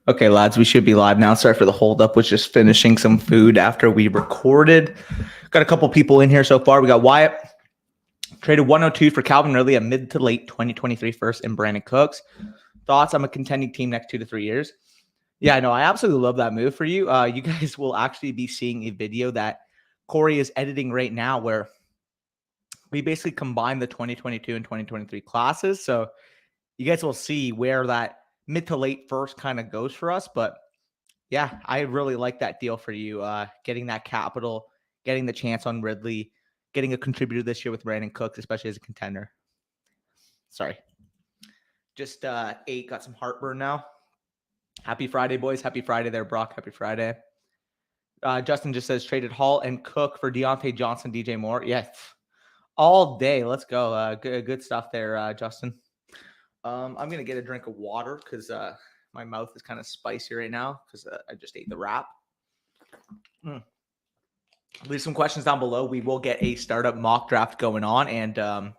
Okay, lads, we should be live now. Sorry for the hold up. Was just finishing some food after we recorded. Got a couple people in here so far. We got Wyatt. Traded 102 for Calvin Ridley, a mid to late 2023 first, and Brandon Cooks. Thoughts on a contending team next 2 to 3 years? Yeah, no, I absolutely love that move for you. You guys will actually be seeing a video that Corey is editing right now where we basically combine the 2022 and 2023 classes. So you guys will see where that mid to late first kind of goes for us. But yeah, I really like that deal for you. Getting that capital, getting the chance on Ridley, getting a contributor this year with Brandon Cooks, especially as a contender. Sorry. Just ate, got some heartburn now. Happy Friday, boys. Happy Friday there, Brock. Happy Friday. Justin just says traded Hall and Cook for Deontay Johnson, DJ Moore. Yes. All day. Let's go. Good stuff there, Justin. I'm going to get a drink of water because my mouth is kind of spicy right now because I just ate the wrap. Leave some questions down below. We will get a startup mock draft going on. And we're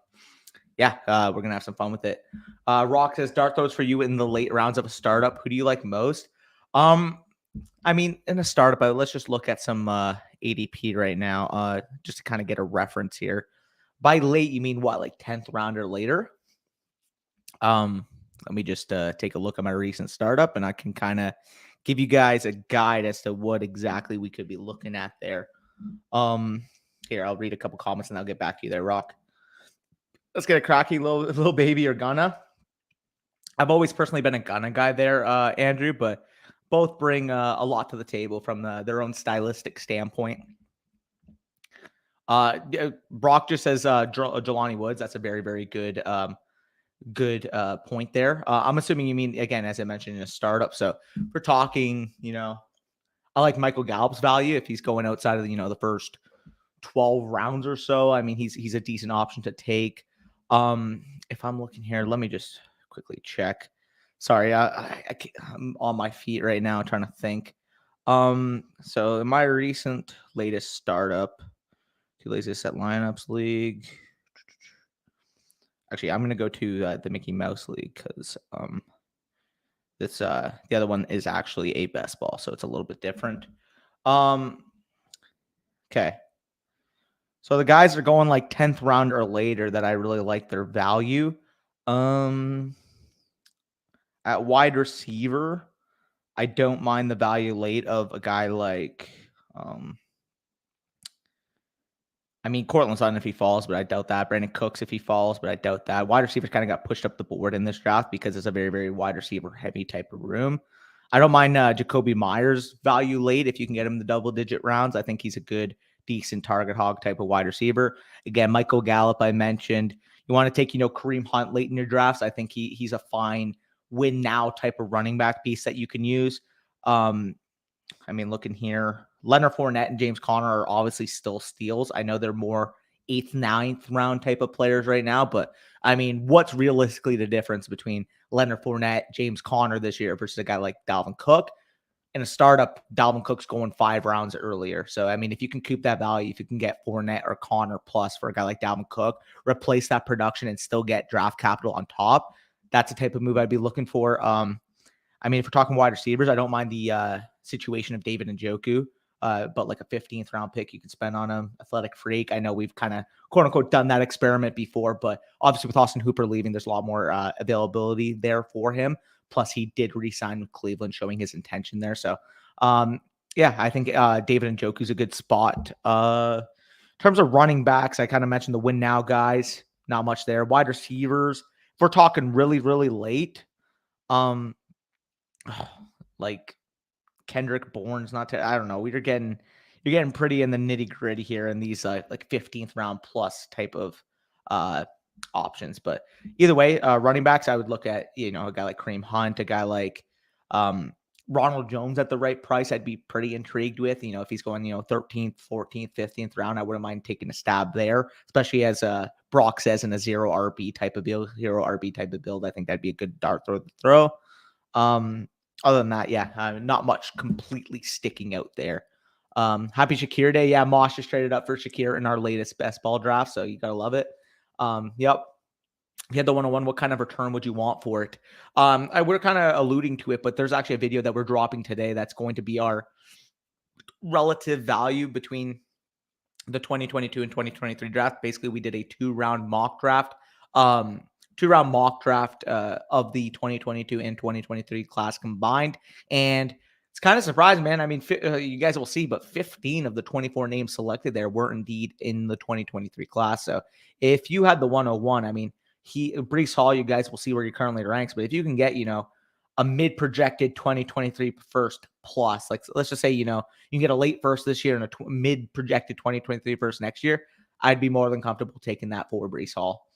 going to have some fun with it. Rock says dart throws for you in the late rounds of a startup. Who do you like most? I mean, in a startup, let's just look at some ADP right now just to kind of get a reference here. By late, you mean what, like 10th round or later? Let me just take a look at my recent startup and I can kind of give you guys a guide as to what exactly we could be looking at there. Here, I'll read a couple comments and I'll get back to you there, Rock. Let's get a cracky little baby or Gunna. I've always personally been a Gunna guy there, Andrew, but both bring a lot to the table from their own stylistic standpoint. Brock just says Jelani Woods. That's a very, very good point there. I'm assuming you mean, again, as I mentioned, in a startup. So we're talking, I like Michael Gallup's value if he's going outside of the first 12 rounds or so. I mean, he's a decent option to take. If I'm looking here, let me just quickly check. Sorry, I'm on my feet right now trying to think. So in my recent latest startup, too lazy to set lineups league. Actually, I'm going to go to the Mickey Mouse League because the other one is actually a best ball, so it's a little bit different. Okay. So the guys are going like 10th round or later that I really like their value. At wide receiver, I don't mind the value late of a guy like Courtland Sutton if he falls, but I doubt that. Brandon Cooks if he falls, but I doubt that. Wide receivers kind of got pushed up the board in this draft because it's a very, very wide receiver heavy type of room. I don't mind Jacoby Myers value late if you can get him the double-digit rounds. I think he's a good, decent target hog type of wide receiver. Again, Michael Gallup I mentioned. You want to take, Kareem Hunt late in your drafts. I think he's a fine win now type of running back piece that you can use. Looking here, Leonard Fournette and James Conner are obviously still steals. I know they're more 8th, 9th round type of players right now, but what's realistically the difference between Leonard Fournette, James Conner this year versus a guy like Dalvin Cook? In a startup, Dalvin Cook's going 5 rounds earlier. So, if you can keep that value, if you can get Fournette or Conner plus for a guy like Dalvin Cook, replace that production and still get draft capital on top, that's the type of move I'd be looking for. If we're talking wide receivers, I don't mind the situation of David Njoku, but like a 15th round pick you can spend on him. Athletic freak. I know we've kind of quote unquote done that experiment before, but obviously with Austin Hooper leaving, there's a lot more availability there for him. Plus, he did re-sign with Cleveland, showing his intention there. So, I think David Njoku's a good spot. In terms of running backs, I kind of mentioned the win now guys. Not much there. Wide receivers, if we're talking really, really late, like Kendrick Bourne's I don't know. You're getting pretty in the nitty gritty here in these like 15th round plus type of options. But either way, running backs, I would look at, a guy like Kareem Hunt, a guy like Ronald Jones at the right price. I'd be pretty intrigued with, if he's going, 13th, 14th, 15th round, I wouldn't mind taking a stab there, especially as Brock says in a zero RB type of build. I think that'd be a good dart throw to throw. Other than that, not much completely sticking out there. Happy Shakir Day. Yeah, Mosh just traded up for Shakir in our latest best ball draft, so you gotta love it. Yep. If you had the 101, what kind of return would you want for it? We're kind of alluding to it, but there's actually a video that we're dropping today that's going to be our relative value between the 2022 and 2023 draft. Basically, we did a two-round mock draft. Two-round mock draft of the 2022 and 2023 class combined. And it's kind of surprising, man. I mean, you guys will see, but 15 of the 24 names selected there were indeed in the 2023 class. So if you had the 101, I mean, Brees Hall, you guys will see where he currently ranks. But if you can get, a mid-projected 2023 first plus, like let's just say, you can get a late first this year and a mid-projected 2023 first next year, I'd be more than comfortable taking that for Brees Hall.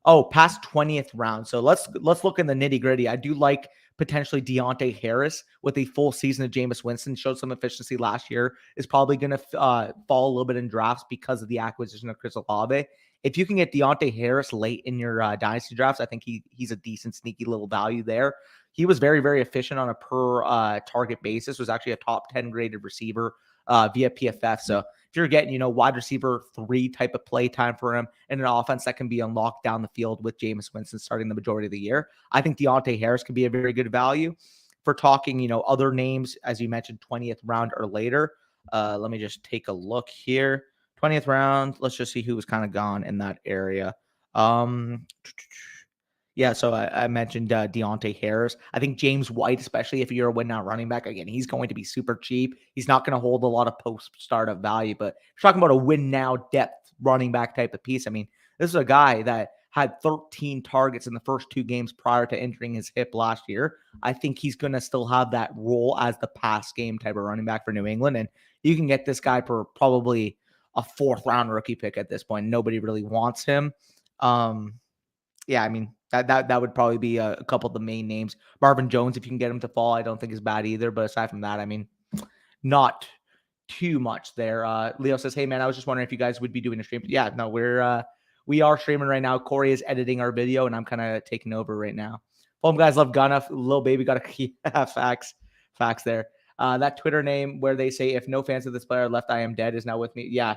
Oh, past 20th round. So let's look in the nitty gritty. I do like potentially Deontay Harris with a full season of Jameis Winston. Showed some efficiency last year. Is probably going to fall a little bit in drafts because of the acquisition of Chris Olave. If you can get Deontay Harris late in your dynasty drafts, I think he's a decent sneaky little value there. He was very, very efficient on a per target basis. Was actually a top 10 graded receiver via PFF. So if you're getting, wide receiver 3 type of play time for him and an offense that can be unlocked down the field with Jameis Winston starting the majority of the year, I think Deontay Harris could be a very good value. For talking, other names, as you mentioned, 20th round or later. Let me just take a look here. 20th round. Let's just see who was kind of gone in that area. Yeah, so I mentioned Deontay Harris. I think James White, especially if you're a win now running back, again, he's going to be super cheap. He's not going to hold a lot of post-startup value, but if you're talking about a win now depth running back type of piece, I mean, this is a guy that had 13 targets in the first 2 games prior to entering his hip last year. I think he's going to still have that role as the pass game type of running back for New England, and you can get this guy for probably a 4th-round rookie pick at this point. Nobody really wants him. Yeah, I mean, that would probably be a couple of the main names. Marvin Jones, if you can get him to fall, I don't think is bad either. But aside from that, I mean, not too much there. Leo says, "Hey man, I was just wondering if you guys would be doing a stream." Yeah, no, we are streaming right now. Corey is editing our video, and I'm kind of taking over right now. Home guys love Gunna. Little baby got a facts there. That Twitter name where they say, "If no fans of this player left, I am dead," is now with me. Yeah,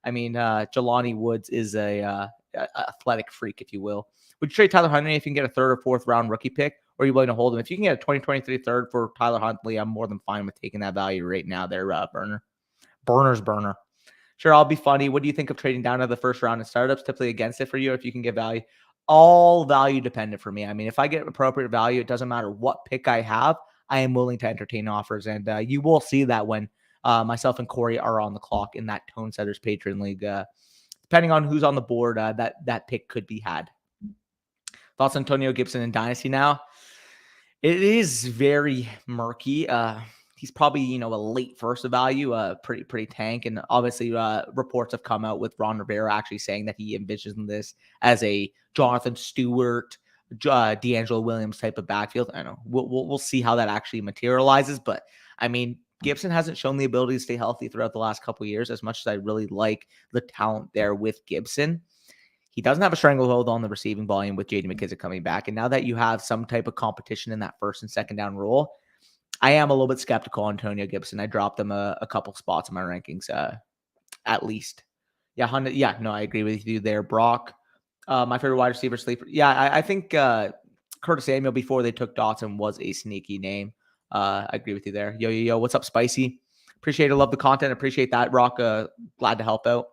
I mean, Jelani Woods is a athletic freak, if you will. Would you trade Tyler Huntley if you can get a 3rd or 4th round rookie pick, or are you willing to hold him? If you can get a 2023 3rd for Tyler Huntley, I'm more than fine with taking that value right now there, burner. Sure, I'll be funny. What do you think of trading down to the 1st round in startups? Typically against it for you if you can get value. All value dependent for me. I mean, if I get appropriate value, it doesn't matter what pick I have. I am willing to entertain offers, and you will see that when myself and Corey are on the clock in that Tone Setters Patreon League. Depending on who's on the board, that pick could be had. Thoughts on Antonio Gibson in Dynasty now? It is very murky. He's probably, a late first value, pretty tank. And obviously reports have come out with Ron Rivera actually saying that he envisions this as a Jonathan Stewart, D'Angelo Williams type of backfield. I don't know. We'll see how that actually materializes. But I mean, Gibson hasn't shown the ability to stay healthy throughout the last couple of years, as much as I really like the talent there with Gibson. He doesn't have a stranglehold on the receiving volume with J.D. McKissic coming back. And now that you have some type of competition in that 1st and 2nd down role, I am a little bit skeptical on Antonio Gibson. I dropped him a couple spots in my rankings, at least. Yeah, I agree with you there, Brock. My favorite wide receiver sleeper. Yeah, I think Curtis Samuel before they took Dawson was a sneaky name. I agree with you there. Yo, what's up, Spicy? Appreciate it. Love the content. Appreciate that, Brock. Glad to help out.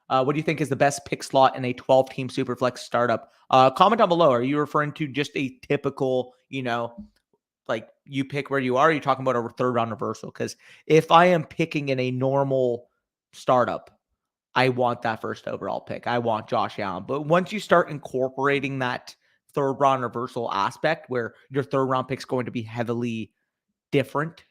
What do you think is the best pick slot in a 12-team Superflex startup? Comment down below. Are you referring to just a typical, like you pick where you are? Or are you talking about a 3rd round reversal? Because if I am picking in a normal startup, I want that 1st overall pick. I want Josh Allen. But once you start incorporating that 3rd round reversal aspect where your 3rd round pick is going to be heavily different,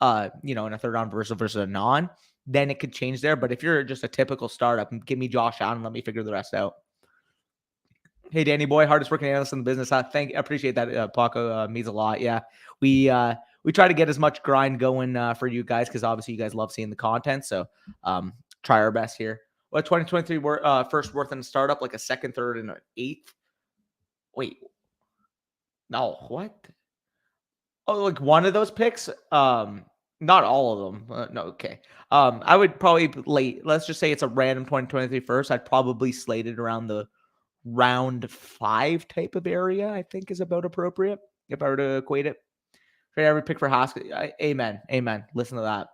in a 3rd round reversal versus a non, then it could change there. But if you're just a typical startup, give me Josh Allen, let me figure the rest out. Hey, Danny boy, hardest working analyst in the business. I appreciate that, Paco. Means a lot. Yeah, we try to get as much grind going for you guys because obviously you guys love seeing the content. So try our best here. What 2023 first worth in a startup, like a 2nd, 3rd, and an 8th? Wait, no, what? Oh, like one of those picks? Not all of them. No, okay. I would probably late. Let's just say it's a random 2023 first. I'd probably slate it around the round 5 type of area, I think is about appropriate if I were to equate it. Trade every pick for Haskins. Amen. Listen to that.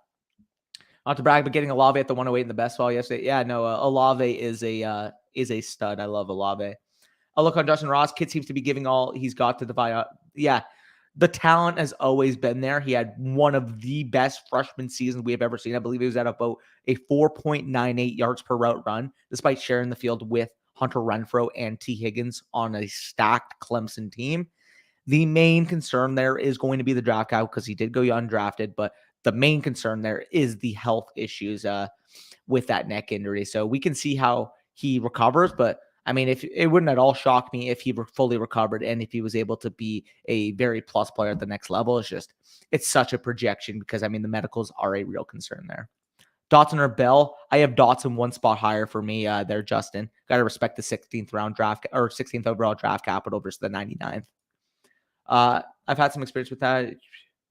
Not to brag, but getting Olave at the 108 in the best ball yesterday. Yeah, no, Olave is a stud. I love Olave. I'll look on Justin Ross. Kid seems to be giving all he's got to the yeah, the talent has always been there. He had one of the best freshman seasons we have ever seen. I believe he was at about a 4.98 yards per route run, despite sharing the field with Hunter Renfrow and T. Higgins on a stacked Clemson team. The main concern there is going to be the draft guy because he did go undrafted, but the main concern there is the health issues with that neck injury. So we can see how he recovers, but I mean, if it wouldn't at all shock me if he were fully recovered and if he was able to be a very plus player at the next level. It's such a projection because I mean, the medicals are a real concern there. Dotson or Bell, I have Dotson one spot higher for me there, Justin. Got to respect the 16th round draft or 16th overall draft capital versus the 99th. I've had some experience with that.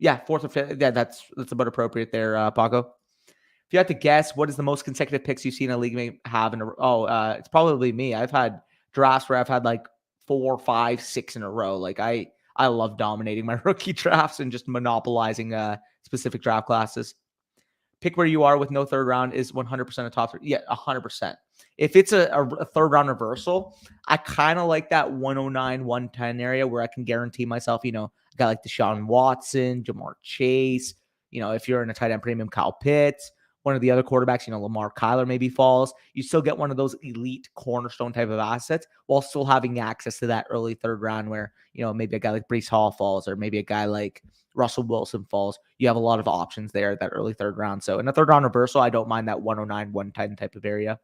Yeah, 4th or 5th. Yeah, that's about appropriate there, Paco. If you had to guess, what is the most consecutive picks you've seen a league have in a row? It's probably me. I've had drafts where I've had like 4, 5, 6 in a row. Like I love dominating my rookie drafts and just monopolizing specific draft classes. Pick where you are with no third round is 100% a top 3. Yeah, 100%. If it's a third round reversal, I kind of like that 109, 110 area where I can guarantee myself, a guy like Deshaun Watson, Jamar Chase, if you're in a tight end premium, Kyle Pitts, one of the other quarterbacks, Lamar Kyler maybe falls. You still get one of those elite cornerstone type of assets while still having access to that early third round where, maybe a guy like Breece Hall falls or maybe a guy like Russell Wilson falls. You have a lot of options there, that early third round. So in a third round reversal, I don't mind that 109, 110 type of area.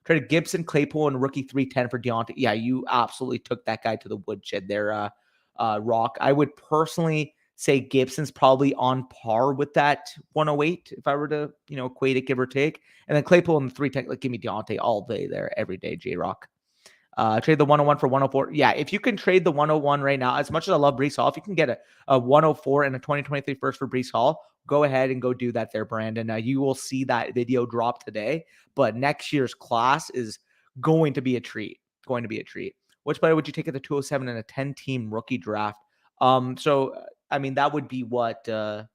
Traded Gibson, Claypool, and rookie 310 for Deontay. Yeah, you absolutely took that guy to the woodshed there, Rock. I would personally say Gibson's probably on par with that 108 if I were to, equate it, give or take. And then Claypool and the 310, like, give me Deontay all day there, every day, J-Rock. Trade the 101 for 104. Yeah, if you can trade the 101 right now, as much as I love Breece Hall, if you can get a 104 and a 2023 first for Breece Hall, go ahead and go do that there, Brandon. You will see that video drop today, but next year's class is going to be a treat. Which player would you take at the 207 in a 10-team rookie draft? I mean, that would be what? That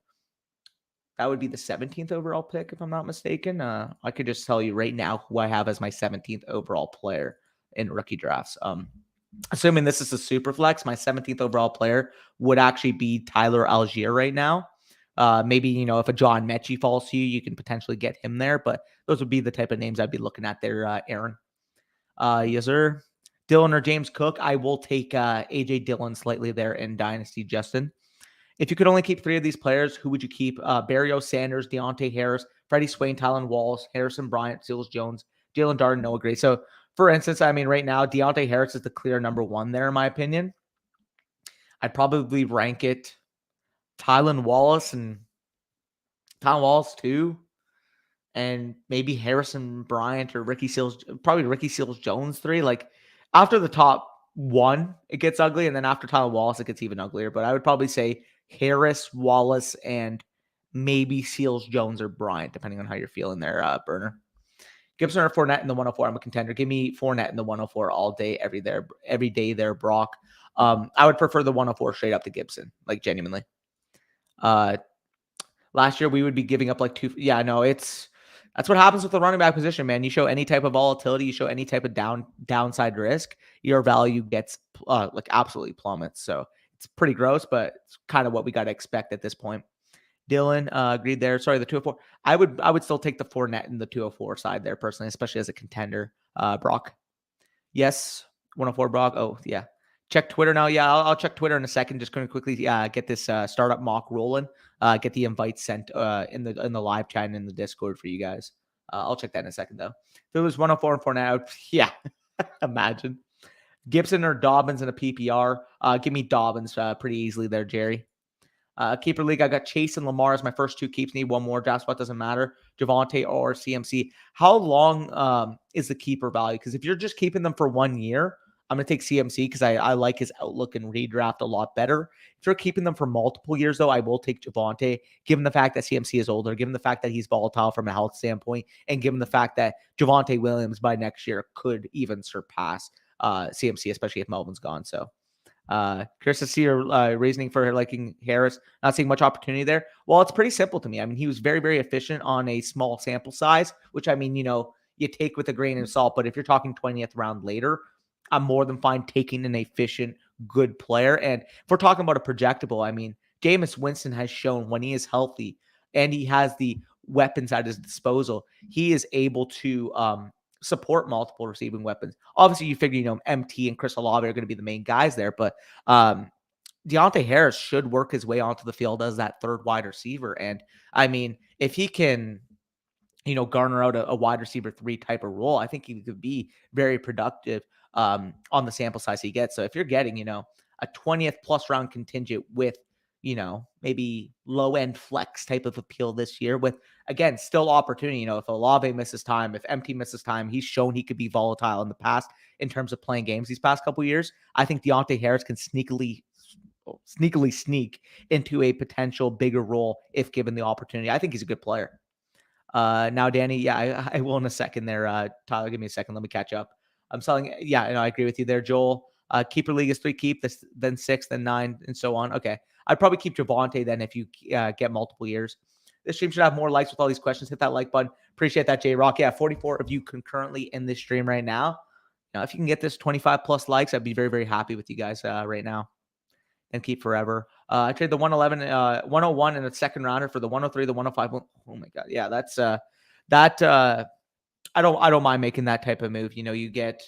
would be the 17th overall pick, if I'm not mistaken. I could just tell you right now who I have as my 17th overall player in rookie drafts. Assuming this is a super flex, my 17th overall player would actually be Tyler Algier right now. Maybe, if a John Mechie falls to you, you can potentially get him there, but those would be the type of names I'd be looking at there, Aaron. Yes, sir. Dylan or James Cook, I will take AJ Dillon slightly there in Dynasty, Justin. If you could only keep 3 of these players, who would you keep? Barrio Sanders, Deontay Harris, Freddie Swain, Tylan Wallace, Harrison Bryant, Seals Jones, Jalen Darden, Noah Gray. So, for instance, I mean, right now, Deontay Harris is the clear number 1 there, in my opinion. I'd probably rank it Tylan Wallace 2, and maybe Harrison Bryant or Ricky Seals, probably Ricky Seals Jones 3. Like, after the top 1, it gets ugly, and then after Tylan Wallace, it gets even uglier. But I would probably say Harris, Wallace, and maybe Seals Jones or Bryant, depending on how you're feeling there, Burner. Gibson or Fournette in the 104. I'm a contender. Give me Fournette in the 104 all day, every day there, Brock. I would prefer the 104 straight up to Gibson, like genuinely. Last year we would be giving up like 2. Yeah, no, that's what happens with the running back position, man. You show any type of volatility, you show any type of downside risk, your value gets like absolutely plummets. So it's pretty gross, but it's kind of what we got to expect at this point. Dylan, agreed there. Sorry, the 204. I would still take the Fournette in the 204 side there personally, especially as a contender. Brock. Yes, 104 Brock. Oh, yeah. Check Twitter now. Yeah, I'll check Twitter in a second. Just going to quickly get this startup mock rolling. Get the invite sent in the live chat and in the Discord for you guys. I'll check that in a second, though. If it was 104 and Fournette, yeah, imagine. Gibson or Dobbins in a PPR. Give me Dobbins pretty easily there, Jerry. Keeper league, I got Chase and Lamar as my first 2 keeps. Need one more. Draft spot doesn't matter. Javonte or CMC. How long is the keeper value? Because if you're just keeping them for 1 year, I'm going to take CMC because I like his outlook and redraft a lot better. If you're keeping them for multiple years, though, I will take Javonte, given the fact that CMC is older, given the fact that he's volatile from a health standpoint, and given the fact that Javonte Williams by next year could even surpass CMC, especially if Melvin's gone. So curious to see your reasoning for liking Harris, not seeing much opportunity there. Well, it's pretty simple to me. I mean, he was very, very efficient on a small sample size, which I mean, you take with a grain of salt. But if you're talking 20th round later, I'm more than fine taking an efficient, good player. And if we're talking about a projectable, I mean, Jameis Winston has shown when he is healthy and he has the weapons at his disposal, he is able to support multiple receiving weapons. Obviously, you figure, MT and Chris Olave are going to be the main guys there, but Deontay Harris should work his way onto the field as that third wide receiver. And I mean, if he can, garner out a wide receiver 3 type of role, I think he could be very productive on the sample size he gets. So if you're getting, a 20th plus round contingent with, maybe low end flex type of appeal this year with, again, still opportunity. If Olave misses time, if MT misses time, he's shown he could be volatile in the past in terms of playing games these past couple of years. I think Deontay Harris can sneakily sneak into a potential bigger role if given the opportunity. I think he's a good player. Now, Danny, yeah, I will in a second there. Tyler, give me a second. Let me catch up. I'm selling. Yeah, I agree with you there, Joel. Keeper league is 3 keep, then 6, then 9, and so on. Okay. I'd probably keep Javonte then if you get multiple years. This stream should have more likes with all these questions. Hit that like button. Appreciate that, J-Rock. Yeah, 44 of you concurrently in this stream right now. Now, if you can get this 25 plus likes, I'd be very, very happy with you guys right now. And keep forever. I traded the 111, 101 in a second rounder for the 103, the 105. Oh my God. Yeah, that's I don't mind making that type of move. You get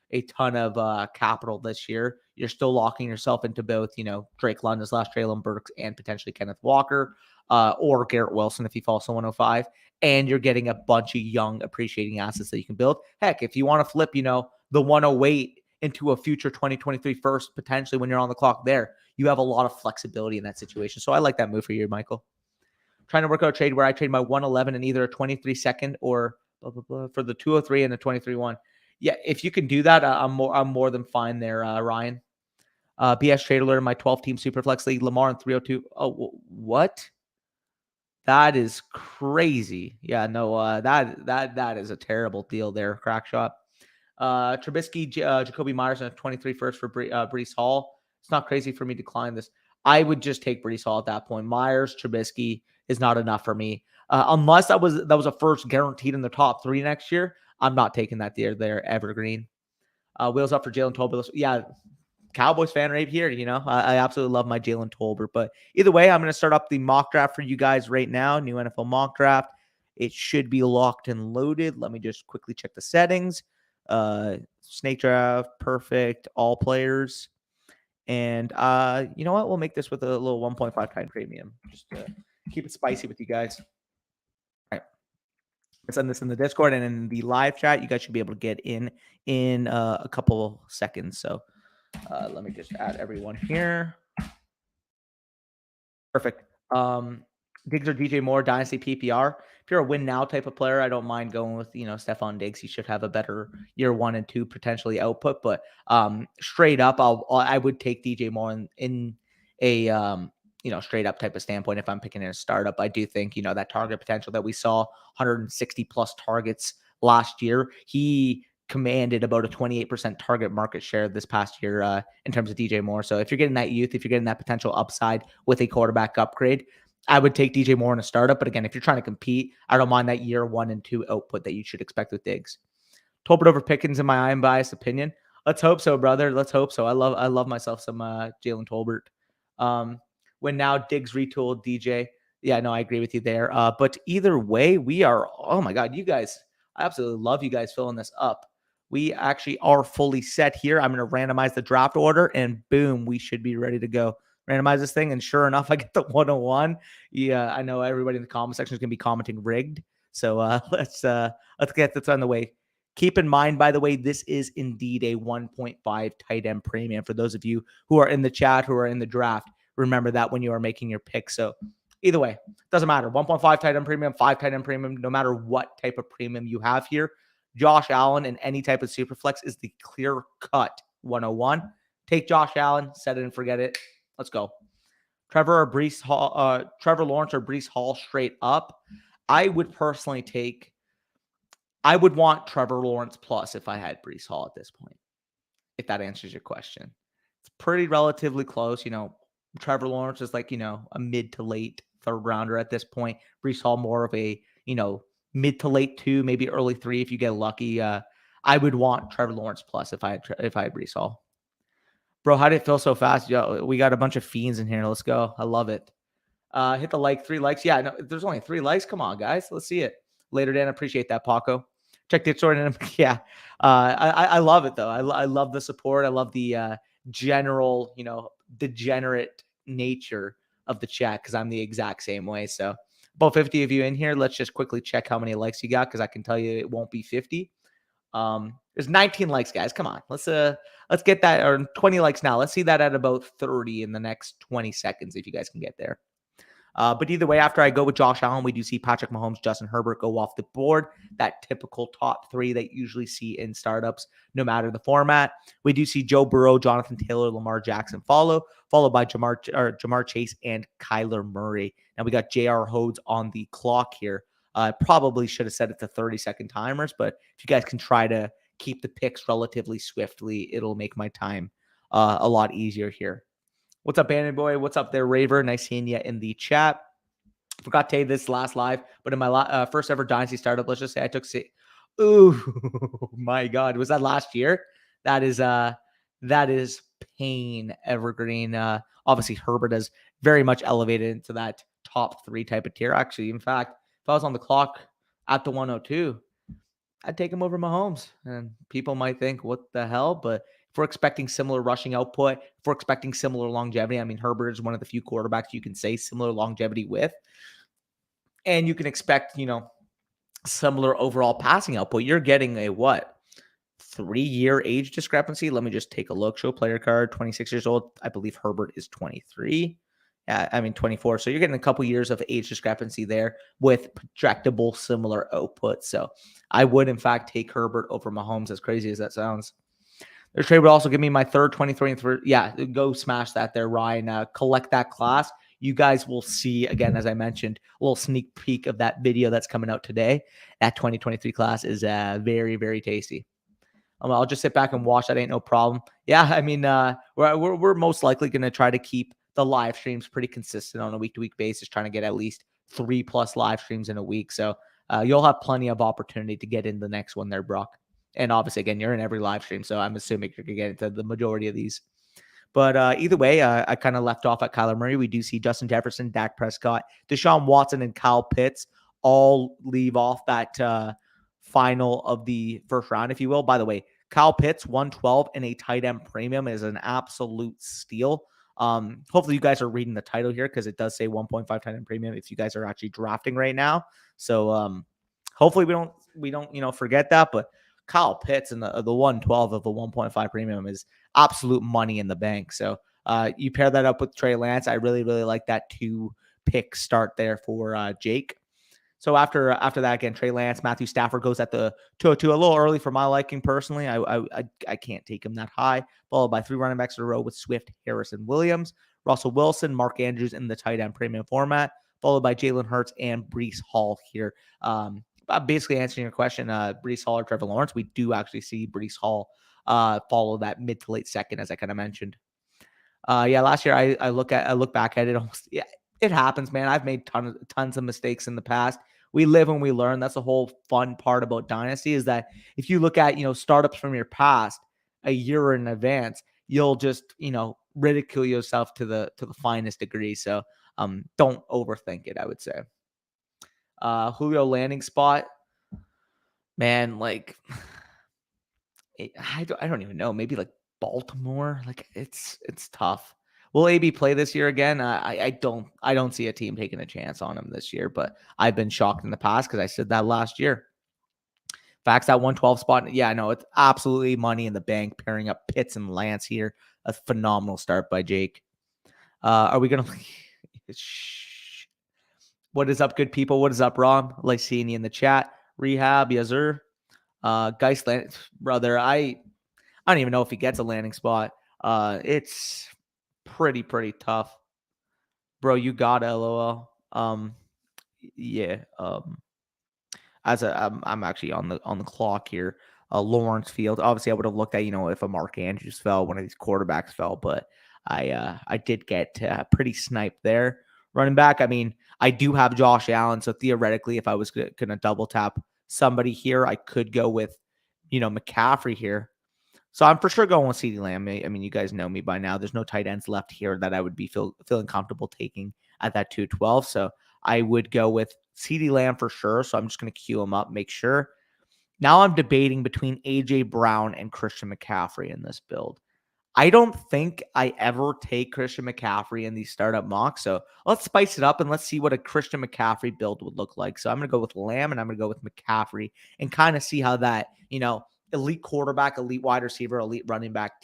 a ton of capital this year. You're still locking yourself into both, Drake London's last Traylon Burks and potentially Kenneth Walker or Garrett Wilson if he falls to 105. And you're getting a bunch of young appreciating assets that you can build. Heck, if you want to flip, the 108 into a future 2023 first, potentially when you're on the clock there, you have a lot of flexibility in that situation. So I like that move for you, Michael. Trying to work out a trade where I trade my 111 and either a 23 second or blah, blah, blah, for the 203 and the 23-1. Yeah, if you can do that, I'm more than fine there, Ryan. BS trade alert in my 12-team Superflex League. Lamar in 302. Oh, what? That is crazy. Yeah, no, that is a terrible deal there, crack shot. Trubisky, Jacoby Myers, and a 23 first for Breece Hall. It's not crazy for me to decline this. I would just take Breece Hall at that point. Myers, Trubisky is not enough for me. Unless that was a first guaranteed in the top 3 next year, I'm not taking that there. They're evergreen. Wheels up for Jalen Tolbert. Yeah, Cowboys fan right here. I absolutely love my Jalen Tolbert. But either way, I'm going to start up the mock draft for you guys right now. New NFL mock draft. It should be locked and loaded. Let me just quickly check the settings. Snake draft, perfect, all players. And you know what? We'll make this with a little 1.5 time premium. Just to keep it spicy with you guys. All right. Let's send this in the Discord and in the live chat. You guys should be able to get in a couple seconds. So let me just add everyone here. Perfect. Diggs or DJ Moore, Dynasty PPR. If you're a win now type of player, I don't mind going with, Stephon Diggs. He should have a better year 1 and 2 potentially output. But straight up, I would take DJ Moore in a straight up type of standpoint. If I'm picking in a startup, I do think, that target potential that we saw 160 plus targets last year. He commanded about a 28% target market share this past year in terms of DJ Moore. So if you're getting that youth, if you're getting that potential upside with a quarterback upgrade, I would take DJ Moore in a startup. But again, if you're trying to compete, I don't mind that year 1 and 2 output that you should expect with Diggs. Tolbert over Pickens in my unbiased opinion. Let's hope so, brother. Let's hope so. I love myself some Jalen Tolbert. When now Diggs retooled DJ. Yeah, no, I agree with you there. But either way, we are, oh my God, you guys, I absolutely love you guys filling this up. We actually are fully set here. I'm going to randomize the draft order and boom, we should be ready to go. Randomize this thing, and sure enough, I get the 101. Yeah, I know everybody in the comment section is going to be commenting rigged. So let's get this on the way. Keep in mind, by the way, this is indeed a 1.5 tight end premium. For those of you who are in the chat, who are in the draft, remember that when you are making your pick. So either way, doesn't matter. 1.5 tight end premium, 5 tight end premium, no matter what type of premium you have here. Josh Allen in any type of super flex is the clear cut 101. Take Josh Allen, set it and forget it. Let's go. Trevor Lawrence or Breece Hall straight up. I would personally I would want Trevor Lawrence plus if I had Breece Hall at this point. if that answers your question. It's pretty relatively close. Trevor Lawrence is like, a mid to late third rounder at this point. Brees Hall more of a, mid to late 2, maybe early 3 if you get lucky. I would want Trevor Lawrence plus if I had Brees Hall. Bro, how did it feel so fast? Yo, we got a bunch of fiends in here. Let's go. I love it. Hit the 3 likes. Yeah, no, there's only 3 likes. Come on, guys. Let's see it. Later, Dan. Appreciate that, Paco. Check the Discord. Yeah. I love it, though. I love the support. I love the general, degenerate nature of the chat because I'm the exact same way. So about 50 of you in here. Let's just quickly check how many likes you got because I can tell you it won't be 50. There's 19 likes, guys. Come on. Let's get that, or 20 likes now. Let's see that at about 30 in the next 20 seconds if you guys can get there. But either way, after I go with Josh Allen, we do see Patrick Mahomes, Justin Herbert go off the board. That typical top 3 that you usually see in startups, no matter the format. We do see Joe Burrow, Jonathan Taylor, Lamar Jackson followed by Jamar Chase and Kyler Murray. Now we got J.R. Hodes on the clock here. Probably should have set it to 30-second timers, but if you guys can try to keep the picks relatively swiftly, it'll make my time a lot easier here. What's up, Bandit Boy? What's up there, Raver? Nice seeing you in the chat. Forgot to tell you this last live, but in my first ever Dynasty startup, let's just say I took ooh, my God. Was that last year? That is pain evergreen. Obviously, Herbert has very much elevated into that top 3 type of tier. Actually, in fact, if I was on the clock at the 102, I'd take him over Mahomes. And people might think, what the hell? But if we're expecting similar rushing output, if we're expecting similar longevity, I mean, Herbert is one of the few quarterbacks you can say similar longevity with. And you can expect, similar overall passing output. You're getting a 3-year age discrepancy? Let me just take a look. Show player card, 26 years old. I believe Herbert is 23. 24. So you're getting a couple years of age discrepancy there with projectable similar output. So I would, in fact, take Herbert over Mahomes, as crazy as that sounds. Their trade would also give me my third 23 and 3. Yeah, go smash that there, Ryan. Collect that class. You guys will see, again, as I mentioned, a little sneak peek of that video that's coming out today. That 2023 class is very, very tasty. I'll just sit back and watch. That ain't no problem. Yeah, I mean, we're most likely going to try to keep the live streams pretty consistent on a week-to-week basis, trying to get at least 3+ live streams in a week. So you'll have plenty of opportunity to get in the next one there, Brock. And obviously, again, you're in every live stream, so I'm assuming you're going to get into the majority of these. But either way, I kind of left off at Kyler Murray. We do see Justin Jefferson, Dak Prescott, Deshaun Watson, and Kyle Pitts all leave off that final of the first round, if you will. By the way, Kyle Pitts, 112 and a tight end premium is an absolute steal. Hopefully you guys are reading the title here because it does say 1.5 tight end premium if you guys are actually drafting right now. So hopefully we don't forget that. But Kyle Pitts and the 112 of the 1.5 premium is absolute money in the bank. So you pair that up with Trey Lance. I really, really like that 2-pick start there for Jake. So after that, again, Trey Lance, Matthew Stafford goes at the 202, a little early for my liking personally. I can't take him that high. Followed by 3 running backs in a row with Swift, Harris, and Williams. Russell Wilson, Mark Andrews in the tight end premium format. Followed by Jalen Hurts and Breece Hall here. Basically answering your question, Breece Hall or Trevor Lawrence, we do actually see Breece Hall follow that mid to late second, as I kind of mentioned. Last year I look back at it almost. Yeah, it happens, man. I've made tons of mistakes in the past. We live and we learn. That's the whole fun part about Dynasty is that if you look at, startups from your past a year in advance, you'll just, ridicule yourself to the finest degree. So don't overthink it, I would say. Julio landing spot, man, like I don't even know. Maybe like Baltimore. Like it's tough. Will AB play this year again? I don't see a team taking a chance on him this year, but I've been shocked in the past because I said that last year. Facts, that 112 spot. Yeah, I know it's absolutely money in the bank pairing up Pitts and Lance here. A phenomenal start by Jake. Are we going to... What is up, good people? What is up, Rob? Like seeing you in the chat. Rehab, yes, sir. Geist, brother, I don't even know if he gets a landing spot. It's pretty tough, bro. You got LOL. Yeah. I'm actually on the clock here. Lawrence Field. Obviously, I would have looked at, if a Mark Andrews fell, one of these quarterbacks fell, but I did get pretty sniped there. Running back, I mean, I do have Josh Allen, so theoretically, if I was going to double tap somebody here, I could go with, McCaffrey here. So I'm for sure going with CeeDee Lamb. I mean, you guys know me by now. There's no tight ends left here that I would be feeling comfortable taking at that 212. So I would go with CeeDee Lamb for sure. So I'm just going to queue him up, make sure. Now I'm debating between A.J. Brown and Christian McCaffrey in this build. I don't think I ever take Christian McCaffrey in these startup mocks. So let's spice it up and let's see what a Christian McCaffrey build would look like. So I'm going to go with Lamb and I'm going to go with McCaffrey and kind of see how that, elite quarterback, elite wide receiver, elite running back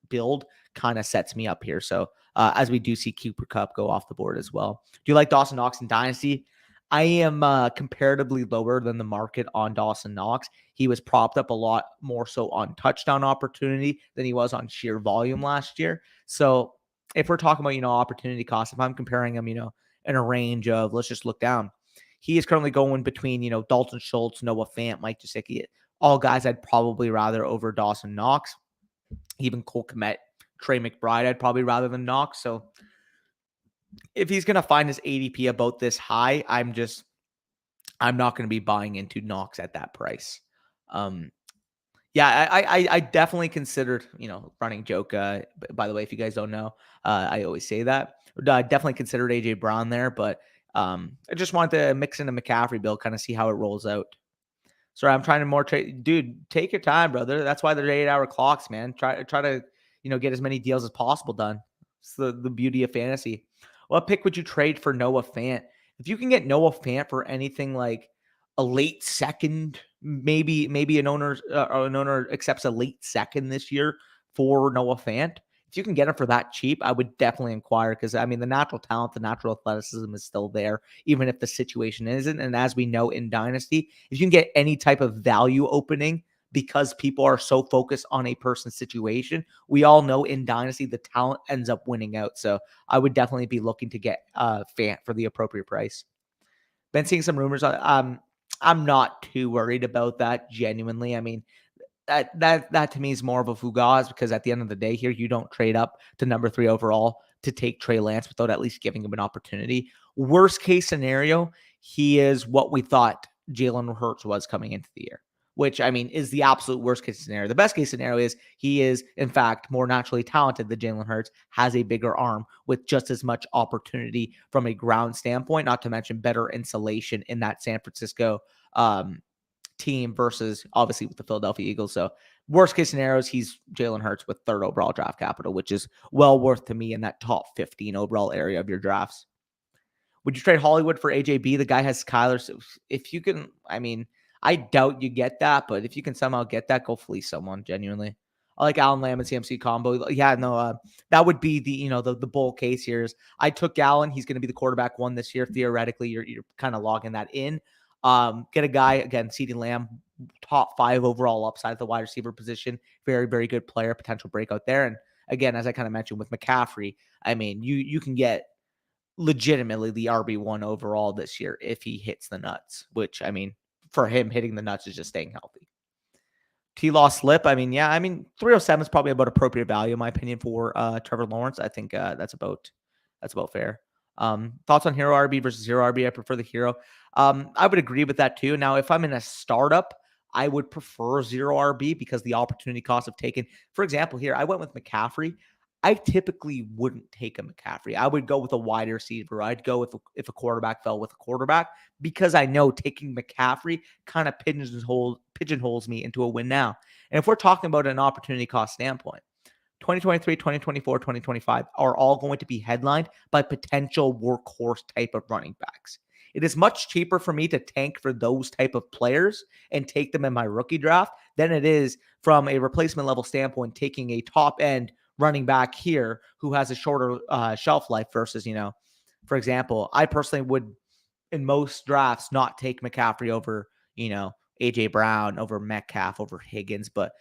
build kind of sets me up here. So as we do see Cooper Kupp go off the board as well. Do you like Dawson Knox in Dynasty? I am comparatively lower than the market on Dawson Knox. He was propped up a lot more so on touchdown opportunity than he was on sheer volume last year. So if we're talking about, opportunity cost, if I'm comparing him, in a range of, let's just look down. He is currently going between, Dalton Schultz, Noah Fant, Mike Gesicki, all guys I'd probably rather over Dawson Knox. Even Cole Kmet, Trey McBride, I'd probably rather than Knox. So if he's going to find his ADP about this high, I'm not going to be buying into Knox at that price. Yeah, I definitely considered, running joke. By the way, if you guys don't know, I always say that. I definitely considered AJ Brown there, but I just wanted to mix in a McCaffrey build, kind of see how it rolls out. Sorry, I'm trying to more trade. Dude, take your time, brother. That's why they're 8-hour clocks, man. Try to, get as many deals as possible done. It's the beauty of fantasy. What pick would you trade for Noah Fant? If you can get Noah Fant for anything like a late second, maybe an owner accepts a late second this year for Noah Fant. If you can get him for that cheap, I would definitely inquire because, I mean, the natural talent, the natural athleticism is still there, even if the situation isn't. And as we know in Dynasty, if you can get any type of value opening because people are so focused on a person's situation, we all know in Dynasty, the talent ends up winning out. So I would definitely be looking to get Fant for the appropriate price. Been seeing some rumors. I'm not too worried about that, genuinely. I mean, that to me is more of a fugaz because at the end of the day here, you don't trade up to number 3 overall to take Trey Lance without at least giving him an opportunity. Worst case scenario, he is what we thought Jalen Hurts was coming into the year, which, I mean, is the absolute worst case scenario. The best case scenario is he is, in fact, more naturally talented than Jalen Hurts, has a bigger arm with just as much opportunity from a ground standpoint, not to mention better insulation in that San Francisco team versus obviously with the Philadelphia Eagles. So worst case scenarios, he's Jalen Hurts with 3rd overall draft capital, which is well worth to me in that top 15 overall area of your drafts. Would you trade Hollywood for AJB? The guy has Kyler. So if you can, I mean, I doubt you get that, but if you can somehow get that, go fleece someone, genuinely. I like Allen Lamb and CMC combo. Yeah, no, that would be the bull case here is I took Allen. He's going to be the quarterback 1 this year. Theoretically, you're kind of logging that in. Get a guy, again, CeeDee Lamb, top 5 overall upside at the wide receiver position. Very, very good player, potential breakout there. And again, as I kind of mentioned with McCaffrey, I mean, you can get legitimately the RB1 overall this year if he hits the nuts, which, I mean, for him, hitting the nuts is just staying healthy. T-Law slip, I mean, yeah, I mean, 307 is probably about appropriate value, in my opinion, for Trevor Lawrence. I think that's about fair. Thoughts on Hero RB versus Hero RB? I prefer the Hero. I would agree with that too. Now, if I'm in a startup, I would prefer Zero RB because the opportunity cost of taking, for example, here, I went with McCaffrey. I typically wouldn't take a McCaffrey. I would go with a wide receiver. I'd go if a quarterback fell with a quarterback because I know taking McCaffrey kind of pigeonholes me into a win now. And if we're talking about an opportunity cost standpoint, 2023, 2024, 2025 are all going to be headlined by potential workhorse type of running backs. It is much cheaper for me to tank for those type of players and take them in my rookie draft than it is from a replacement level standpoint, taking a top end running back here who has a shorter shelf life versus, for example, I personally would in most drafts not take McCaffrey over, AJ Brown, over Metcalf, over Higgins, but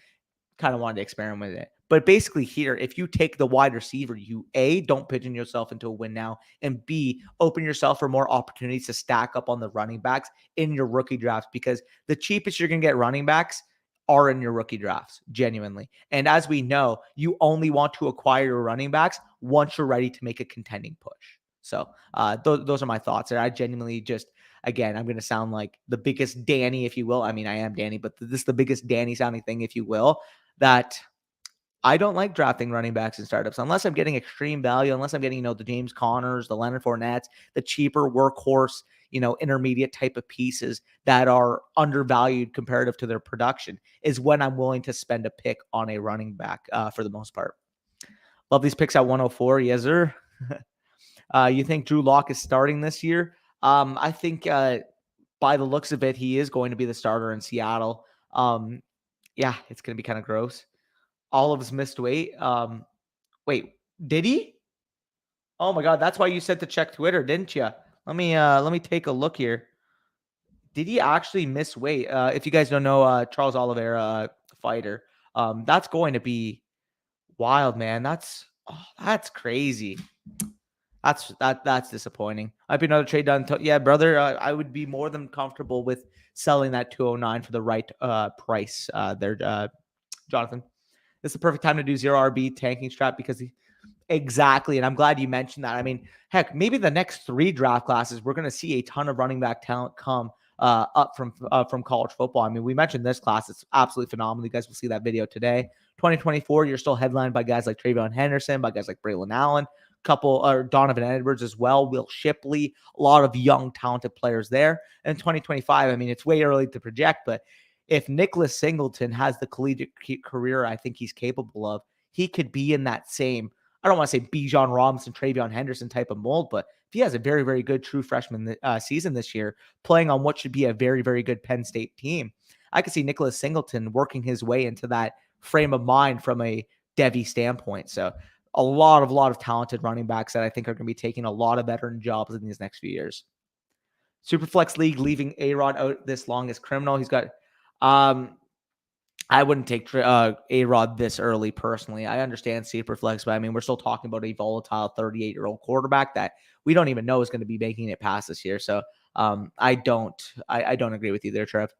kind of wanted to experiment with it. But basically here, if you take the wide receiver, you A, don't pigeon yourself into a win now, and B, open yourself for more opportunities to stack up on the running backs in your rookie drafts because the cheapest you're going to get running backs are in your rookie drafts, genuinely. And as we know, you only want to acquire your running backs once you're ready to make a contending push. So those are my thoughts there. I genuinely just, again, I'm going to sound like the biggest Danny, if you will. I mean, I am Danny, but this is the biggest Danny sounding thing, if you will, that I don't like drafting running backs in startups unless I'm getting extreme value, unless I'm getting, the James Connors, the Leonard Fournettes, the cheaper workhorse, intermediate type of pieces that are undervalued comparative to their production is when I'm willing to spend a pick on a running back for the most part. Love these picks at 104. Yes, sir. You think Drew Lock is starting this year? I think by the looks of it, he is going to be the starter in Seattle. Yeah, it's going to be kind of gross. Olive's missed weight. Wait, did he? Oh my God, that's why you said to check Twitter, didn't you? Let me take a look here. Did he actually miss weight? If you guys don't know, Charles Oliveira, fighter, that's going to be wild, man. That's crazy. That's disappointing. Might be another trade done. Yeah, brother, I would be more than comfortable with selling that 209 for the right price. There, Jonathan. This is the perfect time to do zero RB tanking strap because exactly. And I'm glad you mentioned that. I mean, heck, maybe the next 3 draft classes, we're going to see a ton of running back talent come up from college football. I mean, we mentioned this class. It's absolutely phenomenal. You guys will see that video today. 2024, you're still headlined by guys like Travion Henderson, by guys like Braylon Allen, Donovan Edwards as well, Will Shipley, a lot of young, talented players there. And 2025, I mean, it's way early to project, but if Nicholas Singleton has the collegiate career I think he's capable of, he could be in that same, I don't want to say Bijan Robinson, Travion Henderson type of mold, but if he has a very, very good true freshman season this year, playing on what should be a very, very good Penn State team, I could see Nicholas Singleton working his way into that frame of mind from a Devy standpoint. So a lot of talented running backs that I think are going to be taking a lot of veteran jobs in these next few years. Superflex League leaving A-Rod out this long is criminal. He's got I wouldn't take A-Rod this early personally. I understand Superflex, but I mean, we're still talking about a volatile 38-year-old quarterback that we don't even know is going to be making it past this year. So I don't agree with you there, Trev.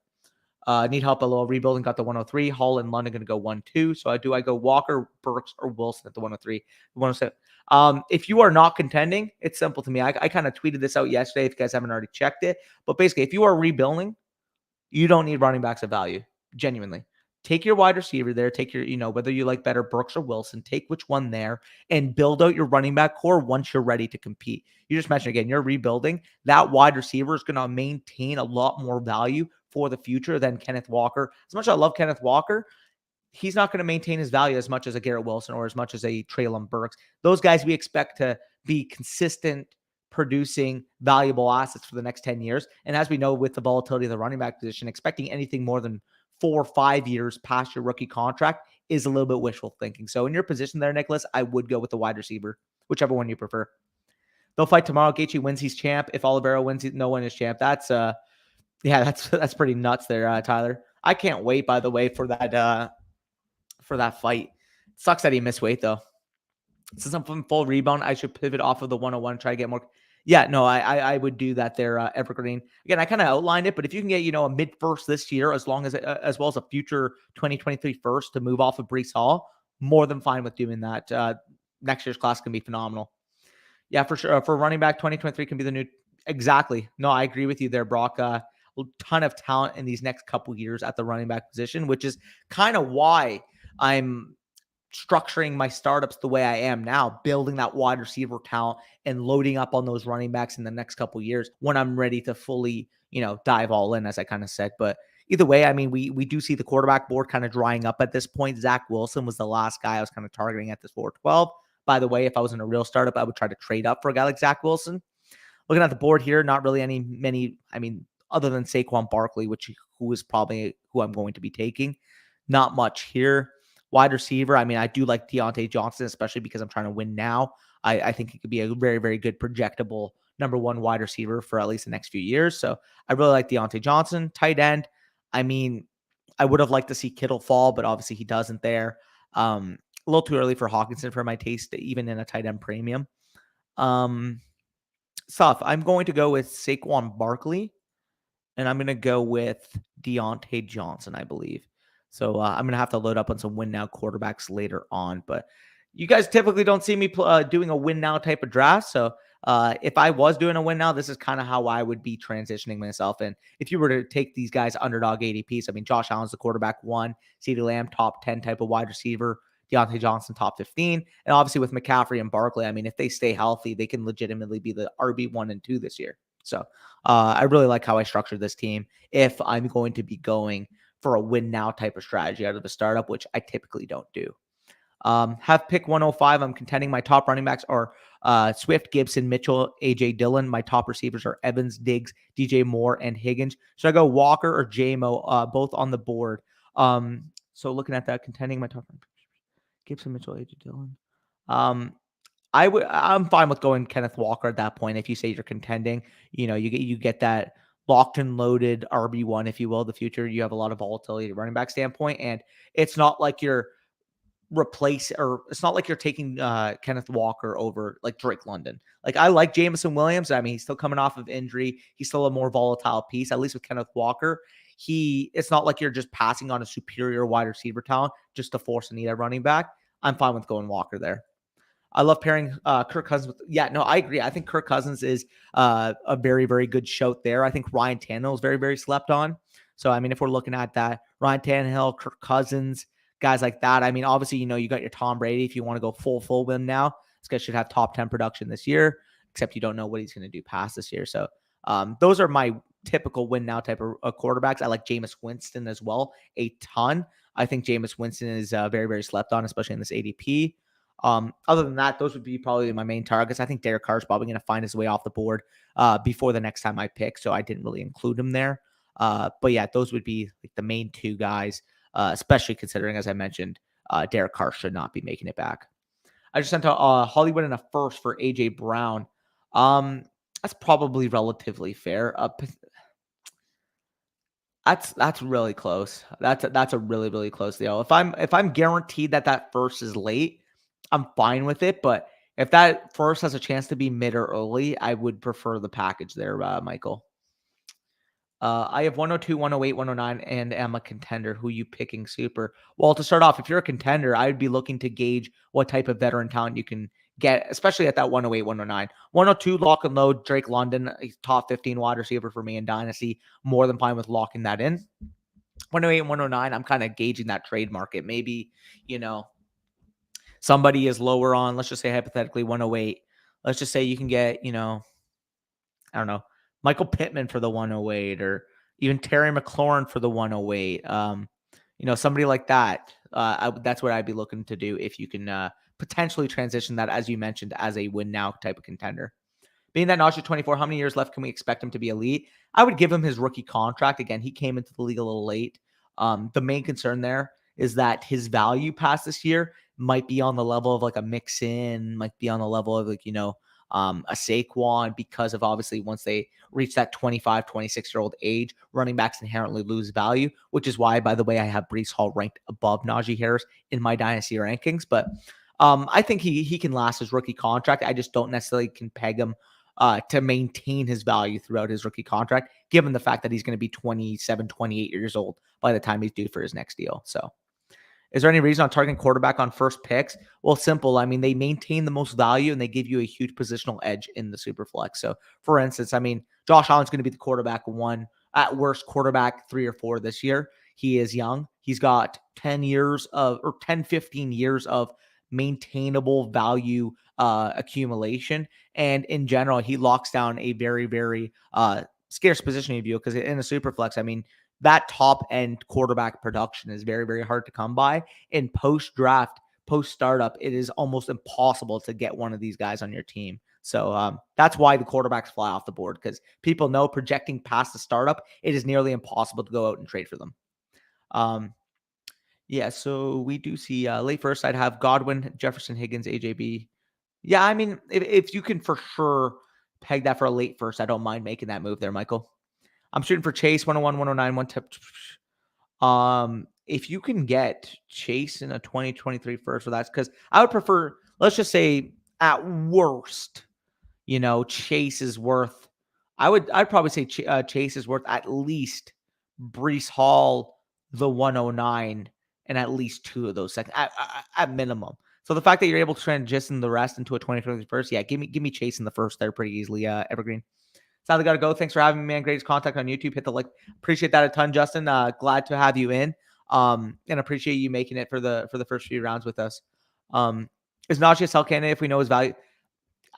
Need help a little rebuilding. Got the 103. Hall and London going to go 1-2. So I go Walker, Burks, or Wilson at the 103, 107. If you are not contending, it's simple to me. I kind of tweeted this out yesterday if you guys haven't already checked it. But basically, if you are rebuilding, you don't need running backs of value. Genuinely. Take your wide receiver there. Take your, whether you like better Brooks or Wilson, take which one there and build out your running back core once you're ready to compete. You just mentioned again, you're rebuilding. That wide receiver is going to maintain a lot more value for the future than Kenneth Walker. As much as I love Kenneth Walker, he's not going to maintain his value as much as a Garrett Wilson or as much as a Treylon Burks. Those guys we expect to be consistent, producing valuable assets for the next 10 years. And as we know with the volatility of the running back position, expecting anything more than 4 or 5 years past your rookie contract is a little bit wishful thinking. So in your position there, Nicholas, I would go with the wide receiver, whichever one you prefer. They'll fight tomorrow. Gaethje wins, he's champ. If Oliveira wins, no one is champ. That's that's pretty nuts there, Tyler. I can't wait, by the way, for that fight. It sucks that he missed weight though. Since I'm from full rebound, I should pivot off of the 101, try to get more. Yeah, no, I would do that there, Evergreen. Again, I kind of outlined it, but if you can get, a mid-first this year, as well as a future 2023 first to move off of Breece Hall, more than fine with doing that. Next year's class can be phenomenal. Yeah, for sure. For running back, 2023 can be the new. Exactly. No, I agree with you there, Brock. A ton of talent in these next couple years at the running back position, which is kind of why I'm structuring my startups the way I am now, building that wide receiver talent and loading up on those running backs in the next couple of years when I'm ready to fully, dive all in, as I kind of said. But either way, I mean, we do see the quarterback board kind of drying up at this point. Zach Wilson was the last guy I was kind of targeting at this 412. By the way, if I was in a real startup, I would try to trade up for a guy like Zach Wilson. Looking at the board here, not really other than Saquon Barkley, who is probably who I'm going to be taking. Not much here. Wide receiver, I mean, I do like Deontay Johnson, especially because I'm trying to win now. I think he could be a very, very good projectable number 1 wide receiver for at least the next few years. So I really like Deontay Johnson. Tight end, I mean, I would have liked to see Kittle fall, but obviously he doesn't there. A little too early for Hawkinson for my taste, even in a tight end premium. I'm going to go with Saquon Barkley, and I'm going to go with Deontay Johnson, I believe. So I'm going to have to load up on some win now quarterbacks later on. But you guys typically don't see me doing a win now type of draft. So if I was doing a win now, this is kind of how I would be transitioning myself. And if you were to take these guys underdog ADPs, I mean, Josh Allen's the quarterback 1, CeeDee Lamb, top 10 type of wide receiver, Deontay Johnson, top 15. And obviously with McCaffrey and Barkley, I mean, if they stay healthy, they can legitimately be the RB1 and 2 this year. So I really like how I structured this team if I'm going to be going for a win now type of strategy out of the startup, which I typically don't do. Have pick 105. I'm contending my top running backs are Swift, Gibson, Mitchell, AJ Dillon. My top receivers are Evans, Diggs, DJ Moore, and Higgins. Should I go Walker or JMO? Both on the board. So looking at that, contending my top Gibson, Mitchell, AJ Dillon. I'm fine with going Kenneth Walker at that point. If you say you're contending, you get that locked and loaded RB1, if you will, the future. You have a lot of volatility at running back standpoint, and it's not like you're it's not like you're taking Kenneth Walker over like Drake London. Like I like Jameson Williams. I mean, he's still coming off of injury. He's still a more volatile piece, at least with Kenneth Walker. It's not like you're just passing on a superior wide receiver talent just to force a need at running back. I'm fine with going Walker there. I love pairing Kirk Cousins with. Yeah, no, I agree. I think Kirk Cousins is a very, very good shout there. I think Ryan Tannehill is very, very slept on. So, I mean, if we're looking at that, Ryan Tannehill, Kirk Cousins, guys like that. I mean, obviously, you got your Tom Brady. If you want to go full win now, this guy should have top 10 production this year, except you don't know what he's going to do past this year. So, those are my typical win now type of quarterbacks. I like Jameis Winston as well a ton. I think Jameis Winston is very, very slept on, especially in this ADP. Other than that, those would be probably my main targets. I think Derek Carr is probably going to find his way off the board before the next time I pick, so I didn't really include him there. But yeah, those would be like the main 2 guys, especially considering, as I mentioned, Derek Carr should not be making it back. I just sent out Hollywood in a first for AJ Brown. That's probably relatively fair. That's really close. That's a really, really close deal. If I'm guaranteed that first is late, I'm fine with it. But if that first has a chance to be mid or early, I would prefer the package there, Michael. I have 102, 108, 109, and am a contender. Who you picking, Super? Well, to start off, if you're a contender, I would be looking to gauge what type of veteran talent you can get, especially at that 108, 109. 102, lock and load, Drake London, top 15 wide receiver for me in Dynasty. More than fine with locking that in. 108 and 109, I'm kind of gauging that trade market. Maybe, somebody is lower on, let's just say hypothetically 108. Let's just say you can get, I don't know, Michael Pittman for the 108 or even Terry McLaurin for the 108. Somebody like that. That's what I'd be looking to do if you can potentially transition that, as you mentioned, as a win now type of contender. Being that Najee 24, how many years left can we expect him to be elite? I would give him his rookie contract. Again, he came into the league a little late. The main concern there is that his value past this year might be on the level of like a Mixon, might be on the level of like, a Saquon, because of obviously once they reach that 25, 26-year-old age, running backs inherently lose value, which is why, by the way, I have Breece Hall ranked above Najee Harris in my Dynasty rankings. But I think he can last his rookie contract. I just don't necessarily can peg him to maintain his value throughout his rookie contract, given the fact that he's going to be 27, 28 years old by the time he's due for his next deal. So is there any reason on targeting quarterback on first picks? Well, simple. I mean, they maintain the most value and they give you a huge positional edge in the super flex. So for instance, I mean, Josh Allen's going to be the quarterback 1, at worst quarterback 3 or 4 this year. He is young. He's got 10, 15 years of maintainable value accumulation. And in general, he locks down a very, very scarce positioning view, because in a super flex, I mean, that top end quarterback production is very, very hard to come by. In post draft, post startup, it is almost impossible to get one of these guys on your team. So that's why the quarterbacks fly off the board, because people know projecting past the startup, it is nearly impossible to go out and trade for them. Yeah, so we do see late first, I'd have Godwin, Jefferson, Higgins, AJB. Yeah, I mean, if you can for sure peg that for a late first, I don't mind making that move there, Michael. I'm shooting for Chase, 101, 109, one tip. If you can get Chase in a 2023 first, so that's because I would prefer, let's just say at worst, Chase is worth, I'd probably say Chase is worth at least Breece Hall the 109 in at least 2 of those seconds at minimum. So the fact that you're able to transition the rest into a 2020 first, yeah, give me Chase in the first there pretty easily, Evergreen. Sadly, got to go. Thanks for having me, man. Greatest contact on YouTube. Hit the like. Appreciate that a ton, Justin. Glad to have you in. And appreciate you making it for the first few rounds with us. Is Najee a sell candidate if we know his value?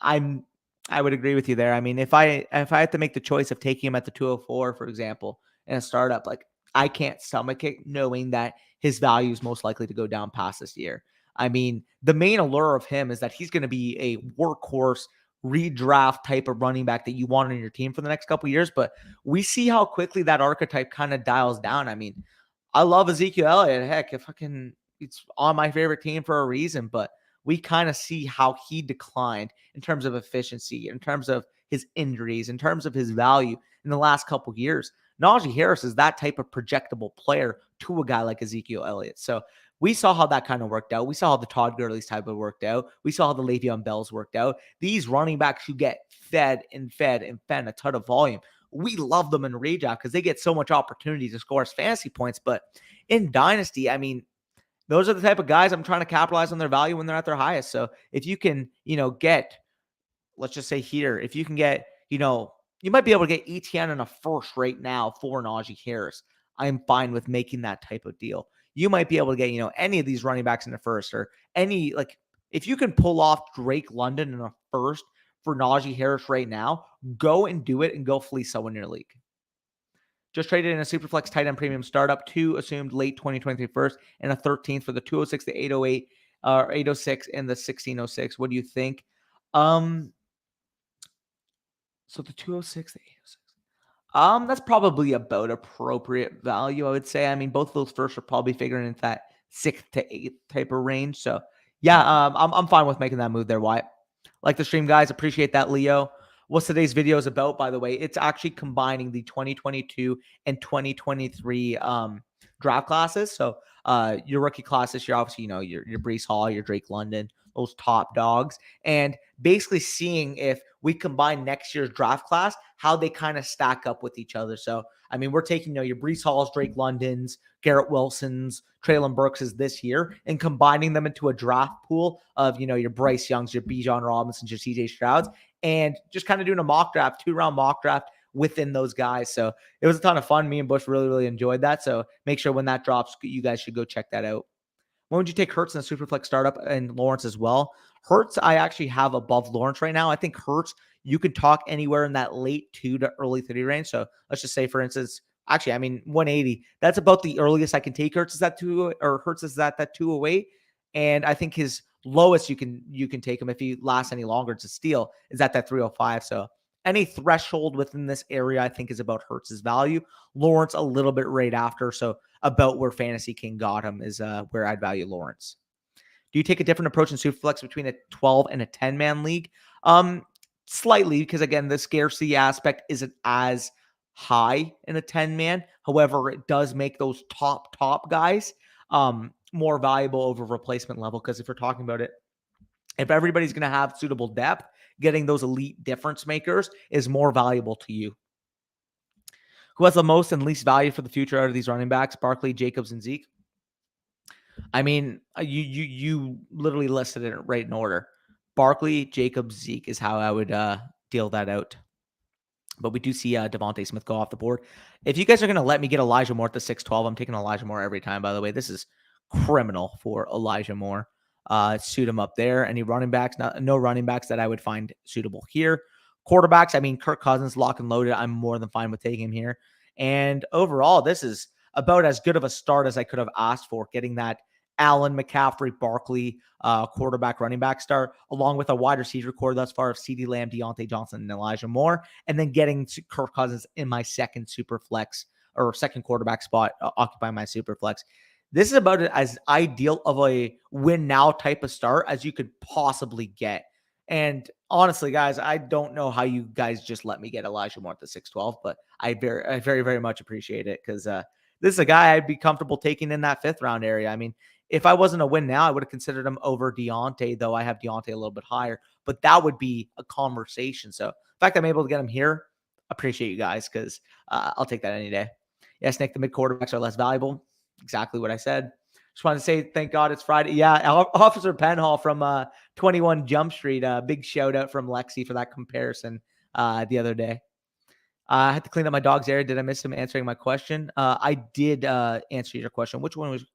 I would agree with you there. I mean, if I had to make the choice of taking him at the 204, for example, in a startup, like I can't stomach it knowing that his value is most likely to go down past this year. I mean, the main allure of him is that he's going to be a workhorse redraft type of running back that you want on your team for the next couple of years. But we see how quickly that archetype kind of dials down. I mean, I love Ezekiel Elliott. Heck, it's on my favorite team for a reason, but we kind of see how he declined in terms of efficiency, in terms of his injuries, in terms of his value in the last couple of years. Najee Harris is that type of projectable player to a guy like Ezekiel Elliott. So we saw how that kind of worked out. We saw how the Todd Gurley's type of worked out. We saw how the Le'Veon Bells worked out. These running backs who get fed a ton of volume, we love them in redraft because they get so much opportunity to score us fantasy points. But in Dynasty, I mean, those are the type of guys I'm trying to capitalize on their value when they're at their highest. So if you can, get, let's just say here, if you can get, you might be able to get ETN in a first right now for Najee Harris. I'm fine with making that type of deal. You might be able to get, any of these running backs in the first or any, like, if you can pull off Drake London in a first for Najee Harris right now, go and do it and go fleece someone in your league. Just traded in a superflex tight end premium startup, 2 assumed late 2023 first, and a 13th for the 206, the 808, 806, and the 1606. What do you think? So the 206, the 806. That's probably about appropriate value, I would say. I mean, both of those first are probably figuring into that 6th to 8th type of range. So yeah, I'm fine with making that move there, Wyatt. Like the stream, guys. Appreciate that, Leo. What's today's video is about, by the way? It's actually combining the 2022 and 2023 draft classes. So your rookie class this year, obviously, your Breece Hall, your Drake London, those top dogs, and basically seeing if we combine next year's draft class, how they kind of stack up with each other. So, I mean, we're taking, your Breece Halls, Drake Londons, Garrett Wilsons, Treylon Burkses this year and combining them into a draft pool of, your Bryce Youngs, your Bijan Robinsons, your CJ Strouds, and just kind of doing a mock draft, 2-round mock draft within those guys. So it was a ton of fun. Me and Bush really, really enjoyed that. So make sure when that drops, you guys should go check that out. When would you take Hurts in a Superflex startup and Lawrence as well? Hurts, I actually have above Lawrence right now. I think Hurts, you could talk anywhere in that late 2 to early 3 range. So let's just say, for instance, 180. That's about the earliest I can take Hurts is that 2, or Hurts is that 208. And I think his lowest you can take him if he lasts any longer to steal is at that 305. So any threshold within this area, I think, is about Hurts' value. Lawrence a little bit right after. So about where Fantasy King got him is where I'd value Lawrence. Do you take a different approach in Superflex between a 12 and a 10-man league? Slightly, because again, the scarcity aspect isn't as high in a 10-man. However, it does make those top guys more valuable over replacement level. Because if we're talking about it, if everybody's going to have suitable depth, getting those elite difference makers is more valuable to you. Who has the most and least value for the future out of these running backs? Barkley, Jacobs, and Zeke. I mean, you literally listed it right in order. Barkley, Jacobs, Zeke is how I would deal that out. But we do see Devontae Smith go off the board. If you guys are going to let me get Elijah Moore at the 612, I'm taking Elijah Moore every time, by the way. This is criminal for Elijah Moore. Suit him up there. Any running backs? No running backs that I would find suitable here. Quarterbacks, I mean, Kirk Cousins, lock and loaded. I'm more than fine with taking him here. And overall, this is about as good of a start as I could have asked for, getting that Allen, McCaffrey, Barkley, quarterback, running back start, along with a wide receiver core thus far of CeeDee Lamb, Deontay Johnson, and Elijah Moore, and then getting to Kirk Cousins in my second super flex or second quarterback spot, occupying my super flex. This is about as ideal of a win now type of start as you could possibly get. And honestly, guys, I don't know how you guys just let me get Elijah Moore at the 612, but I very, very much appreciate it because this is a guy I'd be comfortable taking in that 5th round area. I mean, if I wasn't a win now, I would have considered him over Deontay, though I have Deontay a little bit higher, but that would be a conversation. So the fact I'm able to get him here, appreciate you guys because I'll take that any day. Yes, Nick, the mid quarterbacks are less valuable. exactly what I said. Just wanted to say, thank God it's Friday. Yeah, Officer Penhall from 21 Jump Street. Big shout out from Lexi for that comparison the other day. I had to clean up my dog's area. Did I miss him answering my question? I did answer your question. Which one was?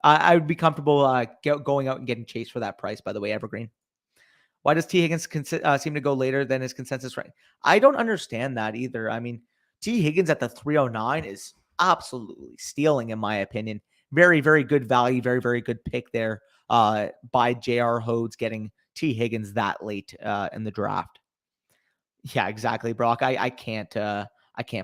I would be comfortable going out and getting Chase for that price, by the way, Evergreen. Why does T. Higgins seem to go later than his consensus rank? I don't understand that either. I mean, T. Higgins at the 309 is absolutely stealing, in my opinion. Very, very good value. Very, very good pick there by J.R. Hodes getting T. Higgins that late in the draft. Yeah, exactly, Brock. I can't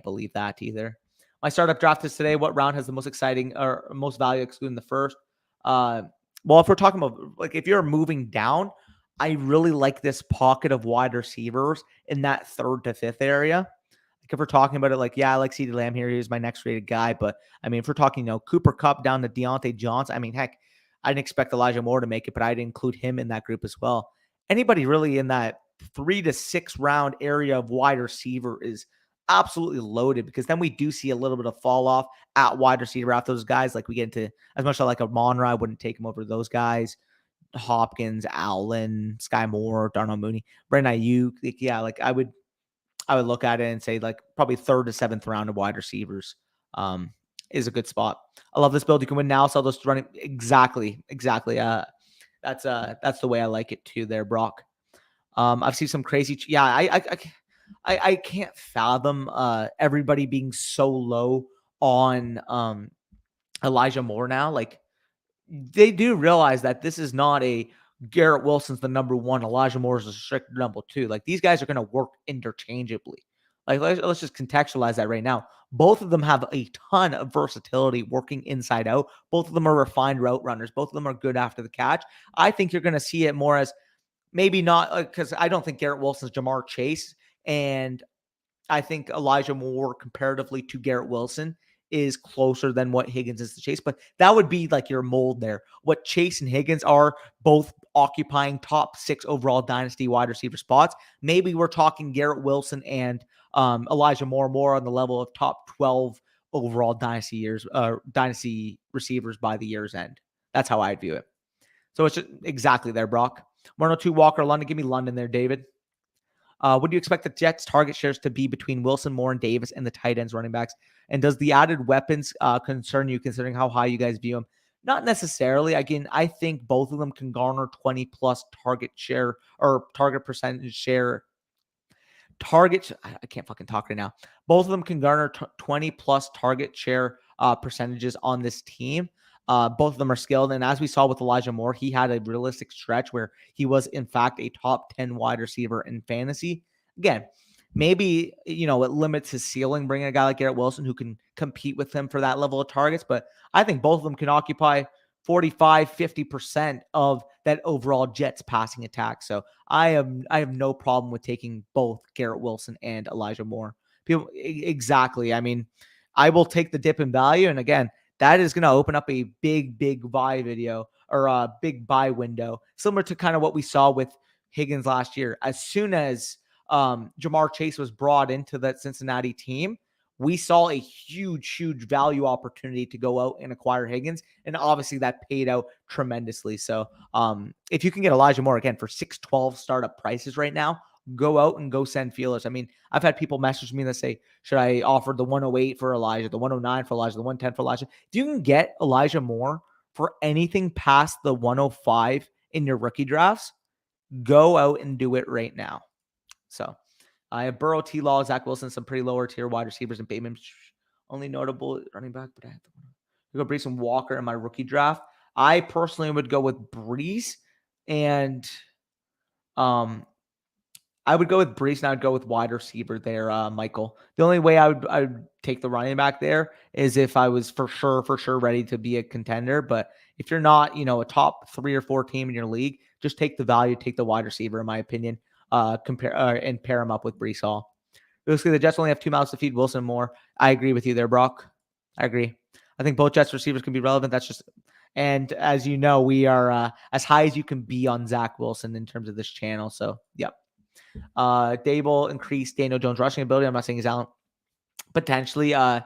believe that either. My startup draft is today. What round has the most exciting or most value excluding the first? Well, if we're talking about like if you're moving down, I really like this pocket of wide receivers in that 3rd to 5th area. Like if we're talking about it, like, yeah, I like CeeDee Lamb here. He's my next rated guy. But I mean, if we're talking, Cooper Kupp down to Deontay Johnson, I mean, heck, I didn't expect Elijah Moore to make it, but I'd include him in that group as well. Anybody really in that 3 to 6 round area of wide receiver is absolutely loaded, because then we do see a little bit of fall off at wide receiver after those guys. Like we get into, as much as I like a Monra, I wouldn't take him over those guys. Hopkins, Allen, Sky Moore, Darnell Mooney, Brandon Ayuk. Like I would look at it and say like probably 3rd to 7th round of wide receivers is a good spot. I love this build. You can win now, sell those running. Exactly. That's the way I like it too there, Brock. I've seen some crazy. I can't fathom everybody being so low on Elijah Moore now. Like they do realize that this is not a Garrett Wilson's the number 1, Elijah Moore is a strict number 2. Like these guys are going to work interchangeably. Like let's just contextualize that right now. Both of them have a ton of versatility working inside out. Both of them are refined route runners. Both of them are good after the catch. I think you're going to see it more as maybe not because I don't think Garrett Wilson's Jamar Chase, and I think Elijah Moore comparatively to Garrett Wilson is closer than what Higgins is to Chase, but that would be like your mold there. What Chase and Higgins are both occupying top 6 overall dynasty wide receiver spots. Maybe we're talking Garrett Wilson and Elijah Moore more on the level of top 12 overall dynasty receivers by the year's end. That's how I view it. So it's just exactly there, Brock. 102 Walker, London. Give me London there, David. What do you expect the Jets' target shares to be between Wilson, Moore, and Davis and the tight ends, running backs? And does the added weapons concern you, considering how high you guys view them? Not necessarily. Again, I think both of them can garner 20 plus target share or target percentage share. I can't fucking talk right now. Both of them can garner 20 plus target share percentages on this team. Both of them are skilled. And as we saw with Elijah Moore, he had a realistic stretch where he was, in fact, a top 10 wide receiver in fantasy. Again, maybe, it limits his ceiling, bringing a guy like Garrett Wilson who can compete with him for that level of targets. But I think both of them can occupy 45, 50% of that overall Jets passing attack. So I have no problem with taking both Garrett Wilson and Elijah Moore. Exactly. I mean, I will take the dip in value. And again, that is going to open up a big buy video or a big buy window, similar to kind of what we saw with Higgins last year. As soon as Jamar Chase was brought into that Cincinnati team, we saw a huge value opportunity to go out and acquire Higgins. And obviously that paid out tremendously. So if you can get Elijah Moore again for 612 startup prices right now, go out and go send feelers. I mean, I've had people message me that say, should I offer the 108 for Elijah, the 109 for Elijah, the 110 for Elijah? If you can get Elijah Moore for anything past the 105 in your rookie drafts, go out and do it right now. So I have Burrow, T-Law, Zach Wilson, some pretty lower tier wide receivers, and Bateman, only notable running back. But I have to go Brees and Walker in my rookie draft. I personally would go with Brees, and I would go with Brees, and I would go with wide receiver there, Michael. The only way I would take the running back there is if I was for sure ready to be a contender. But if you're not, a top 3 or 4 team in your league, just take the value, take the wide receiver, in my opinion. And pair him up with Brees Hall. Basically, the Jets only have 2 mouths to feed, Wilson Moore. I agree with you there, Brock. I agree. I think both Jets receivers can be relevant. And as you know, we are as high as you can be on Zach Wilson in terms of this channel. So, yep. Dable increased Daniel Jones rushing ability. I'm not saying he's out. Potentially, I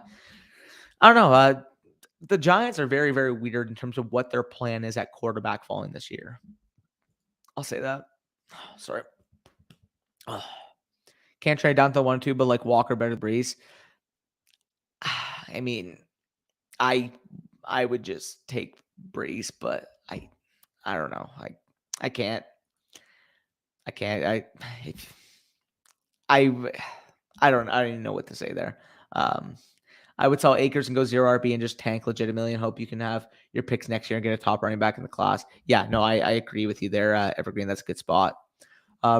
don't know. the Giants are very, very weird in terms of what their plan is at quarterback following this year. I'll say that. Sorry. Can't trade down to 1-2, but like Walker better than Breeze. I mean, I would just take Breeze, but I don't know. I can't. I don't even know what to say there. I would sell Akers and go 0 RB and just tank legitimately and hope you can have your picks next year and get a top running back in the class. Yeah, no, I agree with you there. Evergreen, that's a good spot.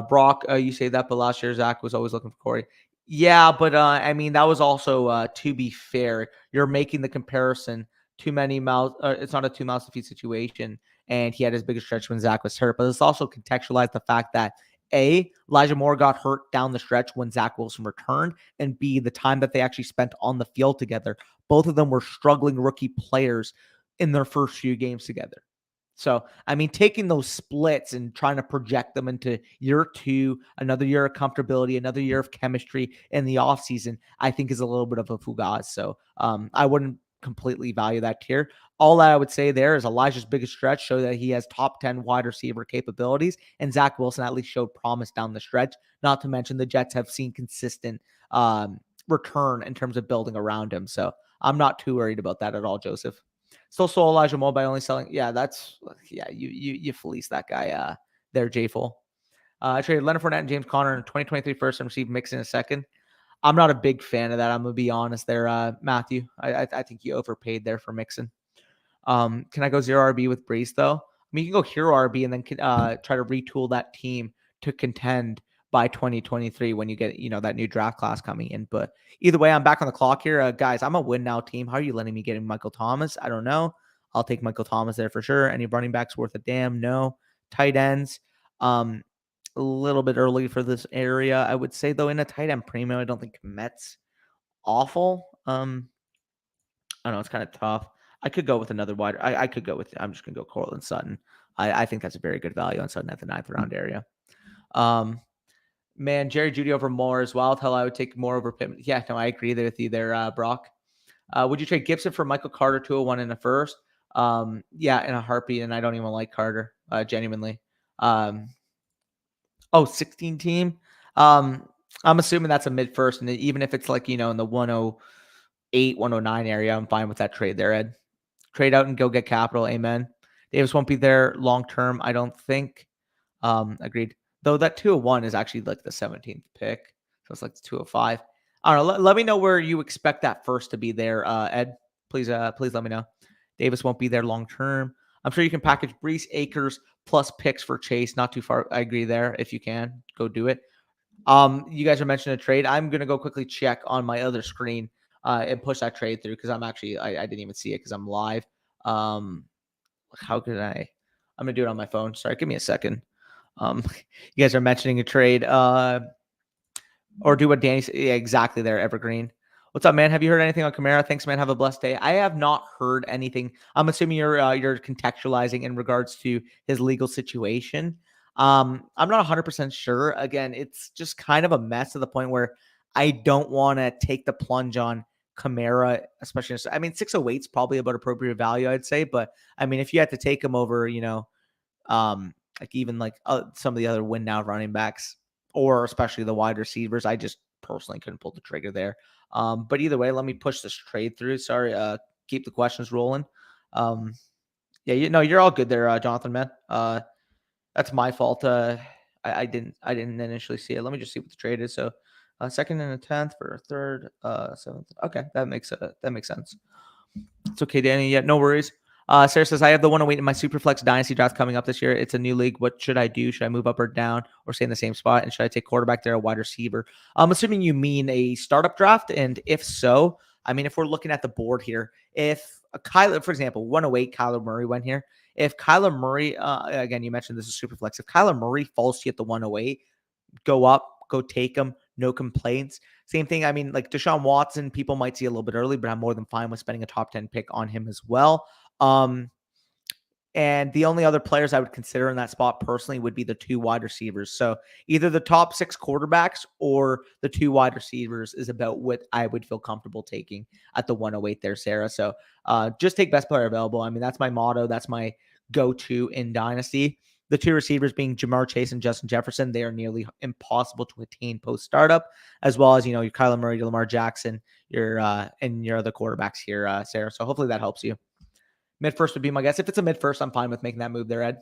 Brock, you say that, but last year Zach was always looking for Corey. Yeah, but I mean, that was also, to be fair, you're making the comparison. Too many mouths. It's not a two mouths to feed situation, and he had his biggest stretch when Zach was hurt. But it's also contextualized the fact that Elijah Moore got hurt down the stretch when Zach Wilson returned, and B, the time that they actually spent on the field together. Both of them were struggling rookie players in their first few games together. So, I mean, taking those splits and trying to project them into year 2, another year of comfortability, another year of chemistry in the offseason, I think is a little bit of a fugaz. So, I wouldn't completely value that tier. All that I would say there is Elijah's biggest stretch showed that he has top 10 wide receiver capabilities, and Zach Wilson at least showed promise down the stretch. Not to mention the Jets have seen consistent return in terms of building around him. So, I'm not too worried about that at all, Joseph. Still sold Elijah Moore by only selling. Yeah, you fleece that guy there, J Full. I traded Leonard Fournette and James Conner in 2023 first and received Mixon in a second. I'm not a big fan of that. I'm gonna be honest there, Matthew. I think you overpaid there for Mixon. Can I go 0 RB with Breeze though? I mean, you can go hero RB and then try to retool that team to contend by 2023 when you get that new draft class coming in. But either way, I'm back on the clock here, guys. I'm a win now team. How are you letting me get in Michael Thomas? I don't know. I'll take Michael Thomas there for sure. Any running backs worth a damn? No. Tight ends. A little bit early for this area, I would say though. In a tight end premium, I don't think Met's awful. I don't know. It's kind of tough. I could go with another wide. I could go with. I'm just gonna go Cortland Sutton. I think that's a very good value on Sutton at the 9th round area. Man, Jerry Jeudy over Moore as well. Tell I would take more over Pittman. Yeah, no, I agree there with you there, Brock. Would you trade Gibson for Michael Carter 201 in a first? Yeah, in a heartbeat, and I don't even like Carter, genuinely. 16 team. I'm assuming that's a mid first, and even if it's like in the 108, 109 area, I'm fine with that trade there, Ed. Trade out and go get capital. Amen. Davis won't be there long term, I don't think. Agreed. Though that 201 is actually like the 17th pick. So it's like the 205. I don't know. Let me know where you expect that first to be there, Ed. Please let me know. Davis won't be there long term. I'm sure you can package Brees, Akers, plus picks for Chase. Not too far. I agree there. If you can, go do it. You guys are mentioning a trade. I'm going to go quickly check on my other screen and push that trade through because I'm actually, I didn't even see it because I'm live. How could I? I'm going to do it on my phone. Sorry, give me a second. You guys are mentioning a trade, or do what Danny said. Yeah, exactly there, Evergreen. What's up, man? Have you heard anything on Kamara? Thanks, man. Have a blessed day. I have not heard anything. I'm assuming you're contextualizing in regards to his legal situation. I'm not 100% sure. Again, it's just kind of a mess to the point where I don't want to take the plunge on Kamara, especially. I mean, 608 is probably about appropriate value, I'd say. But I mean, if you had to take him over, like even like some of the other win now running backs, or especially the wide receivers, I just personally couldn't pull the trigger there. But either way, let me push this trade through. Sorry, keep the questions rolling. Yeah, you're all good there, Jonathan, man. That's my fault. I didn't initially see it. Let me just see what the trade is. So, second and a 10th for a third, 7th. Okay, that makes sense. It's okay, Danny. Yeah, no worries. Sarah says, I have the 108 in my Superflex Dynasty draft coming up this year. It's a new league. What should I do? Should I move up or down or stay in the same spot? And should I take quarterback there or wide receiver? I'm assuming you mean a startup draft. And if so, I mean, if we're looking at the board here, if Kyler, for example, 108, Kyler Murray went here. If Kyler Murray, again, you mentioned this is Superflex. If Kyler Murray falls to you at the 108, go up, go take him. No complaints. Same thing. I mean, like Deshaun Watson, people might see a little bit early, but I'm more than fine with spending a top 10 pick on him as well. And the only other players I would consider in that spot personally would be the 2 wide receivers. So either the top 6 quarterbacks or the 2 wide receivers is about what I would feel comfortable taking at the 108 there, Sarah. So just take best player available. I mean, that's my motto. That's my go-to in Dynasty. The 2 receivers being Jamar Chase and Justin Jefferson. They are nearly impossible to attain post-startup, as well as, your Kyler Murray, your Lamar Jackson, and your other quarterbacks here, Sarah. So hopefully that helps you. Mid-first would be my guess. If it's a mid-first, I'm fine with making that move there, Ed.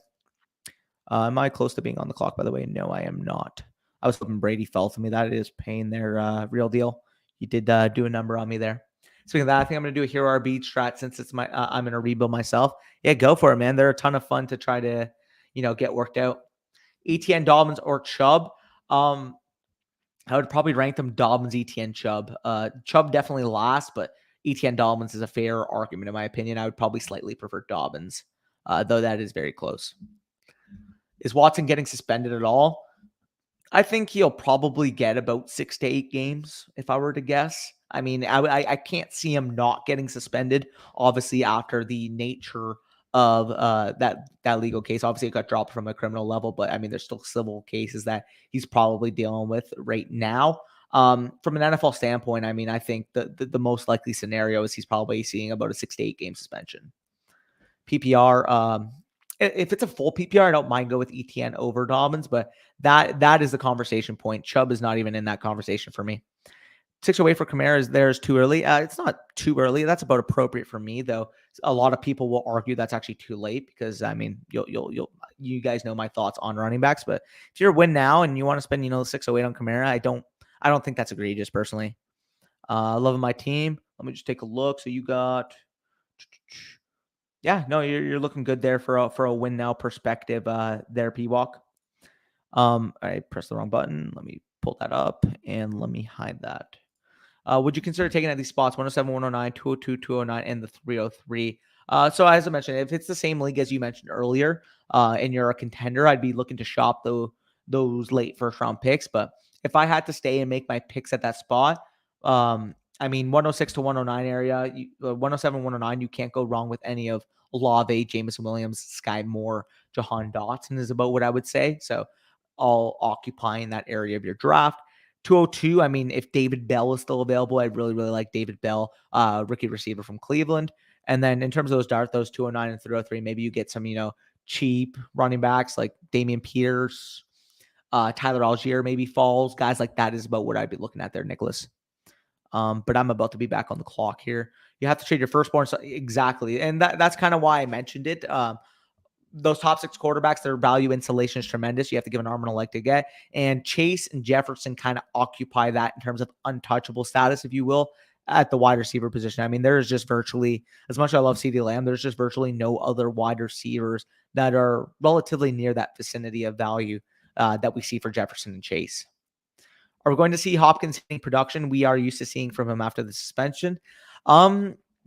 Am I close to being on the clock, by the way? No, I am not. I was hoping Brady fell to me. That is paying their real deal. You did do a number on me there. Speaking of that, I think I'm going to do a hero RB strat since it's I'm going to rebuild myself. Yeah, go for it, man. They're a ton of fun to try to, get worked out. ETN, Dobbins, or Chubb. I would probably rank them Dobbins, ETN, Chubb. Chubb definitely last, but ETN Dobbins is a fair argument in my opinion. I would probably slightly prefer Dobbins, though that is very close. Is Watson getting suspended at all? I think he'll probably get about 6 to 8 games, if I were to guess. I mean, I can't see him not getting suspended, obviously, after the nature of that legal case. Obviously, it got dropped from a criminal level, but I mean, there's still civil cases that he's probably dealing with right now. From an NFL standpoint, I mean, I think the most likely scenario is he's probably seeing about a 6 to 8 game suspension. PPR, if it's a full PPR, I don't mind go with ETN over Dobbins, but that is the conversation point. Chubb is not even in that conversation for me. 608 for Kamara is too early. It's not too early. That's about appropriate for me, though. A lot of people will argue that's actually too late because I mean, you guys know my thoughts on running backs. But if you're a win now and you want to spend 608 on Kamara, I don't think that's egregious personally. Loving my team. Let me just take a look. So you got, yeah, no, you're looking good there for a win now perspective. There, P-Walk. I pressed the wrong button. Let me pull that up and let me hide that. Would you consider taking at these spots 107, 109, 202, 209, and the 303? So as I mentioned, if it's the same league as you mentioned earlier, and you're a contender, I'd be looking to shop those late first round picks. But if I had to stay and make my picks at that spot, I mean, 106 to 109 area, 107, 109, you can't go wrong with any of Olave, Jameson Williams, Sky Moore, Jahan Dotson is about what I would say. So all occupying that area of your draft. 202, I mean, if David Bell is still available, I'd really, really like David Bell, rookie receiver from Cleveland. And then in terms of those 209 and 303, maybe you get some, cheap running backs like Damian Peters, Tyler Algier maybe falls. Guys like that is about what I'd be looking at there, Nicholas. But I'm about to be back on the clock here. You have to trade your firstborn. So exactly. And that's kind of why I mentioned it. Those top 6 quarterbacks, their value insulation is tremendous. You have to give an arm and a leg to get. And Chase and Jefferson kind of occupy that in terms of untouchable status, if you will, at the wide receiver position. I mean, there is just virtually, as much as I love CeeDee Lamb, there's just virtually no other wide receivers that are relatively near that vicinity of value that we see for Jefferson and Chase. Are we going to see Hopkins hitting production we are used to seeing from him after the suspension?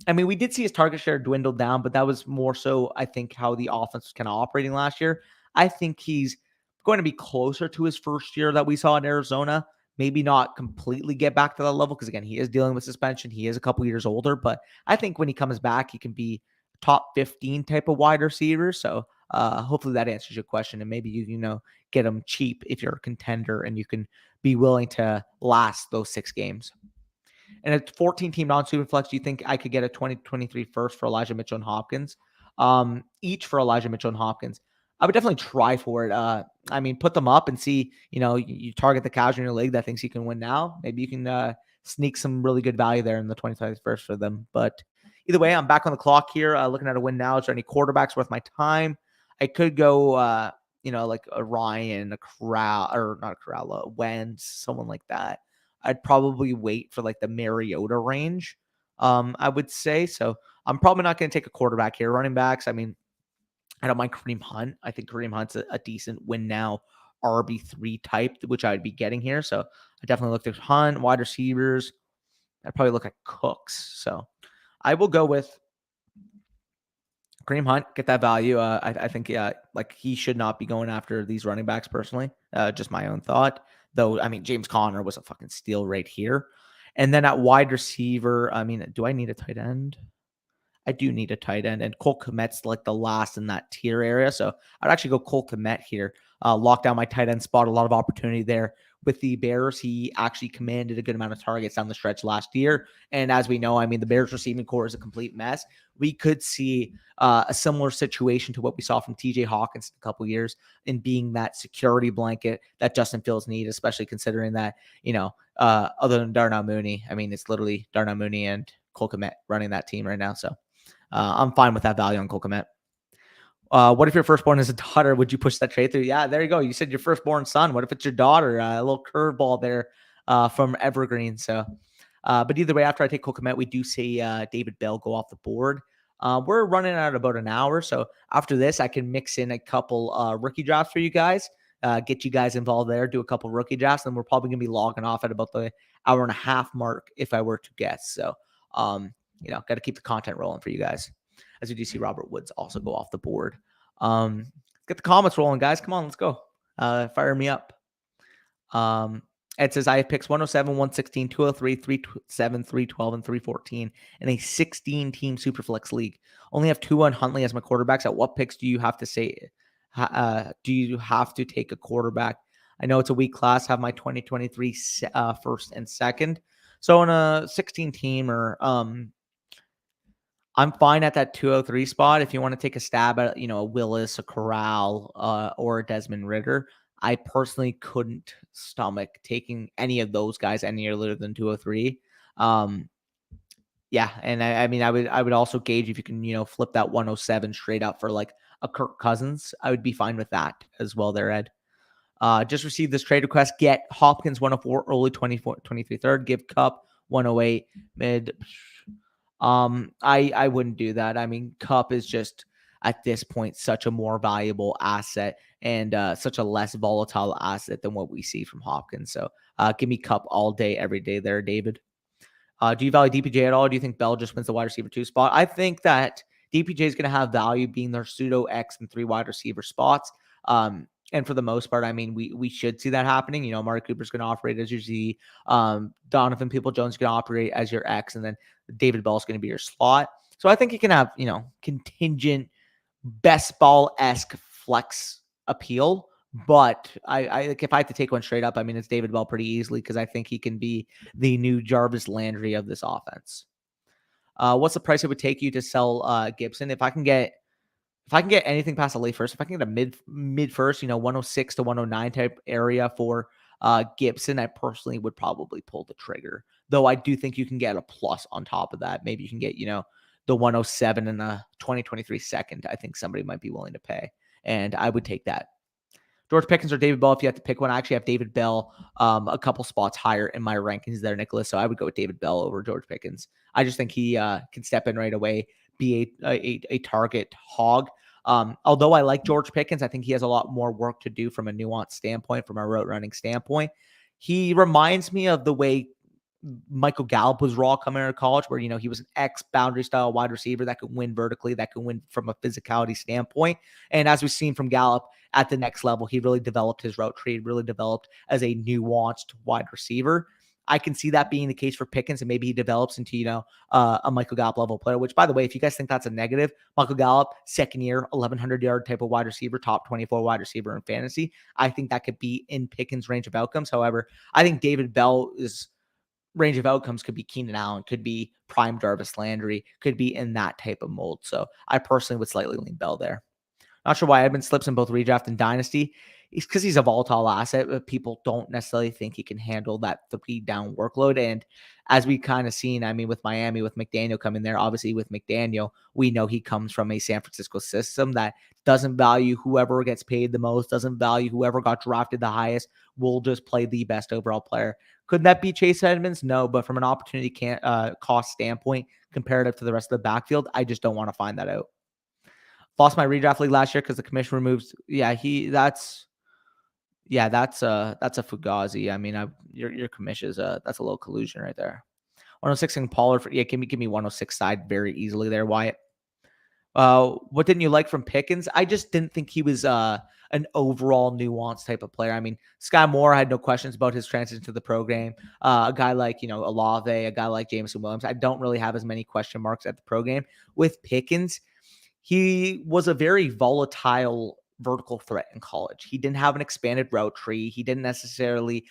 I mean, we did see his target share dwindle down, but that was more so, I think, how the offense was kind of operating last year. I think he's going to be closer to his first year that we saw in Arizona. Maybe not completely get back to that level because, again, he is dealing with suspension. He is a couple years older, but I think when he comes back, he can be top 15 type of wide receiver. So hopefully that answers your question. And maybe you get him cheap if you're a contender and you can be willing to last those 6 games. And a 14-team non-superflex, do you think I could get a 2023 first for Elijah Mitchell and Hopkins? Each for Elijah Mitchell and Hopkins. I would definitely try for it. I mean, put them up and see, you target the casual in your league that thinks you can win now. Maybe you can sneak some really good value there in the 2021st for them. But either way, I'm back on the clock here, looking at a win now. Is there any quarterbacks worth my time? I could go, like a Ryan, a Wentz, someone like that. I'd probably wait for like the Mariota range, I would say. So I'm probably not going to take a quarterback here. Running backs, I mean, I don't mind Kareem Hunt. I think Kareem Hunt's a decent win now RB3 type, which I'd be getting here. So I definitely looked at Hunt. Wide receivers, I'd probably look at Cooks. So I will go with Kareem Hunt, get that value. I think, like he should not be going after these running backs personally. Just my own thought. Though, I mean, James Conner was a fucking steal right here. And then at wide receiver, I mean, do I need a tight end? I do need a tight end, and Cole Kmet's like the last in that tier area. So I'd actually go Cole Kmet here. Lock down my tight end spot. A lot of opportunity there with the Bears. He actually commanded a good amount of targets down the stretch last year. And as we know, I mean, the Bears receiving core is a complete mess. We could see a similar situation to what we saw from TJ Hawkins in a couple years in being that security blanket that Justin Fields needs, especially considering that, other than Darnell Mooney, I mean, it's literally Darnell Mooney and Cole Kmet running that team right now. So I'm fine with that value on Cole Kmet. What if your firstborn is a daughter? Would you push that trade through? Yeah, there you go. You said your firstborn son. What if it's your daughter? A little curveball there from Evergreen. So, but either way, after I take Cole Kmet, we do see David Bell go off the board. We're running at about an hour. So after this, I can mix in a couple rookie drafts for you guys, get you guys involved there, do a couple rookie drafts, and we're probably going to be logging off at about the hour and a half mark if I were to guess. So, got to keep the content rolling for you guys. As you do see Robert Woods also go off the board. Get the comments rolling, guys. Come on, let's go. Fire me up. It says I have picks 107, 116, 203, 307, 312, and 314 in a 16-team Superflex league. Only have Tua and Huntley as my quarterbacks. At what picks do you have to say? Do you have to take a quarterback? I know it's a weak class. Have my 2023 first and second. So in a 16-teamer, I'm fine at that 203 spot. If you want to take a stab at, a Willis, a Corral, or a Desmond Ridder, I personally couldn't stomach taking any of those guys any earlier than 203. Yeah, and I would also gauge if you can, flip that 107 straight up for like a Kirk Cousins. I would be fine with that as well there, Ed. Just received this trade request. Get Hopkins 104 early 23 third. Give Cup 108 mid. I wouldn't do that. I mean, Cup is just at this point such a more valuable asset and such a less volatile asset than what we see from Hopkins. So give me Cup all day, every day there, David. Do you value DPJ at all? Or do you think Bell just wins the wide receiver 2 spot? I think that DPJ is going to have value being their pseudo X and 3 wide receiver spots. And for the most part, I mean, we should see that happening. Amari Cooper's going to operate as your Z. Donovan Peoples-Jones is going to operate as your X, and then David Bell is going to be your slot. So I think you can have, contingent best ball-esque flex appeal. But if I had to take one straight up, I mean, it's David Bell pretty easily because I think he can be the new Jarvis Landry of this offense. What's the price it would take you to sell Gibson? If I can get anything past a late first, if I can get a mid first, 106 to 109 type area for Gibson, I personally would probably pull the trigger. Though I do think you can get a plus on top of that. Maybe you can get, the 107 and the 2023 second. I think somebody might be willing to pay, and I would take that. George Pickens or David Bell, if you have to pick one. I actually have David Bell a couple spots higher in my rankings there, Nicholas. So I would go with David Bell over George Pickens. I just think he can step in right away, be a target hog. Although I like George Pickens, I think he has a lot more work to do from a nuanced standpoint, from a route running standpoint. He reminds me of the way Michael Gallup was raw coming out of college, where, he was an ex-boundary style wide receiver that could win vertically, that could win from a physicality standpoint. And as we've seen from Gallup at the next level, he really developed his route tree, really developed as a nuanced wide receiver. I can see that being the case for Pickens, and maybe he develops into, a Michael Gallup level player, which, by the way, if you guys think that's a negative, Michael Gallup, second year, 1,100 yard type of wide receiver, top 24 wide receiver in fantasy. I think that could be in Pickens' range of outcomes. However, I think David Bell's range of outcomes could be Keenan Allen, could be prime Jarvis Landry, could be in that type of mold. So I personally would slightly lean Bell there. Not sure why Edmund slips in both redraft and dynasty. It's because he's a volatile asset, but people don't necessarily think he can handle that 3-down workload. And as we kind of seen, I mean, with Miami, with McDaniel coming there, obviously with McDaniel, we know he comes from a San Francisco system that doesn't value whoever gets paid the most, doesn't value whoever got drafted the highest, will just play the best overall player. Could that be Chase Edmonds? No, but from an opportunity cost standpoint, comparative to the rest of the backfield, I just don't want to find that out. Lost my redraft league last year because the commission removes. That's a Fugazi. I mean, your commission is that's a little collusion right there. 106 and Pollard give me 106 side very easily there, Wyatt. What didn't you like from Pickens? I just didn't think he was an overall nuanced type of player. I mean, Sky Moore, I had no questions about his transition to the program. A guy like, Olave, a guy like Jameson Williams, I don't really have as many question marks at the pro game. With Pickens, he was a very volatile vertical threat in college. He didn't have an expanded route tree. He didn't necessarily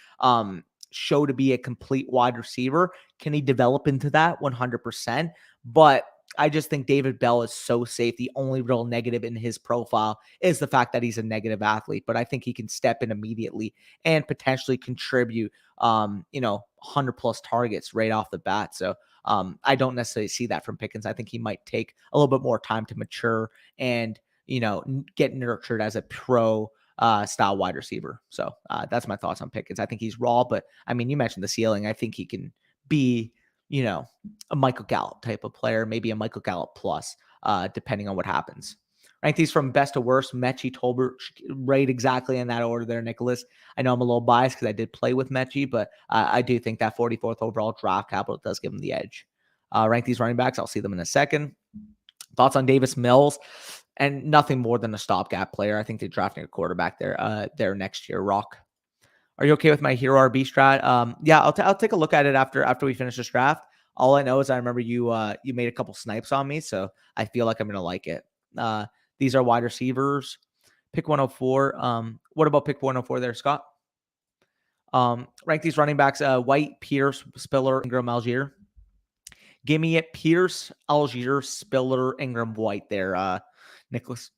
show to be a complete wide receiver. Can he develop into that? 100%. But I just think David Bell is so safe. The only real negative in his profile is the fact that he's a negative athlete, but I think he can step in immediately and potentially contribute, 100 plus targets right off the bat. So I don't necessarily see that from Pickens. I think he might take a little bit more time to mature and, get nurtured as a pro style wide receiver. So that's my thoughts on Pickens. I think he's raw, but I mean, you mentioned the ceiling. I think he can be, a Michael Gallup type of player, maybe a Michael Gallup plus, depending on what happens. Rank these from best to worst. Mechie, Tolbert, right exactly in that order there, Nicholas. I know I'm a little biased because I did play with Mechie, but I do think that 44th overall draft capital does give him the edge. Rank these running backs. I'll see them in a second. Thoughts on Davis Mills? And nothing more than a stopgap player. I think they're drafting a quarterback there next year. Rock. Are you okay with my hero RB strat? Yeah, I'll take a look at it after we finish this draft. All I know is I remember you made a couple snipes on me, so I feel like I'm gonna like it. These are wide receivers. Pick 104. What about pick 104 there, Scott? Rank these running backs: White, Pierce, Spiller, Ingram, Algier. Give me it: Pierce, Algier, Spiller, Ingram, White. There, Nicholas.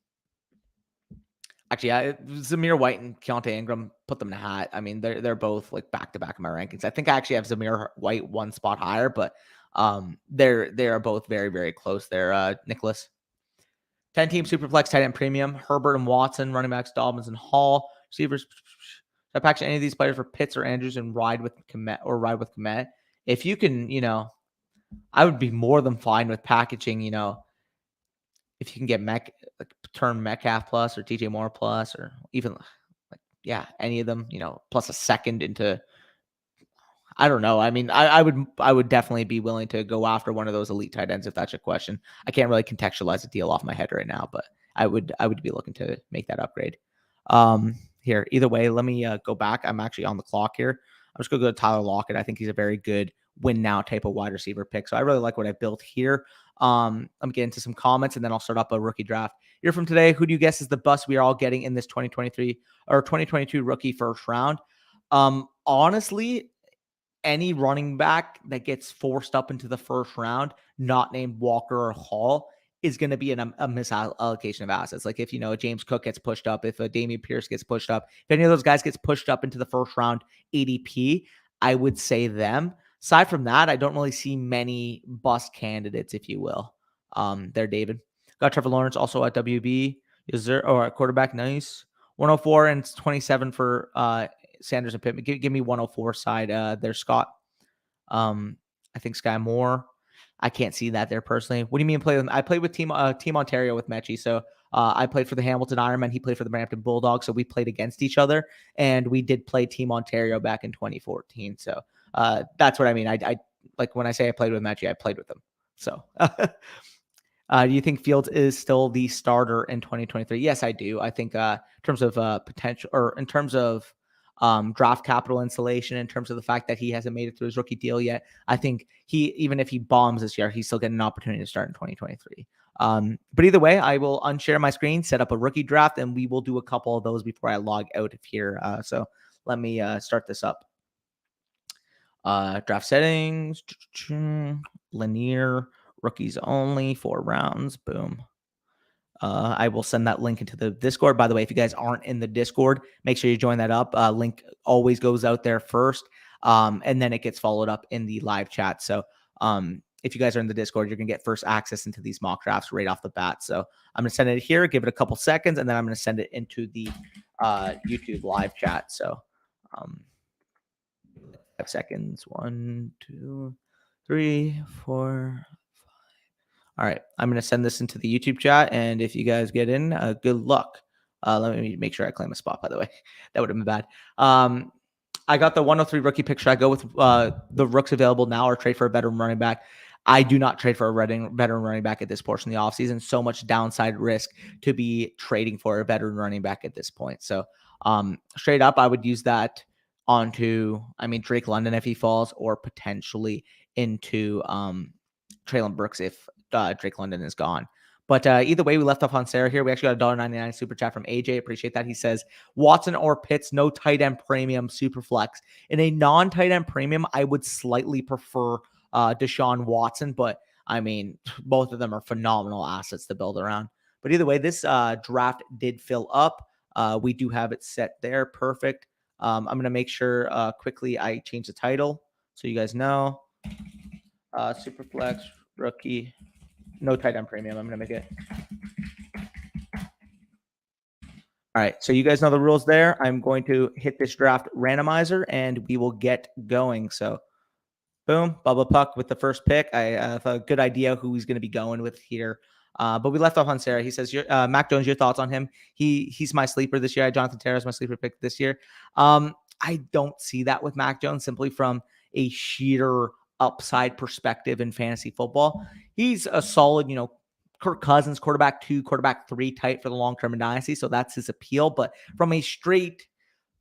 Actually, Zamir White and Keontae Ingram, put them in a hat. I mean, they're both like back to back in my rankings. I think I actually have Zamir White one spot higher, but they are both very, very close there. Nicholas. 10-team superflex tight end premium. Herbert and Watson, running backs Dobbins and Hall, receivers. Should I package any of these players for Pitts or Andrews and ride with Komet? If you can, I would be more than fine with packaging, if you can get turn Metcalf plus or DJ Moore plus, or even any of them, plus a second into, I don't know. I mean, I would definitely be willing to go after one of those elite tight ends if that's your question. I can't really contextualize the deal off my head right now, but I would be looking to make that upgrade. Here, either way, let me go back. I'm actually on the clock here. I'm just gonna go to Tyler Lockett. I think he's a very good win now type of wide receiver pick. So I really like what I built here. Let me get into some comments and then I'll start up a rookie draft. Here from today, who do you guess is the bust we are all getting in this 2023 or 2022 rookie first round? Honestly, any running back that gets forced up into the first round, not named Walker or Hall, is going to be a misallocation of assets. Like if, James Cook gets pushed up, if a Damian Pierce gets pushed up, if any of those guys gets pushed up into the first round ADP, I would say them. Aside from that, I don't really see many bust candidates, if you will. There, David. Got Trevor Lawrence also at WB. Is there or at quarterback? Nice. 104 and 27 for Sanders and Pittman. Give me 104 side there, Scott. I think Sky Moore. I can't see that there personally. What do you mean play with them? I played with Team Ontario with Mechie. So I played for the Hamilton Ironmen. He played for the Brampton Bulldogs. So we played against each other. And we did play Team Ontario back in 2014. So that's what I mean. I like when I say I played with Mechie, I played with them. So do you think Fields is still the starter in 2023? Yes, I do. I think in terms of potential or in terms of draft capital insulation, in terms of the fact that he hasn't made it through his rookie deal yet, I think even if he bombs this year, he's still getting an opportunity to start in 2023. But either way, I will unshare my screen, set up a rookie draft, and we will do a couple of those before I log out of here. So let me start this up. Draft settings, linear, rookies only, 4 rounds, boom. I will send that link into the Discord. By the way, if you guys aren't in the Discord, make sure you join that up. Link always goes out there first, and then it gets followed up in the live chat. So if you guys are in the Discord, you're going to get first access into these mock drafts right off the bat. So I'm going to send it here, give it a couple seconds, and then I'm going to send it into the YouTube live chat. So 5 seconds. 1, 2, 3, 4... All right, I'm going to send this into the YouTube chat, and if you guys get in, good luck. Let me make sure I claim a spot, by the way. That would have been bad. I got the 103 rookie pick. Should I go with the rooks available now or trade for a better running back? I do not trade for a veteran running back at this portion of the offseason. So much downside risk to be trading for a veteran running back at this point. So straight up, I would use that onto, Drake London if he falls, or potentially into Traylon Brooks if Drake London is gone. But either way, we left off on Sarah here. We actually got a $1.99 super chat from AJ. Appreciate that. He says, Watson or Pitts, no tight end premium, super flex. In a non-tight end premium, I would slightly prefer Deshaun Watson, but both of them are phenomenal assets to build around. But either way, this draft did fill up. We do have it set there. Perfect. I'm going to make sure quickly I change the title so you guys know. Superflex rookie, no tight end premium. I'm going to make it. All right, so you guys know the rules there. I'm going to hit this draft randomizer, and we will get going. So, boom, Bubba Puck with the first pick. I have a good idea who he's going to be going with here. But we left off on Sarah. He says, Mac Jones, your thoughts on him? He's my sleeper this year. Jonathan Taylor is my sleeper pick this year. I don't see that with Mac Jones simply from a sheer upside perspective in fantasy football. He's a solid, Kirk Cousins, quarterback 2, quarterback 3 type for the long-term in Dynasty. So that's his appeal. But from a straight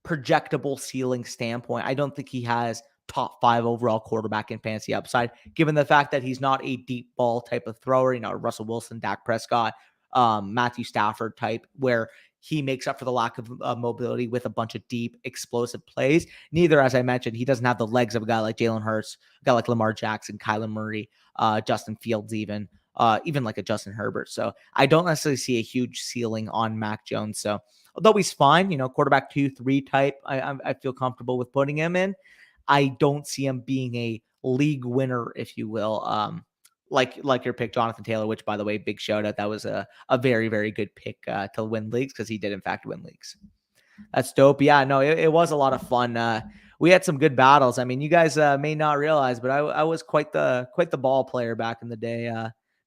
projectable ceiling standpoint, I don't think he has top 5 overall quarterback in fantasy upside, given the fact that he's not a deep ball type of thrower, Russell Wilson, Dak Prescott, Matthew Stafford type, where he makes up for the lack of mobility with a bunch of deep, explosive plays. Neither, as I mentioned, he doesn't have the legs of a guy like Jalen Hurts, a guy like Lamar Jackson, Kyler Murray, Justin Fields, even like a Justin Herbert. So I don't necessarily see a huge ceiling on Mac Jones. So although he's fine, quarterback 2, 3 type, I feel comfortable with putting him in. I don't see him being a league winner, if you will. Like your pick, Jonathan Taylor, which, by the way, big shout out. That was a very, very good pick to win leagues, because he did, in fact, win leagues. That's dope. Yeah, no, it was a lot of fun. We had some good battles. You guys may not realize, but I was quite the ball player back in the day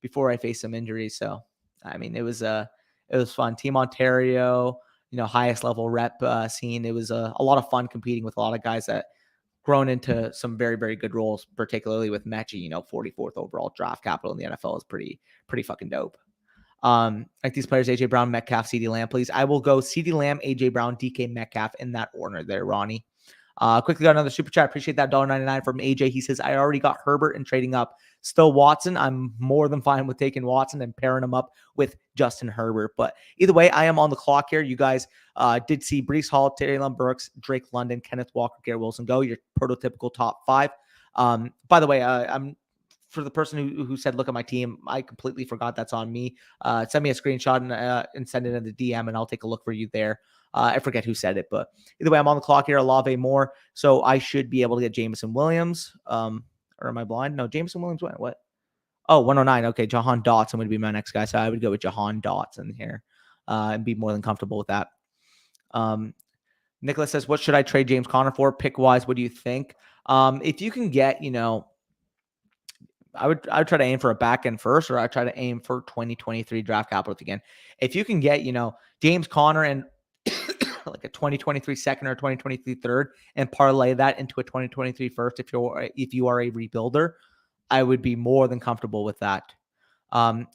before I faced some injuries. So, it was fun. Team Ontario, highest level rep scene. It was a lot of fun competing with a lot of guys that grown into some very, very good roles, particularly with Mechie, 44th overall draft capital in the NFL is pretty fucking dope. Like these players, AJ Brown, Metcalf, CeeDee Lamb, please. I will go CeeDee Lamb, AJ Brown, DK Metcalf in that order there, Ronnie. Quickly got another super chat. Appreciate that $1.99 from AJ. He says, I already got Herbert and trading up. Still Watson. I'm more than fine with taking Watson and pairing him up with Justin Herbert. But either way, I am on the clock here. You guys did see Breece Hall, Traylon Burks, Drake London, Kenneth Walker, Garrett Wilson go. Your prototypical top 5. By the way, I'm for the person who said, look at my team, I completely forgot that's on me. Send me a screenshot and send it in the DM, and I'll take a look for you there. I forget who said it, but either way, I'm on the clock here. Olave Moore, so I should be able to get Jameson Williams. Or am I blind? No, Jameson Williams went. What? Oh, 109. Okay, Jahan Dotson would be my next guy, so I would go with Jahan Dotson here and be more than comfortable with that. Nicholas says, what should I trade James Conner for? Pick-wise, what do you think? If you can get, I would try to aim for a back end first, or I try to aim for 2023 draft capital again. If you can get, James Conner and like a 2023 second or 2023 third and parlay that into a 2023 first, if you are a rebuilder, I would be more than comfortable with that.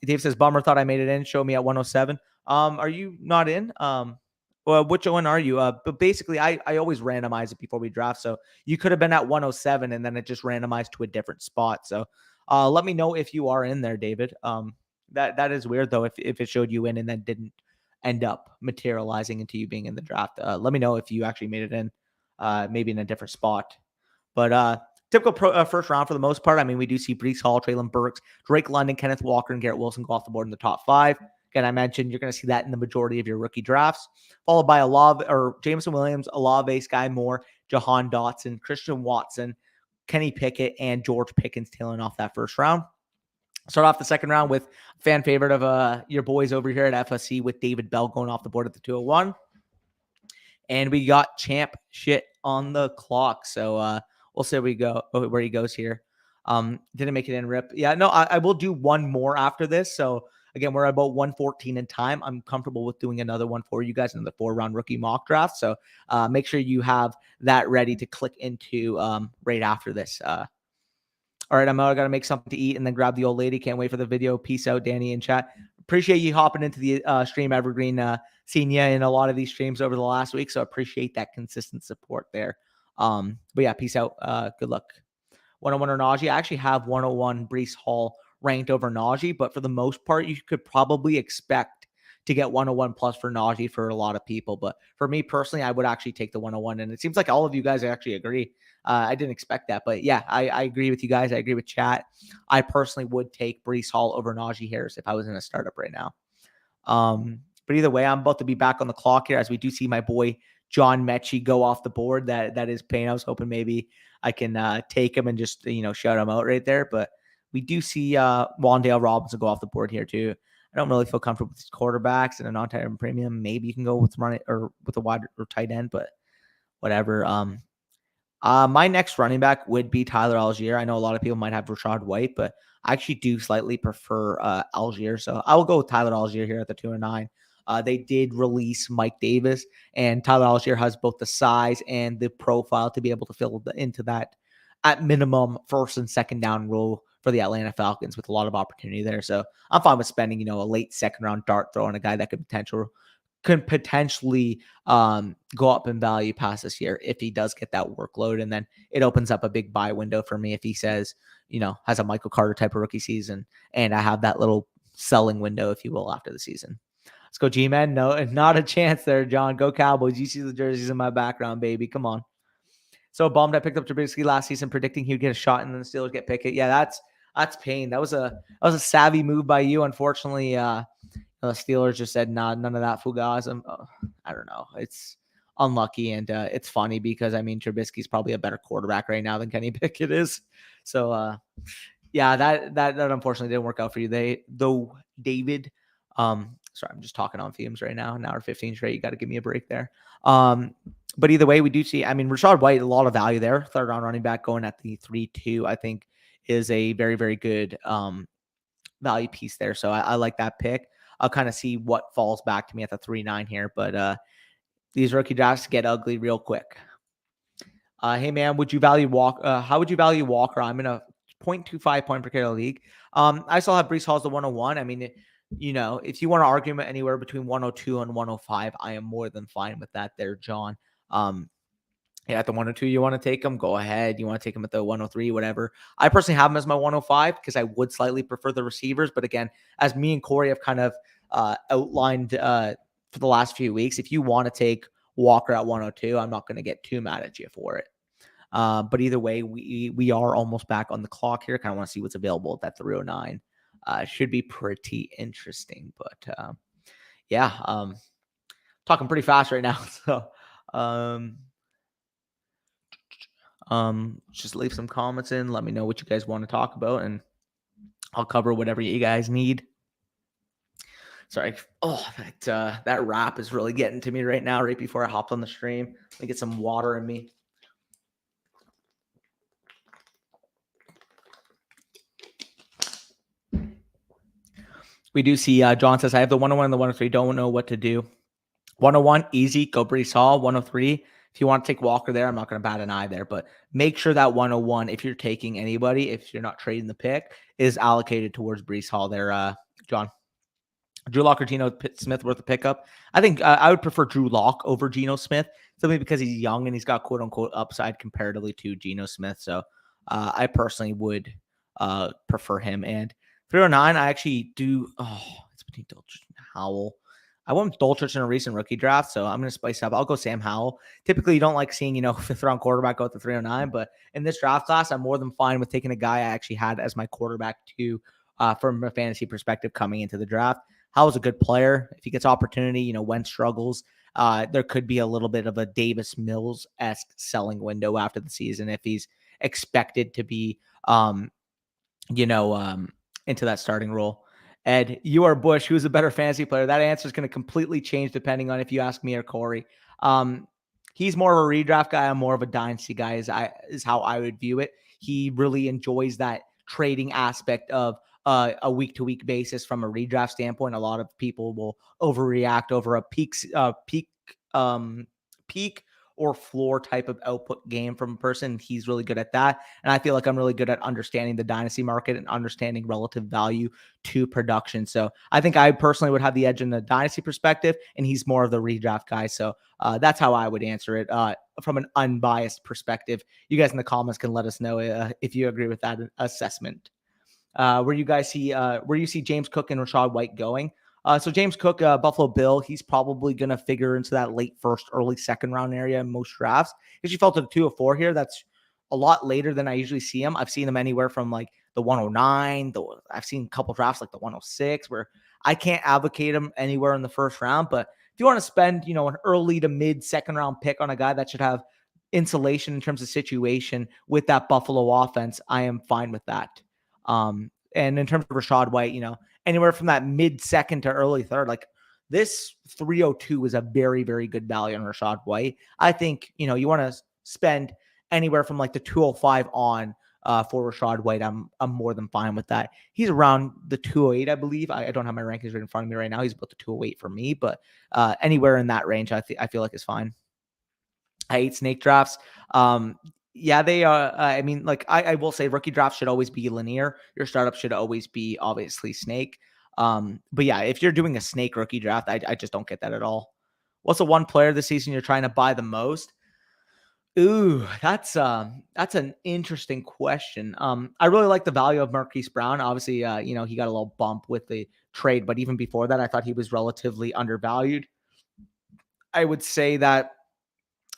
Dave says, bummer, thought I made it in. Show me at 107. Are you not in? Well, which one are you? But basically, I always randomize it before we draft. So you could have been at 107 and then it just randomized to a different spot. So let me know if you are in there, David. That is weird, though, if it showed you in and then didn't end up materializing into you being in the draft. Let me know if you actually made it in, maybe in a different spot. But typical first round for the most part. We do see Breece Hall, Traylon Burks, Drake London, Kenneth Walker, and Garrett Wilson go off the board in the top 5. Again, I mentioned you're going to see that in the majority of your rookie drafts, followed by Jameson Williams, Olave, Sky Moore, Jahan Dotson, Christian Watson, Kenny Pickett, and George Pickens tailing off that first round. Start off the second round with fan favorite of your boys over here at FSC with David Bell going off the board at the 201. And we got champ shit on the clock. So we'll see where he goes here. Didn't make it in, rip. Yeah, no, I will do one more after this. So again, we're about 114 in time. I'm comfortable with doing another one for you guys in the 4-round rookie mock draft. So make sure you have that ready to click into right after this. All right, I'm out. I got to make something to eat and then grab the old lady. Can't wait for the video. Peace out, Danny in chat. Appreciate you hopping into the stream, Evergreen. Seen you in a lot of these streams over the last week, so appreciate that consistent support there. But yeah, peace out. Good luck. 101 or Najee. I actually have 101 Breece Hall ranked over Najee, but for the most part, you could probably expect to get 101 plus for Najee for a lot of people. But for me personally, I would actually take the 101. And it seems like all of you guys actually agree. I didn't expect that. But yeah, I agree with you guys. I agree with chat. I personally would take Breece Hall over Najee Harris if I was in a startup right now. But either way, I'm about to be back on the clock here as we do see my boy John Mechie go off the board. That is pain. I was hoping maybe I can take him and just, shout him out right there. But we do see Wan'Dale Robinson go off the board here too. I don't really feel comfortable with these quarterbacks and a non-tight premium. Maybe you can go with running or with a wide or tight end, but whatever. My next running back would be Tyler Algier. I know a lot of people might have Rashad White, but I actually do slightly prefer Algier. So I will go with Tyler Algier here at the 209. They did release Mike Davis, and Tyler Algier has both the size and the profile to be able to fill into that at minimum first and second down role for the Atlanta Falcons with a lot of opportunity there. So I'm fine with spending, a late second round dart throw on a guy that could potentially go up in value past this year if he does get that workload. And then it opens up a big buy window for me if he says, has a Michael Carter type of rookie season. And I have that little selling window, if you will, after the season. Let's go G-Men. No, not a chance there, John. Go Cowboys. You see the jerseys in my background, baby. Come on. So bummed I picked up Trubisky last season, predicting he would get a shot and then the Steelers get picked. Yeah, that's pain. That was a savvy move by you. Unfortunately, the Steelers just said, nah, none of that fugazi. I don't know. It's unlucky, and it's funny because, Trubisky's probably a better quarterback right now than Kenny Pickett is. So, yeah, that unfortunately didn't work out for you. David, sorry, I'm just talking on fumes right now. An hour 15 straight. You got to give me a break there. But either way, we do see, Rashad White, a lot of value there. Third round running back going at the 3-2, I think is a very, very good value piece there. So I like that pick. I'll kind of see what falls back to me at the 3-9 here. But these rookie drafts get ugly real quick. Hey, man, would you value Walker? How would you value Walker? I'm in a 0.25 point per carry league. I still have Breece Hall as the 101. If you want to argue anywhere between 102 and 105, I am more than fine with that there, John. At the 102, you want to take him, go ahead. You want to take him at the 103, whatever. I personally have him as my 105 because I would slightly prefer the receivers. But again, as me and Corey have kind of outlined for the last few weeks, if you want to take Walker at 102, I'm not going to get too mad at you for it. But either way, we are almost back on the clock here. Kind of want to see what's available at that 309. Should be pretty interesting. But talking pretty fast right now. So just leave some comments in. Let me know what you guys want to talk about, and I'll cover whatever you guys need. Sorry. Oh, that rap is really getting to me right now, right before I hopped on the stream. Let me get some water in me. We do see John says, I have the 101 and the 103. Don't know what to do. 101, easy. Go Breece Hall. 103. If you want to take Walker there, I'm not going to bat an eye there, but make sure that 101, if you're taking anybody, if you're not trading the pick, is allocated towards Breece Hall there, John. Drew Lock or Geno Smith worth a pickup? I think I would prefer Drew Lock over Geno Smith, simply because he's young and he's got quote-unquote upside comparatively to Geno Smith. So I personally would prefer him. And 309, I actually do. Oh, it's between Dulcich and Howell. I went Dulcich in a recent rookie draft, so I'm going to spice up. I'll go Sam Howell. Typically, you don't like seeing, fifth-round quarterback go at the 309, but in this draft class, I'm more than fine with taking a guy I actually had as my quarterback too, from a fantasy perspective coming into the draft. Howell's a good player. If he gets opportunity, when struggles, there could be a little bit of a Davis Mills-esque selling window after the season if he's expected to be, into that starting role. Ed, you are Bush. Who's a better fantasy player? That answer is going to completely change depending on if you ask me or Corey. He's more of a redraft guy. I'm more of a dynasty guy is how I would view it. He really enjoys that trading aspect of a week-to-week basis from a redraft standpoint. A lot of people will overreact over a peak or floor type of output game from a person. He's really good at that. And I feel like I'm really good at understanding the dynasty market and understanding relative value to production. So I think I personally would have the edge in the dynasty perspective, and he's more of the redraft guy. So that's how I would answer it from an unbiased perspective. You guys in the comments can let us know if you agree with that assessment. Where you see James Cook and Rashad White going. So James Cook, Buffalo Bill, he's probably going to figure into that late first, early second round area in most drafts. Because you felt to the 204 here, that's a lot later than I usually see him. I've seen him anywhere from like the 109. I've seen a couple drafts like the 106 where I can't advocate him anywhere in the first round. But if you want to spend, an early to mid second round pick on a guy that should have insulation in terms of situation with that Buffalo offense, I am fine with that. And in terms of Rashad White, anywhere from that mid second to early third, like this 302 is a very, very good value on Rashad White. I think, you want to spend anywhere from like the 205 on for Rashad White. I'm more than fine with that. He's around the 208, I believe. I don't have my rankings right in front of me right now. He's about the 208 for me, but anywhere in that range, I feel like is fine. I hate snake drafts. Yeah, they are. I will say rookie drafts should always be linear. Your startup should always be obviously snake. But yeah, if you're doing a snake rookie draft, I just don't get that at all. What's the one player this season you're trying to buy the most? Ooh, that's an interesting question. I really like the value of Marquise Brown. Obviously, he got a little bump with the trade, but even before that, I thought he was relatively undervalued. I would say that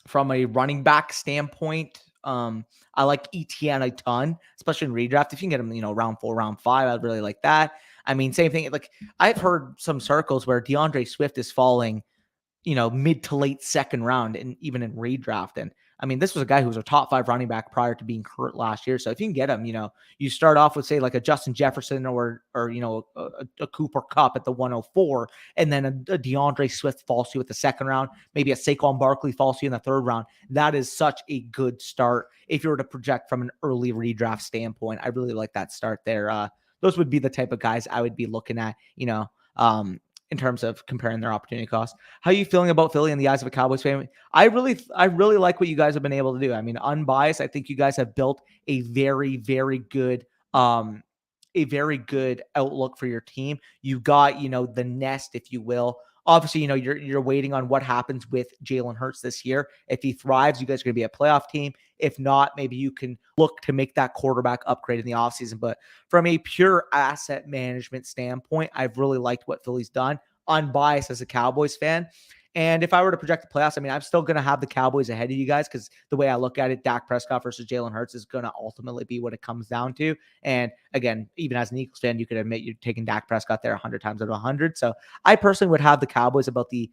from a running back standpoint, I like ETN a ton, especially in redraft. If you can get him, round 4, round 5, I'd really like that. I mean, same thing. Like I've heard some circles where DeAndre Swift is falling, mid to late second round, and even in redraft. And I mean, this was a guy who was a top 5 running back prior to being hurt last year. So if you can get him, you start off with say like a Justin Jefferson or a Cooper Kupp at the 104, and then a DeAndre Swift falls to you at the second round. Maybe a Saquon Barkley falls to you in the third round. That is such a good start if you were to project from an early redraft standpoint. I really like that start there. Those would be the type of guys I would be looking at, in terms of comparing their opportunity costs. How are you feeling about Philly in the eyes of a Cowboys fan? I really like what you guys have been able to do. I mean, unbiased, I think you guys have built a very, very good outlook for your team. You've got, the nest, if you will. Obviously, you're waiting on what happens with Jalen Hurts this year. If he thrives, you guys are going to be a playoff team. If not, maybe you can look to make that quarterback upgrade in the offseason. But from a pure asset management standpoint, I've really liked what Philly's done. Unbiased as a Cowboys fan. And if I were to project the playoffs, I mean, I'm still going to have the Cowboys ahead of you guys because the way I look at it, Dak Prescott versus Jalen Hurts is going to ultimately be what it comes down to. And again, even as an Eagles fan, you could admit you're taking Dak Prescott there 100 times out of 100. So I personally would have the Cowboys about the,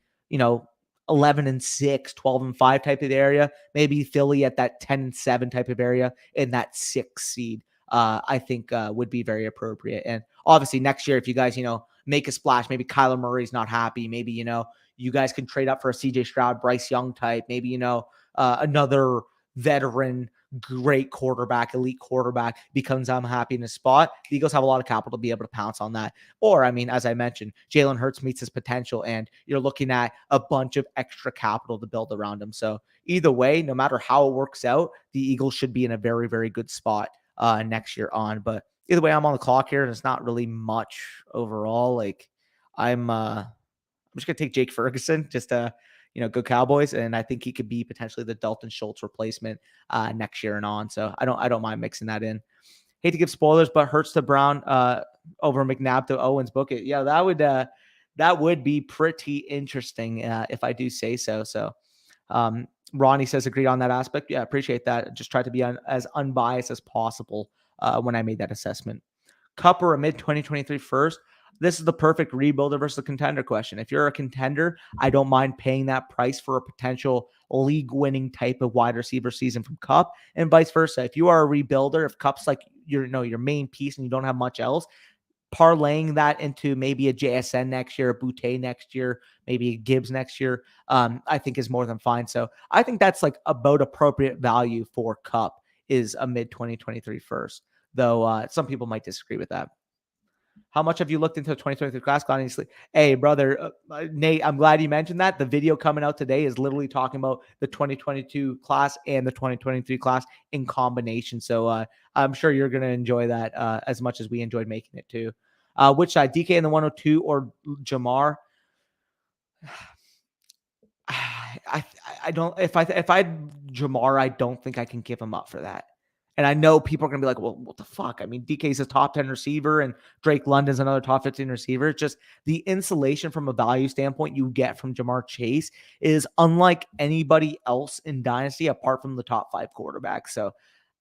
11-6, 12-5 type of area. Maybe Philly at that 10-7 type of area in that 6 seed. I think would be very appropriate. And obviously next year, if you guys, make a splash, maybe Kyler Murray's not happy. Maybe, you guys can trade up for a CJ Stroud, Bryce Young type, maybe, another veteran, great quarterback, elite quarterback becomes unhappy in a spot. The Eagles have a lot of capital to be able to pounce on that. Or, I mean, as I mentioned, Jalen Hurts meets his potential and you're looking at a bunch of extra capital to build around him. So either way, no matter how it works out, the Eagles should be in a very, very good spot next year on. But either way, I'm on the clock here and it's not really much overall. Like I'm just going to take Jake Ferguson just to, go Cowboys. And I think he could be potentially the Dalton Schultz replacement next year and on. So I don't mind mixing that in. Hate to give spoilers, but Hurts to Brown over McNabb to Owens. Book it. Yeah, that would be pretty interesting if I do say so. So Ronnie says agreed on that aspect. Yeah, appreciate that. Just tried to be as unbiased as possible when I made that assessment. Cup or a mid 2023 first. This is the perfect rebuilder versus contender question. If you're a contender, I don't mind paying that price for a potential league-winning type of wide receiver season from Cup, and vice versa. If you are a rebuilder, if Cup's like your main piece and you don't have much else, parlaying that into maybe a JSN next year, a Boutte next year, maybe a Gibbs next year, I think is more than fine. So I think that's like about appropriate value for Cup is a mid 2023 first, though some people might disagree with that. How much have you looked into the 2023 class? Honestly, hey, brother, Nate, I'm glad you mentioned that. The video coming out today is literally talking about the 2022 class and the 2023 class in combination. So I'm sure you're going to enjoy that as much as we enjoyed making it too. Which side, DK in the 102 or Jamar? I don't, if I Jamar, I don't think I can give him up for that. And I know people are going to be like, well, what the fuck? I mean, DK's a top 10 receiver and Drake London's another top 15 receiver. It's just the insulation from a value standpoint you get from Jamar Chase is unlike anybody else in Dynasty apart from the top 5 quarterbacks. So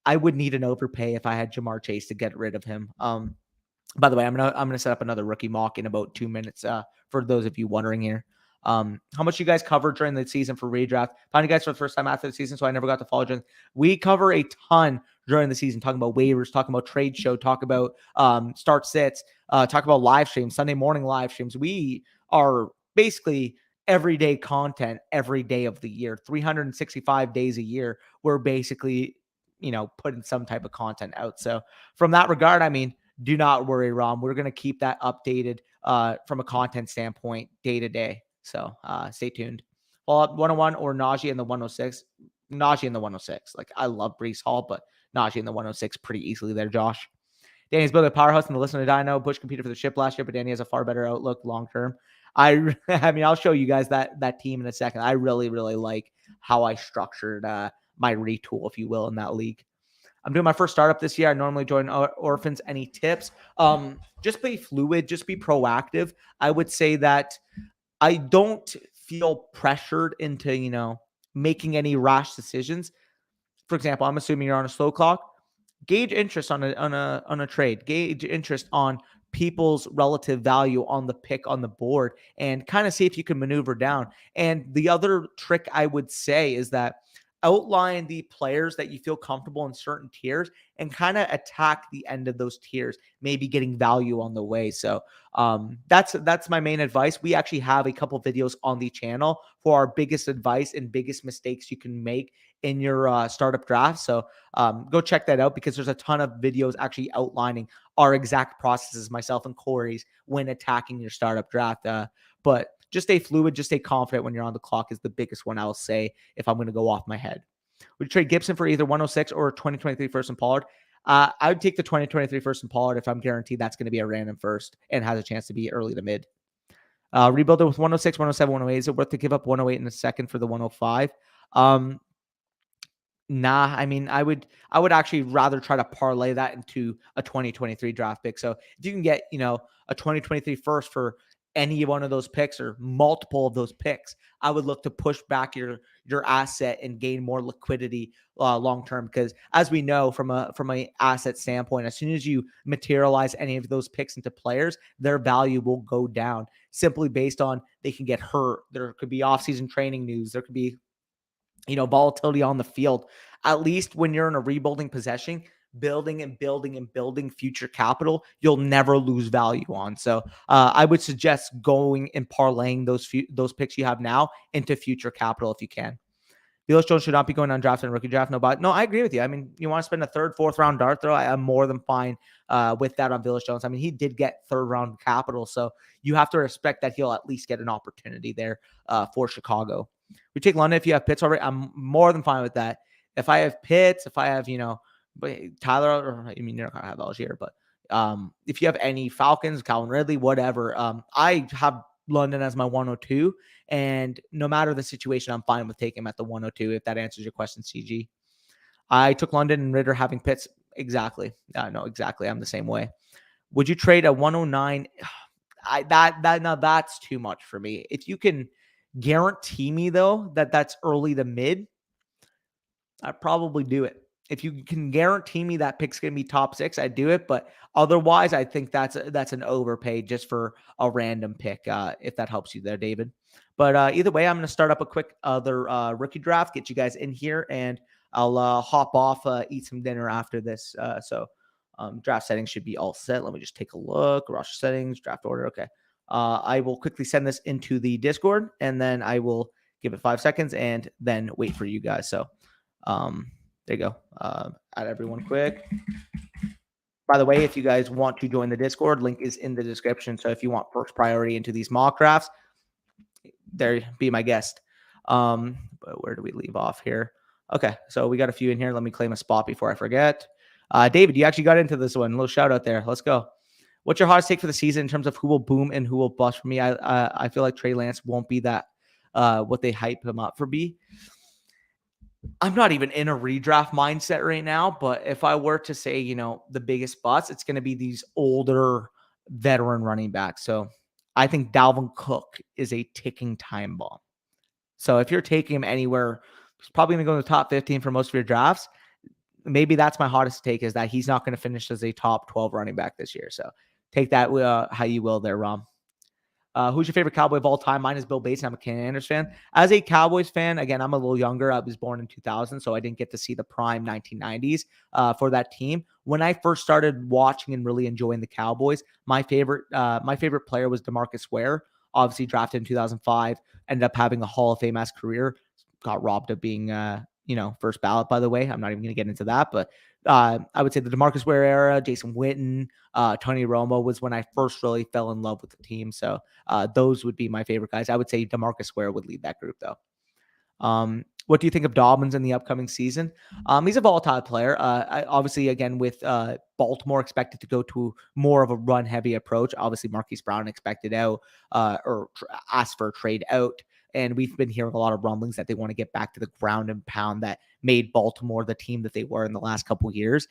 I would need an overpay if I had Jamar Chase to get rid of him. By the way, I'm gonna set up another rookie mock in about 2 minutes. For those of you wondering here. How much you guys covered during the season for redraft? Found you guys for the first time after the season, so I never got to follow during. We cover a ton during the season, talking about waivers, talking about trade show, talk about start sits, talk about live streams, Sunday morning live streams. We are basically everyday content every day of the year, 365 days a year. We're basically, putting some type of content out. So from that regard, I mean, do not worry, Rom. We're going to keep that updated from a content standpoint day to day. So stay tuned. Well, 101 or Najee in the 106. Najee in the 106. Like, I love Breece Hall, but Najee in the 106 pretty easily there, Josh. Danny's building a powerhouse in the listen to Dino. Bush competed for the ship last year, but Danny has a far better outlook long term. I mean, I'll show you guys that team in a second. I really, really like how I structured my retool, if you will, in that league. I'm doing my first startup this year. I normally join orphans. Any tips? Just be fluid. Just be proactive. I would say that I don't feel pressured into, making any rash decisions. For example, I'm assuming you're on a slow clock. Gauge interest on a trade. Gauge interest on people's relative value on the pick on the board and kind of see if you can maneuver down. And the other trick I would say is that outline the players that you feel comfortable in certain tiers and kind of attack the end of those tiers, maybe getting value on the way. So that's my main advice. We actually have a couple videos on the channel for our biggest advice and biggest mistakes you can make in your startup draft. So go check that out because there's a ton of videos actually outlining our exact processes, myself and Corey's, when attacking your startup draft. But just stay fluid, just stay confident when you're on the clock is the biggest one I'll say if I'm going to go off my head. Would you trade Gibson for either 106 or 2023 first and Pollard? I would take the 2023 first and Pollard if I'm guaranteed that's going to be a random first and has a chance to be early to mid. Rebuild it with 106, 107, 108. Is it worth to give up 108 in a second for the 105? Nah, I mean, I would actually rather try to parlay that into a 2023 draft pick. So if you can get, a 2023 first for any one of those picks or multiple of those picks, I would look to push back your asset and gain more liquidity long term. Because as we know from a asset standpoint, as soon as you materialize any of those picks into players, their value will go down simply based on they can get hurt. There could be off-season training news. There could be volatility on the field. At least when you're in a rebuilding possession, building and building and building future capital, you'll never lose value on. So I would suggest going and parlaying those picks you have now into future capital if you can. Felix Jones should not be going undrafted in rookie draft. No, I agree with you. I mean, you want to spend a third, fourth round dart throw? I'm more than fine with that on Felix Jones. I mean, he did get third round capital, so you have to respect that he'll at least get an opportunity there for Chicago. We take London if you have Pitts already. I'm more than fine with that. If I have Pitts, if I have, Tyler, or I mean, you're not going to have Algier, but if you have any Falcons, Calvin Ridley, whatever, I have London as my 102. And no matter the situation, I'm fine with taking him at the 102, if that answers your question, CG. I took London and Ritter having Pitts. Exactly. No, exactly. I'm the same way. Would you trade a 109? Now that's too much for me. If you can guarantee me, though, that's early to mid, I'd probably do it. If you can guarantee me that pick's going to be top 6, I'd do it. But otherwise, I think that's an overpay just for a random pick, if that helps you there, David. But either way, I'm going to start up a quick other rookie draft, get you guys in here, and I'll hop off, eat some dinner after this. So draft settings should be all set. Let me just take a look. Roster settings, draft order. Okay. I will quickly send this into the Discord, and then I will give it 5 seconds and then wait for you guys. So there you go. Add everyone quick. By the way, if you guys want to join the Discord, link is in the description. So if you want first priority into these mock drafts, there, be my guest. But where do we leave off here? Okay, so we got a few in here. Let me claim a spot before I forget. David, you actually got into this one. A little shout out there. Let's go. What's your hottest take for the season in terms of who will boom and who will bust for me? I feel like Trey Lance won't be that what they hype him up for be. I'm not even in a redraft mindset right now, but if I were to say, the biggest bust, it's going to be these older veteran running backs. So I think Dalvin Cook is a ticking time bomb. So if you're taking him anywhere, he's probably going to go in the top 15 for most of your drafts. Maybe that's my hottest take, is that he's not going to finish as a top 12 running back this year. So take that how you will there, Rom. Who's your favorite Cowboy of all time? Mine is Bill Bates, and I'm a Commanders fan. As a Cowboys fan, again, I'm a little younger. I was born in 2000, so I didn't get to see the prime 1990s for that team. When I first started watching and really enjoying the Cowboys, my favorite player was Demarcus Ware, obviously drafted in 2005, ended up having a Hall of Fame-ass career, got robbed of being first ballot, by the way. I'm not even going to get into that, but I would say the Demarcus Ware era, Jason Witten, Tony Romo was when I first really fell in love with the team. So those would be my favorite guys. I would say Demarcus Ware would lead that group, though. What do you think of Dobbins in the upcoming season? He's a volatile player. Obviously, again, with Baltimore expected to go to more of a run-heavy approach. Obviously, Marquise Brown expected out or asked for a trade out. And we've been hearing a lot of rumblings that they want to get back to the ground and pound that made Baltimore the team that they were in the last couple of years.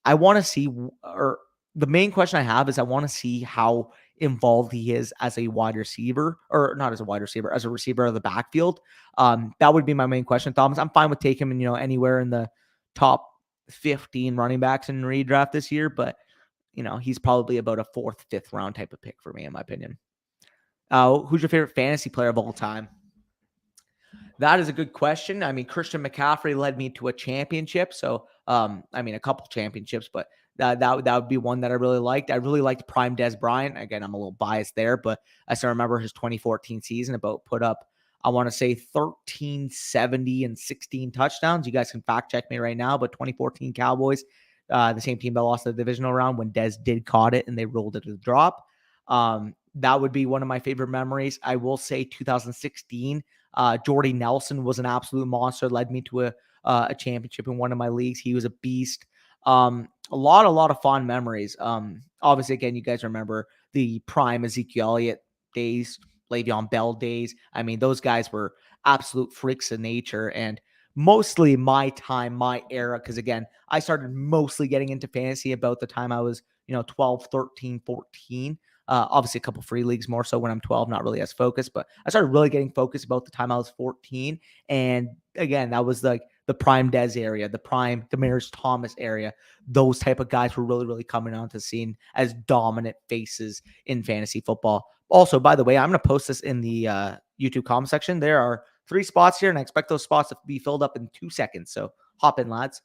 I want to see, or the main question I have is I want to see how involved he is as a wide receiver, or not as a wide receiver, as a receiver of the backfield. That would be my main question. Thomas, I'm fine with taking him, anywhere in the top 15 running backs in redraft this year, but he's probably about a 4th, 5th round type of pick for me, in my opinion. Who's your favorite fantasy player of all time? That is a good question. I mean, Christian McCaffrey led me to a championship. So, a couple championships, but that would be one that I really liked. I really liked prime Dez Bryant. Again, I'm a little biased there, but I still remember his 2014 season put up, I want to say 1370 and 16 touchdowns. You guys can fact check me right now, but 2014 Cowboys, the same team that lost the divisional round when Dez did caught it and they rolled it to the drop. That would be one of my favorite memories. I will say 2016, Jordy Nelson was an absolute monster, led me to a championship in one of my leagues. He was a beast. A lot of fond memories. Obviously, again, you guys remember the prime Ezekiel Elliott days, Le'Veon Bell days. I mean, those guys were absolute freaks of nature, and mostly my time, my era, because again, I started mostly getting into fantasy about the time I was, 12, 13, 14. Obviously a couple free leagues more so when I'm 12, not really as focused, but I started really getting focused about the time I was 14. And again, that was like the prime Dez area, the prime Demarcus Thomas area. Those type of guys were really, really coming onto the scene as dominant faces in fantasy football. Also, by the way, I'm going to post this in the YouTube comment section. There are 3 spots here, and I expect those spots to be filled up in 2 seconds. So hop in, lads.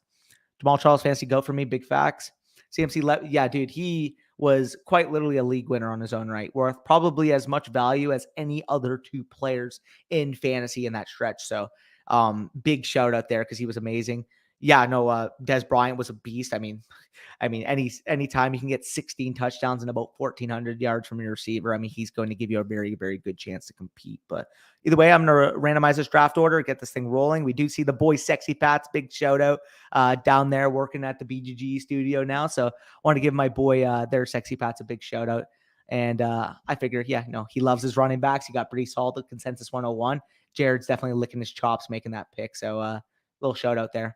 Jamal Charles, fantasy go for me. Big facts. CMC, yeah, dude, he was quite literally a league winner on his own right, worth probably as much value as any other 2 players in fantasy in that stretch. So big shout out there because he was amazing. Yeah, no, Dez Bryant was a beast. I mean, any time you can get 16 touchdowns and about 1,400 yards from your receiver, I mean, he's going to give you a very, very good chance to compete. But either way, I'm going to randomize this draft order, get this thing rolling. We do see the boy Sexy Pats, big shout out down there working at the BGG studio now. So I want to give my boy their Sexy Pats a big shout out. And I figured, he loves his running backs. He got pretty solid at consensus 101. Jared's definitely licking his chops making that pick. So little shout out there.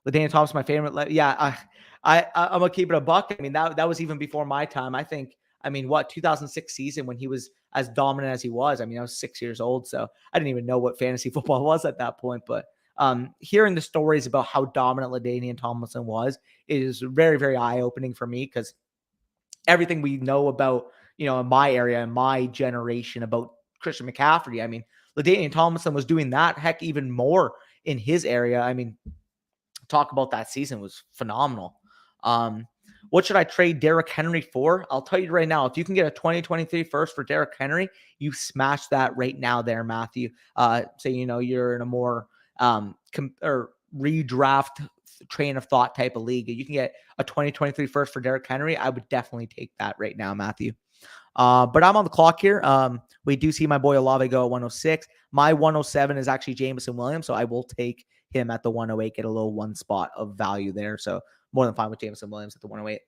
LaDainian Thompson, my favorite. Yeah, I'm gonna keep it a buck. I mean, that was even before my time. I think. 2006 season when he was as dominant as he was. I mean, I was 6 years old, so I didn't even know what fantasy football was at that point. But hearing the stories about how dominant LaDainian Tomlinson was is very, very eye opening for me because everything we know about in my area and my generation about Christian McCaffrey. I mean, LaDainian Tomlinson was doing that heck even more in his area. I mean, talk about that season was phenomenal. What should I trade Derrick Henry for? I'll tell you right now, if you can get a 2023 first for Derrick Henry, you smash that right now there, Matthew. Say, you're in a more redraft train of thought type of league, you can get a 2023 first for Derrick Henry. I would definitely take that right now, Matthew. But I'm on the clock here. We do see my boy Olave go at 106. My 107 is actually Jameson Williams, so I will take him at the 108, get a little one spot of value there. So more than fine with Jameson Williams at the 108.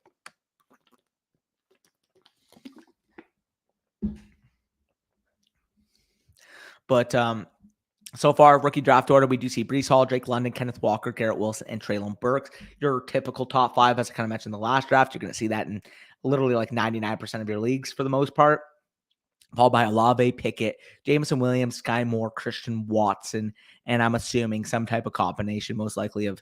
But so far, rookie draft order, we do see Breece Hall, Drake London, Kenneth Walker, Garrett Wilson, and Treylon Burks. Your typical top 5, as I kind of mentioned in the last draft, you're going to see that in literally like 99% of your leagues for the most part. Followed by Olave, Pickett, Jameson Williams, Sky Moore, Christian Watson, and I'm assuming some type of combination, most likely of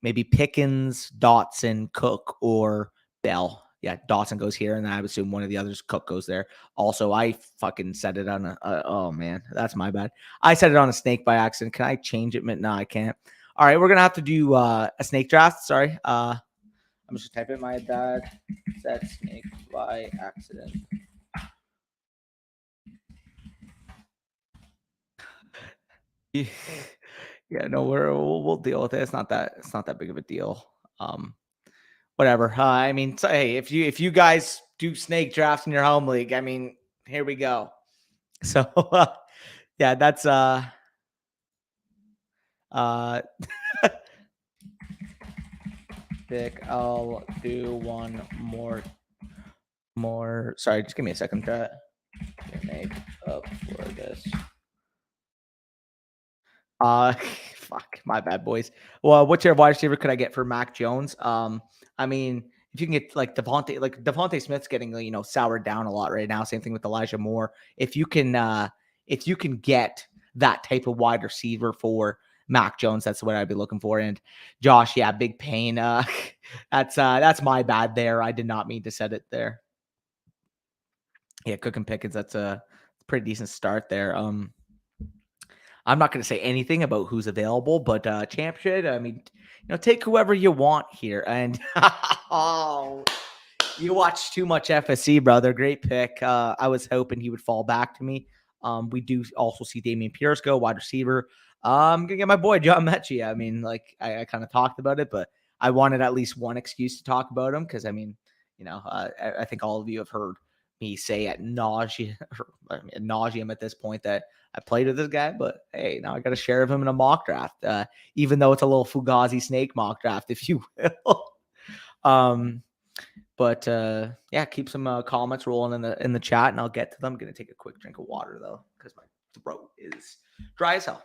maybe Pickens, Dotson, Cook, or Bell. Yeah, Dawson goes here, and then I would assume one of the others, Cook, goes there. Also, I fucking said it on oh, man, that's my bad. I said it on a snake by accident. Can I change it? No, I can't. All right, we're going to have to do a snake draft. Sorry. I'm just going to type in my bad. Said snake by accident. Yeah, no, we'll deal with it. It's not that big of a deal. Whatever. I mean, so, hey, if you guys do snake drafts in your home league, I mean, here we go. So, yeah, that's Dick, I'll do one more. Sorry, just give me a second to make up for this. Fuck, my bad, boys. Well, what tier of wide receiver could I get for Mac Jones? I mean, if you can get like Devontae Smith's getting, soured down a lot right now. Same thing with Elijah Moore. If you can get that type of wide receiver for Mac Jones, that's what I'd be looking for. And Josh, yeah, big pain. That's my bad there. I did not mean to set it there. Yeah, Cook and Pickens, that's a pretty decent start there. I'm not going to say anything about who's available, but champ shit, I mean, take whoever you want here. And oh, you watch too much FSC, brother. Great pick. I was hoping he would fall back to me. We do also see Dameon Pierce go, wide receiver. I'm going to get my boy John Mechie. I mean, like I kind of talked about it, but I wanted at least one excuse to talk about him because, I mean, I think all of you have heard me say at nauseum at this point that I played with this guy, but hey, now I got a share of him in a mock draft, even though it's a little Fugazi snake mock draft, if you will. But yeah, keep some comments rolling in the chat, and I'll get to them. I'm gonna take a quick drink of water though, because my throat is dry as hell.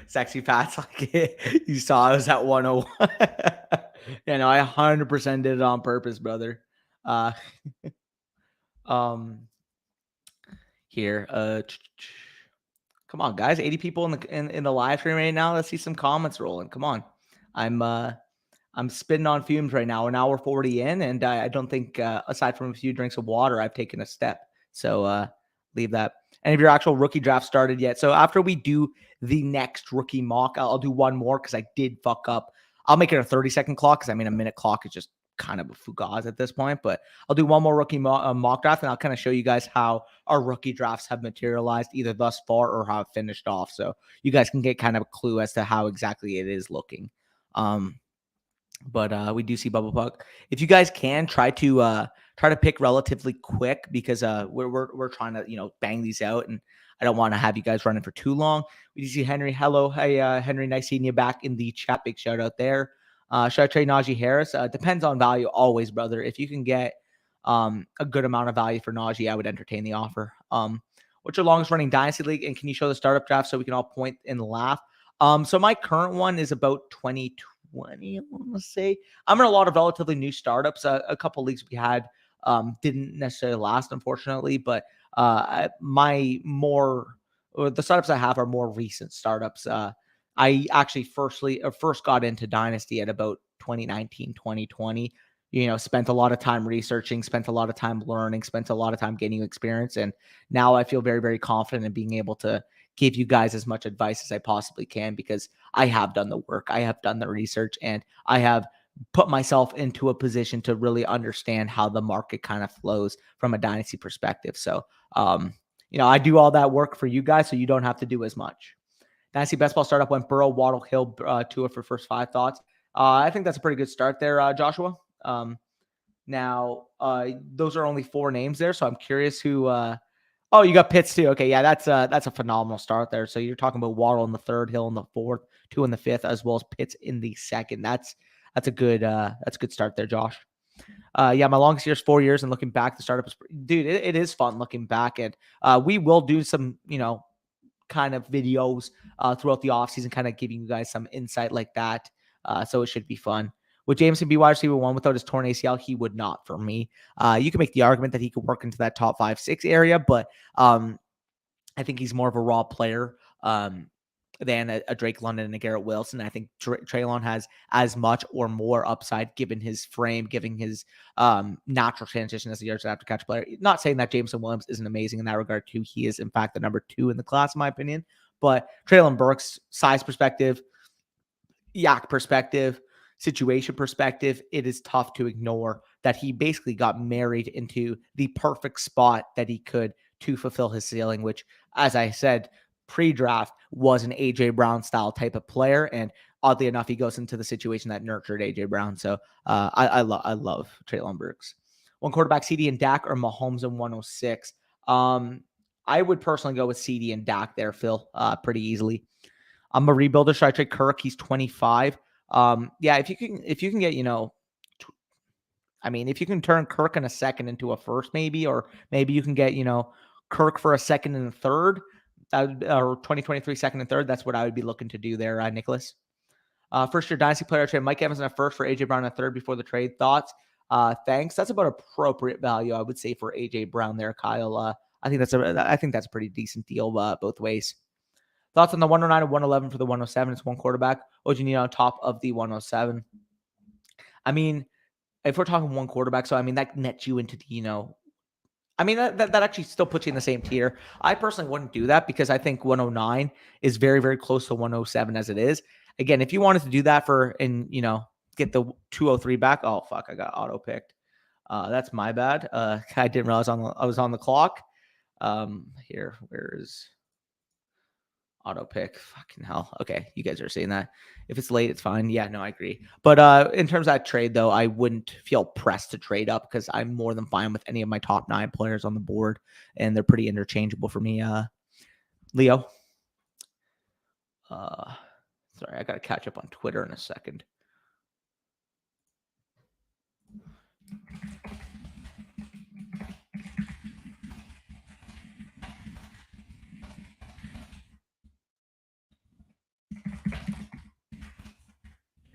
Sexy Pat's like you saw I was at 101. Yeah, no, I 100% did it on purpose, brother. Here, come on, guys, 80 people in the live stream right now. Let's see some comments rolling. Come on, I'm spitting on fumes right now. An hour 40 in, and I don't think aside from a few drinks of water, I've taken a step. So leave that. And if your actual rookie draft started yet, so after we do the next rookie mock, I'll do one more because I did fuck up. I'll make it a 30-second clock because I mean a minute clock is just kind of a fugaz at this point. But I'll do one more rookie mock draft, and I'll kind of show you guys how our rookie drafts have materialized either thus far or how it finished off, so you guys can get kind of a clue as to how exactly it is looking. But we do see Bubble Puck. If you guys can try to pick relatively quick because we're trying to bang these out, and I don't want to have you guys running for too long. We do see Henry. Hello, hey Henry, nice seeing you back in the chat. Big shout out there. Should I trade Najee Harris? Depends on value, always, brother. If you can get a good amount of value for Najee, I would entertain the offer. What's your longest running Dynasty league, and can you show the startup draft so we can all point and laugh? So my current one is about 2020, I want to say. I'm in a lot of relatively new startups. A couple leagues we had didn't necessarily last, unfortunately, but the startups I have are more recent startups. I actually first got into Dynasty at about 2019, 2020. Spent a lot of time researching, spent a lot of time learning, spent a lot of time gaining experience. And now I feel very, very confident in being able to give you guys as much advice as I possibly can because I have done the work, I have done the research, and I have put myself into a position to really understand how the market kind of flows from a Dynasty perspective. So, I do all that work for you guys, so you don't have to do as much. Dynasty best ball startup went Burrow, Waddle, Hill, Tua for first 5 thoughts. I think that's a pretty good start there, Joshua. Now, those are only 4 names there, so I'm curious who. Oh, you got Pitts too. Okay, yeah, that's a phenomenal start there. So you're talking about Waddle in the 3rd, Hill in the 4th, 2 in the 5th, as well as Pitts in the 2nd. That's a good start there, Josh. Yeah, my longest year is 4 years, and looking back, the startup is, dude, it is fun looking back, and we will do some, kind of videos throughout the offseason, kind of giving you guys some insight like that. So it should be fun. Would Jameson be wide receiver 1 without his torn ACL? He would not for me. You can make the argument that he could work into that top 5-6 area, but I think he's more of a raw player than a Drake London and a Garrett Wilson. I think Treylon has as much or more upside given his frame, given his natural transition as a yards after catch player. Not saying that Jameson Williams isn't amazing in that regard too. He is in fact the number 2 in the class, in my opinion. But Treylon Burks, size perspective, yak perspective, situation perspective, it is tough to ignore that he basically got married into the perfect spot that he could to fulfill his ceiling, which, as I said, pre-draft was an AJ Brown style type of player. And oddly enough, he goes into the situation that nurtured AJ Brown. So I love Treylon Burks. 1 quarterback, CD and Dak, or Mahomes in 106. I would personally go with CD and Dak there, Phil, pretty easily. I'm a rebuilder. Should I trade Kirk? He's 25. Yeah, if you can get, if you can turn Kirk in a 2nd into a 1st, maybe, or maybe you can get, Kirk for a 2nd and a 3rd, or 2023 2nd and 3rd. That's what I would be looking to do there, Nicholas. First year Dynasty player trade, Mike Evans in a 1st for AJ Brown in a 3rd before the trade. Thoughts? Thanks. That's about appropriate value, I would say, for AJ Brown there, Kyle. I think that's a pretty decent deal both ways. Thoughts on the 109 and 111 for the 107? It's 1 quarterback. What do you need on top of the 107? If we're talking 1 quarterback, so that nets you into the, that actually still puts you in the same tier. I personally wouldn't do that because I think 109 is very, very close to 107 as it is. Again, if you wanted to do that get the 203 back. Oh, fuck, I got auto picked. That's my bad. I didn't realize I was on the clock. Here, where is auto pick? Fucking hell. Okay, you guys are seeing that. If it's late, it's fine. Yeah, no, I agree. But in terms of that trade, though, I wouldn't feel pressed to trade up because I'm more than fine with any of my top 9 players on the board, and they're pretty interchangeable for me. Leo. Sorry, I got to catch up on Twitter in a second.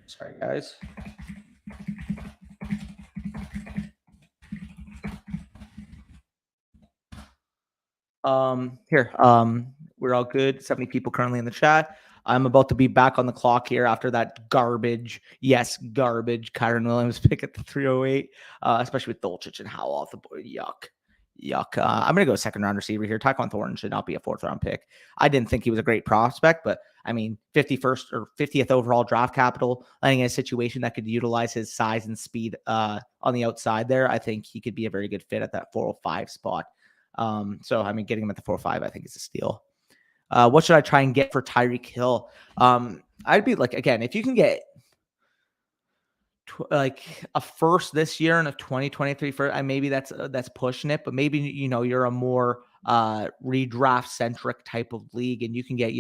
Sorry, guys. Here, we're all good. 70 people currently in the chat. I'm about to be back on the clock here after that garbage, Kyron Williams pick at the 308, especially with Dolchich and Howell off the board. Yuck. I'm going to go 2nd round receiver here. Tyquan Thornton should not be a 4th round pick. I didn't think he was a great prospect, but 51st or 50th overall draft capital, landing in a situation that could utilize his size and speed on the outside there. I think he could be a very good fit at that 405 spot. Getting him at the 405, I think is a steal. What should I try and get for Tyreek Hill? I'd be like, again, if you can get a 1st this year and a 2023 first, maybe that's pushing it, but maybe, you're a more redraft centric type of league and you can get,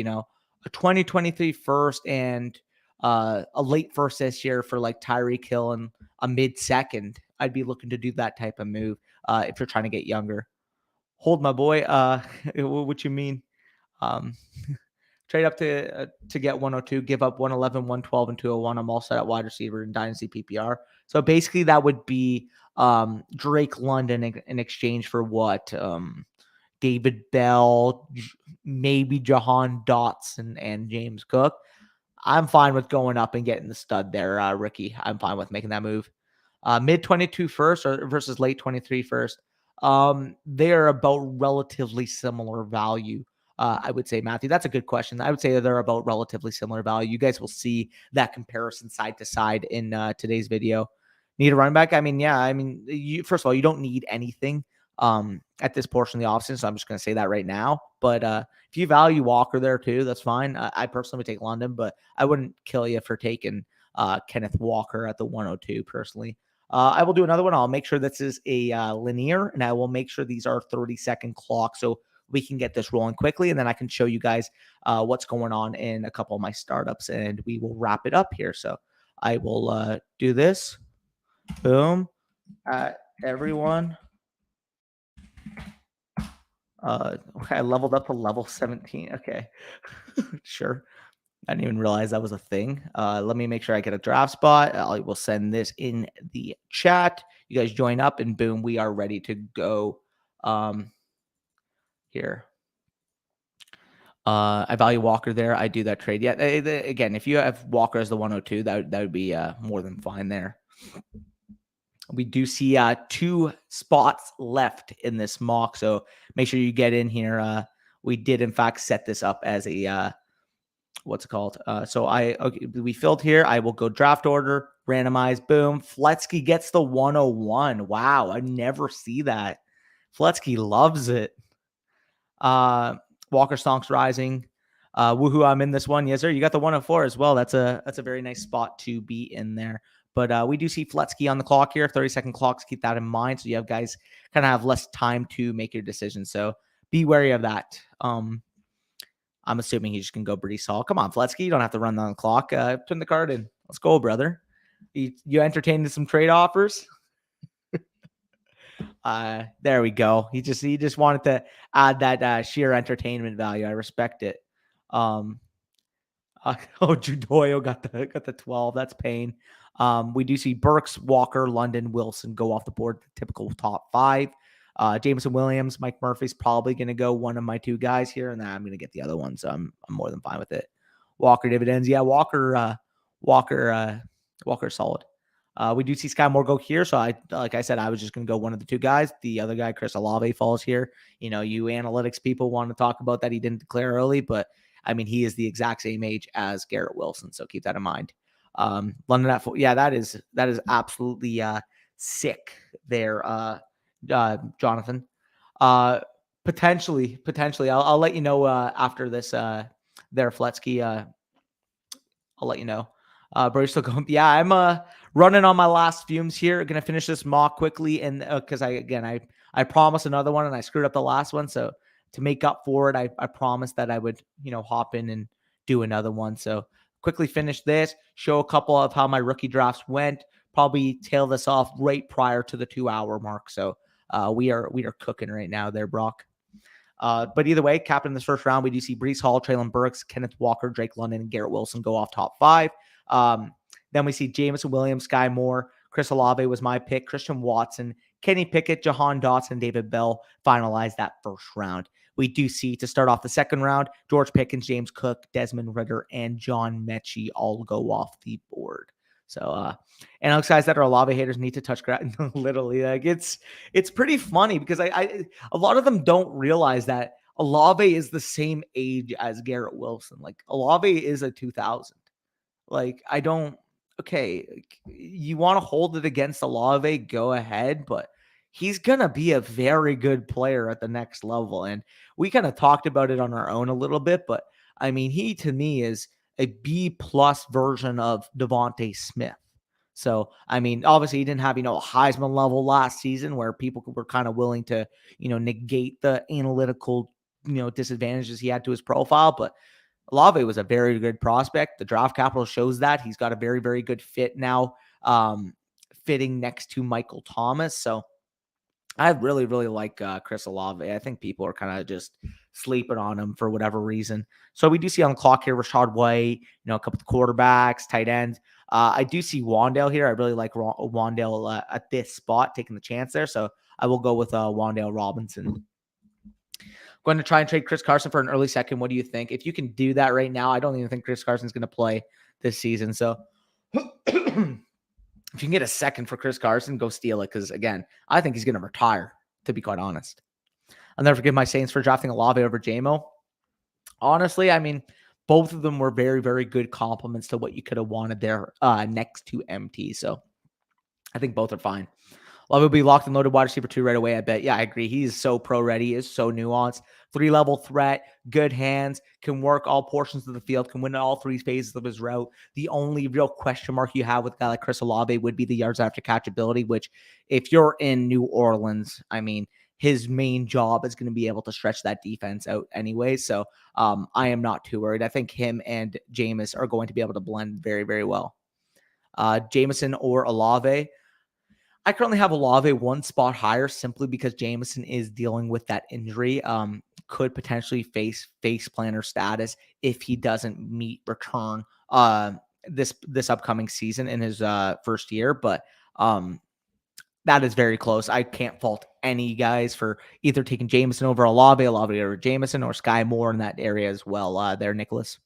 a 2023 1st and a late 1st this year for like Tyreek Hill and a mid 2nd. I'd be looking to do that type of move if you're trying to get younger. Hold my boy. What you mean? Trade up to get 102, give up 111, 112, and 201. I'm all set at wide receiver in Dynasty PPR. So basically that would be Drake London in exchange for what? David Bell, maybe Jahan Dotson, and James Cook. I'm fine with going up and getting the stud there, Ricky. I'm fine with making that move. Mid 22 first versus late 23 first. They're about relatively similar value. I would say, Matthew, that's a good question. I would say that they're about relatively similar value. You guys will see that comparison side to side in today's video. Need a running back? First of all, you don't need anything. at this portion of the offseason. So I'm just going to say that right now. But if you value Walker there too, that's fine. I personally would take London, but I wouldn't kill you for taking Kenneth Walker at the 102 personally. I will do another one. I'll make sure this is a linear, and I will make sure these are 30-second clocks so we can get this rolling quickly, and then I can show you guys what's going on in a couple of my startups, and we will wrap it up here. So I will do this. Boom. Everyone. Okay, I leveled up to level 17. Okay. Sure. I didn't even realize that was a thing. Let me make sure I get a draft spot. I will send this in the chat. You guys join up, and boom, we are ready to go. Here. I value Walker there. I do that trade. Yeah, again, if you have Walker as the 102, that would be more than fine there. We do see 2 spots left in this mock, so make sure you get in here. We did, in fact, set this up as a what's it called? We filled here. I will go draft order, randomize, boom. Fletsky gets the 101. Wow, I never see that. Fletsky loves it. Walker Stonks rising. Woohoo, I'm in this one. Yes, sir. You got the 104 as well. That's a very nice spot to be in there. But we do see Fletsky on the clock here. 30-second clocks. Keep that in mind. So you have guys kind of have less time to make your decision. So be wary of that. I'm assuming he just can go Breece Hall. Come on, Fletsky. You don't have to run on the clock. Put the card in. Let's go, brother. You entertained some trade offers. There we go. He just wanted to add that sheer entertainment value. I respect it. Judoyo got the 12. That's pain. We do see Burks, Walker, London, Wilson go off the board. The typical top 5. Jameson Williams, Mike Murphy's probably going to go one of my 2 guys here, and then I'm going to get the other one. So I'm more than fine with it. Walker dividends. Yeah, Walker solid. We do see Sky Moore go here. So like I said, I was just going to go one of the 2 guys. The other guy, Chris Olave, falls here. You know, you analytics people want to talk about that he didn't declare early, but I mean, he is the exact same age as Garrett Wilson. So keep that in mind. London at 4. Yeah, that is absolutely sick there, Jonathan. Potentially. I'll let you know after this there, Fletsky. I'll let you know. Bro's still going. Yeah, I'm running on my last fumes here. Gonna finish this mock quickly, and because I promised another one and I screwed up the last one. So to make up for it, I promised that I would hop in and do another one. So quickly finish this, show a couple of how my rookie drafts went. Probably tail this off right prior to the 2-hour mark. So we are cooking right now there, Brock. But either way, capping this first round, we do see Breece Hall, Traylon Burks, Kenneth Walker, Drake London, and Garrett Wilson go off top 5. Then we see Jameson Williams, Sky Moore, Chris Olave was my pick, Christian Watson, Kenny Pickett, Jahan Dotson, David Bell finalize that first round. We do see, to start off the second round, George Pickens, James Cook, Desmond Ridder, and John Mechie all go off the board. So, and those guys that are Olave haters need to touch grass. Literally, like it's pretty funny because a lot of them don't realize that Olave is the same age as Garrett Wilson. Like Olave is a 2000. Like okay, you want to hold it against Olave, go ahead, but he's going to be a very good player at the next level. And we kind of talked about it on our own a little bit, but I mean, he to me is a B+ version of Devontae Smith. So, I mean, obviously he didn't have, a Heisman level last season where people were kind of willing to, negate the analytical, disadvantages he had to his profile, but Olave was a very good prospect. The draft capital shows that. He's got a very, very good fit now, fitting next to Michael Thomas. So I really, really like Chris Olave. I think people are kind of just sleeping on him for whatever reason. So we do see on the clock here, Rashad White, a couple of quarterbacks, tight ends. I do see Wandale here. I really like Wandale at this spot, taking the chance there. So I will go with Wandale Robinson. Going to try and trade Chris Carson for an early second. What do you think? If you can do that right now, I don't even think Chris Carson's going to play this season. So if you can get a second for Chris Carson, go steal it. Because again, I think he's going to retire, to be quite honest. I'll never forgive my Saints for drafting Olave over JMO. Honestly, I mean, both of them were very, very good compliments to what you could have wanted there next to MT. So I think both are fine. Love will be locked and loaded wide receiver 2 right away, I bet. Yeah, I agree. He is so pro ready, is so nuanced. 3-level threat, good hands, can work all portions of the field, can win all 3 phases of his route. The only real question mark you have with a guy like Chris Olave would be the yards after catch ability, which if you're in New Orleans, I mean, his main job is going to be able to stretch that defense out anyway. So I am not too worried. I think him and Jameis are going to be able to blend very, very well. Jameson or Olave. I currently have Olave one spot higher simply because Jameson is dealing with that injury. Could potentially face planner status if he doesn't meet return this upcoming season in his first year. But that is very close. I can't fault any guys for either taking Jameson over Olave over Jameson, or Sky Moore in that area as well. There, Nicholas.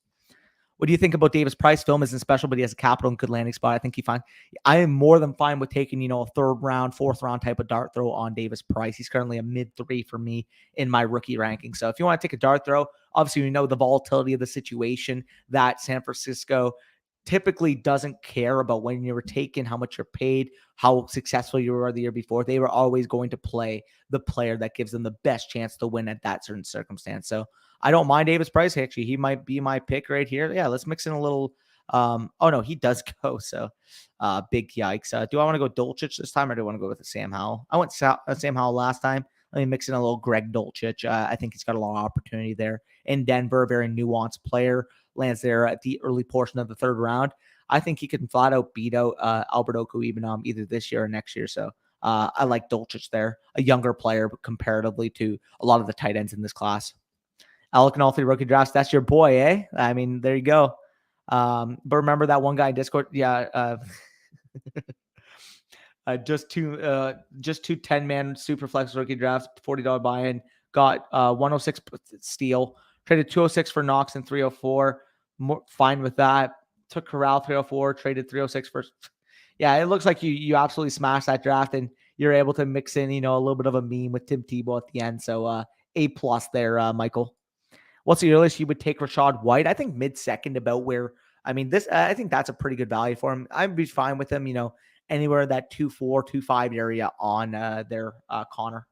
What do you think about Davis Price? Film isn't special, but he has a capital and good landing spot. I think he fine. I am more than fine with taking, a 3rd round, 4th round type of dart throw on Davis Price. He's currently a mid-3 for me in my rookie ranking. So if you want to take a dart throw, obviously we know the volatility of the situation that San Francisco typically doesn't care about when you were taken, how much you're paid, how successful you were the year before. They were always going to play the player that gives them the best chance to win at that certain circumstance. So I don't mind Davis Price. Actually, he might be my pick right here. Yeah, let's mix in a little. Oh no, he does go. So big yikes. Do I want to go Dulcich this time, or do I want to go with the Sam Howell? I went Sam Howell last time. Let me mix in a little Greg Dulcich. I think he's got a lot of opportunity there in Denver. Very nuanced player. Lands there at the early portion of the 3rd round. I think he can flat out beat out Albert Okwuegbunam either this year or next year. So I like Dulcich there, a younger player comparatively to a lot of the tight ends in this class. Alec and all 3 rookie drafts. That's your boy, eh? I mean, there you go. But remember that one guy in Discord? Yeah. Just two 10-man super flex rookie drafts, $40 buy-in. Got 106 steal. Traded 206 for Knox and 304. Fine with that. Took Corral 304. Traded 306 for. Yeah, it looks like you absolutely smashed that draft, and you're able to mix in, a little bit of a meme with Tim Tebow at the end. So A+ there, Michael. What's the earliest you would take Rashad White? I think mid-second, about where, I think that's a pretty good value for him. I'd be fine with him, anywhere that 2.4, 2.5 area on their Connor.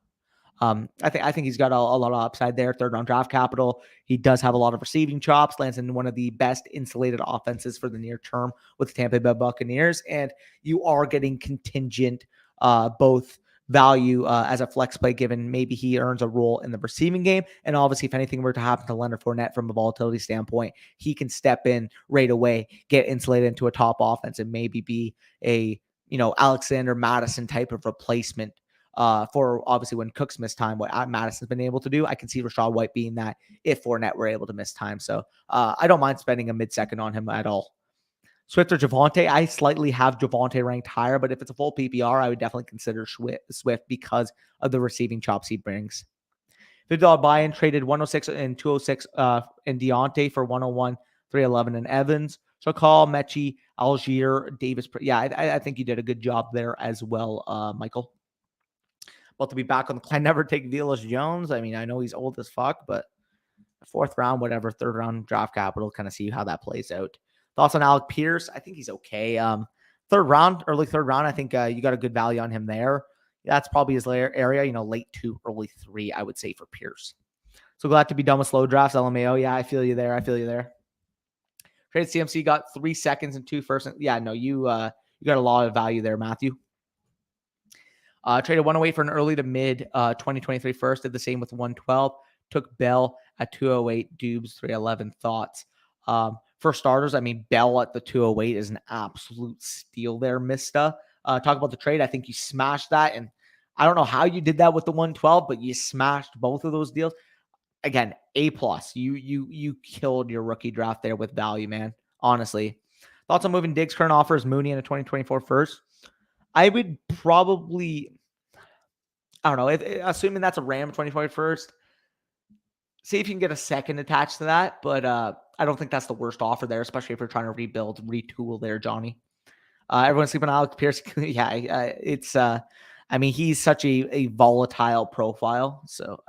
I think he's got a lot of upside there. 3rd round draft capital. He does have a lot of receiving chops. Lands in one of the best insulated offenses for the near term with the Tampa Bay Buccaneers, and you are getting contingent both value as a flex play, given maybe he earns a role in the receiving game. And obviously, if anything were to happen to Leonard Fournette from a volatility standpoint, he can step in right away, get insulated into a top offense, and maybe be a Alexander Madison type of replacement for obviously when Cook's missed time, what Madison's been able to do. I can see Rashad White being that if Fournette were able to miss time. So I don't mind spending a mid-second on him at all. Swift or Javonte? I slightly have Javonte ranked higher, but if it's a full PPR, I would definitely consider Swift because of the receiving chops he brings. $50 buy-in, traded 106 and 206 in Deontay for 101, 311 in Evans. So call Mechie, Algier, Davis. Yeah, I think you did a good job there as well, Michael. About to be back on the. I never take Velus Jones. I mean, I know he's old as fuck, but 4th round, whatever, 3rd round draft capital, kind of see how that plays out. Thoughts on Alec Pierce? I think he's okay. 3rd round, early 3rd round. I think you got a good value on him there. That's probably his area, late 2, early 3, I would say, for Pierce. So glad to be done with slow drafts. LMAO. Yeah, I feel you there. Trade CMC got 3 seconds and 2 firsts. Yeah, no, you got a lot of value there, Matthew. Traded 108 for an early to mid 2023 first. Did the same with 112. Took Bell at 208. Dubes 311. Thoughts? For starters, Bell at the 208 is an absolute steal there, Mista. Talk about the trade. I think you smashed that. And I don't know how you did that with the 112, but you smashed both of those deals. Again, A+. You killed your rookie draft there with value, man. Honestly. Thoughts on moving Diggs? Current offers Mooney in a 2024 first. I would probably, I don't know, assuming that's a Ram 2024 first, see if you can get a second attached to that. But I don't think that's the worst offer there, especially if you're trying to rebuild, retool there, Johnny. Everyone's sleeping on Alex Pierce. Yeah, it's, he's such a volatile profile. So,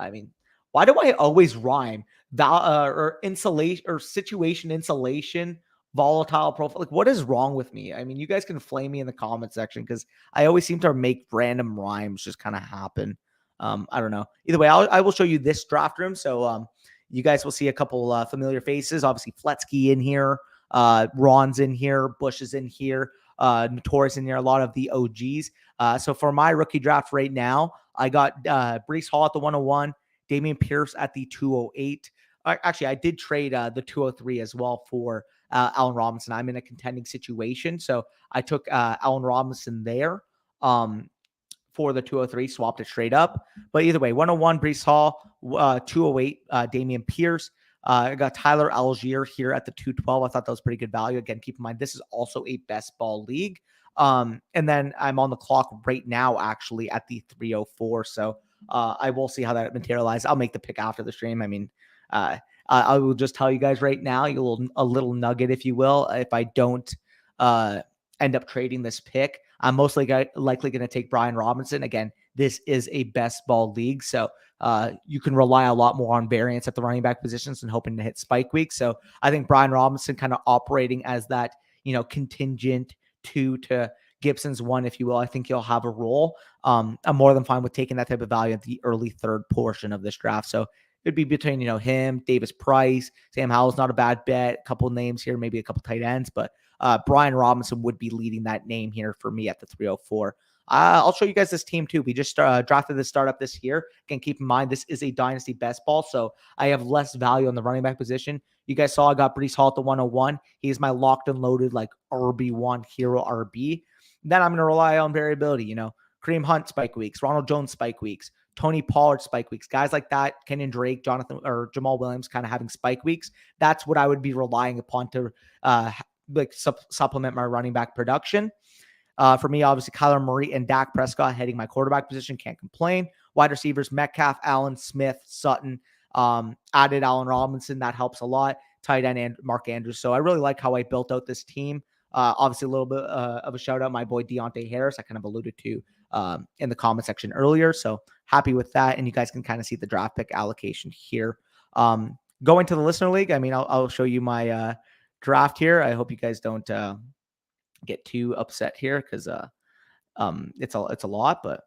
why do I always rhyme or insulation or situation insulation volatile profile. Like, what is wrong with me? I mean, you guys can flame me in the comment section because I always seem to make random rhymes just kind of happen. I don't know. Either way, I will show you this draft room. So you guys will see a couple familiar faces. Obviously, Fletsky in here, Ron's in here, Bush is in here, Notorious in here, a lot of the OGs. So for my rookie draft right now, I got Breece Hall at the 101, Dameon Pierce at the 208. Actually, I did trade the 203 as well for Allen Robinson. I'm in a contending situation, so I took Allen Robinson there for the 203, swapped it straight up. But either way, 101 Breece Hall, 208 Dameon Pierce. I got Tyler Algier here at the 212. I thought that was pretty good value. Again, keep in mind, this is also a best ball league. And then I'm on the clock right now, actually, at the 304. So I will see how that materializes. I'll make the pick after the stream. I mean, I will just tell you guys right now, a little nugget, if you will. If I don't end up trading this pick, I'm mostly likely going to take Brian Robinson. Again, this is a best ball league, so you can rely a lot more on variance at the running back positions and hoping to hit spike week. So I think Brian Robinson kind of operating as that, contingent 2 to Gibson's 1, if you will. I think he'll have a role. I'm more than fine with taking that type of value at the early third portion of this draft. So it'd be between, him, Davis Price, Sam Howell's not a bad bet. A couple names here, maybe a couple tight ends, but Brian Robinson would be leading that name here for me at the 304. I'll show you guys this team too. We just drafted this startup this year. Again, keep in mind, this is a dynasty best ball, so I have less value on the running back position. You guys saw I got Breece Hall at the 101. He's my locked and loaded like RB1 hero RB. Then I'm going to rely on variability, Kareem Hunt spike weeks, Ronald Jones spike weeks, Tony Pollard spike weeks, guys like that, Kenyon Drake, Jonathan or Jamal Williams kind of having spike weeks. That's what I would be relying upon to supplement my running back production. For me, obviously, Kyler Murray and Dak Prescott heading my quarterback position. Can't complain. Wide receivers, Metcalf, Allen, Smith, Sutton. Added Allen Robinson. That helps a lot. Tight end and Mark Andrews. So I really like how I built out this team. Obviously, a little bit of a shout out, my boy Deontay Harris. I kind of alluded to in the comment section earlier. So happy with that. And you guys can kind of see the draft pick allocation here. Going to the listener league, I mean, I'll show you my draft here. I hope you guys don't get too upset here because it's a lot. But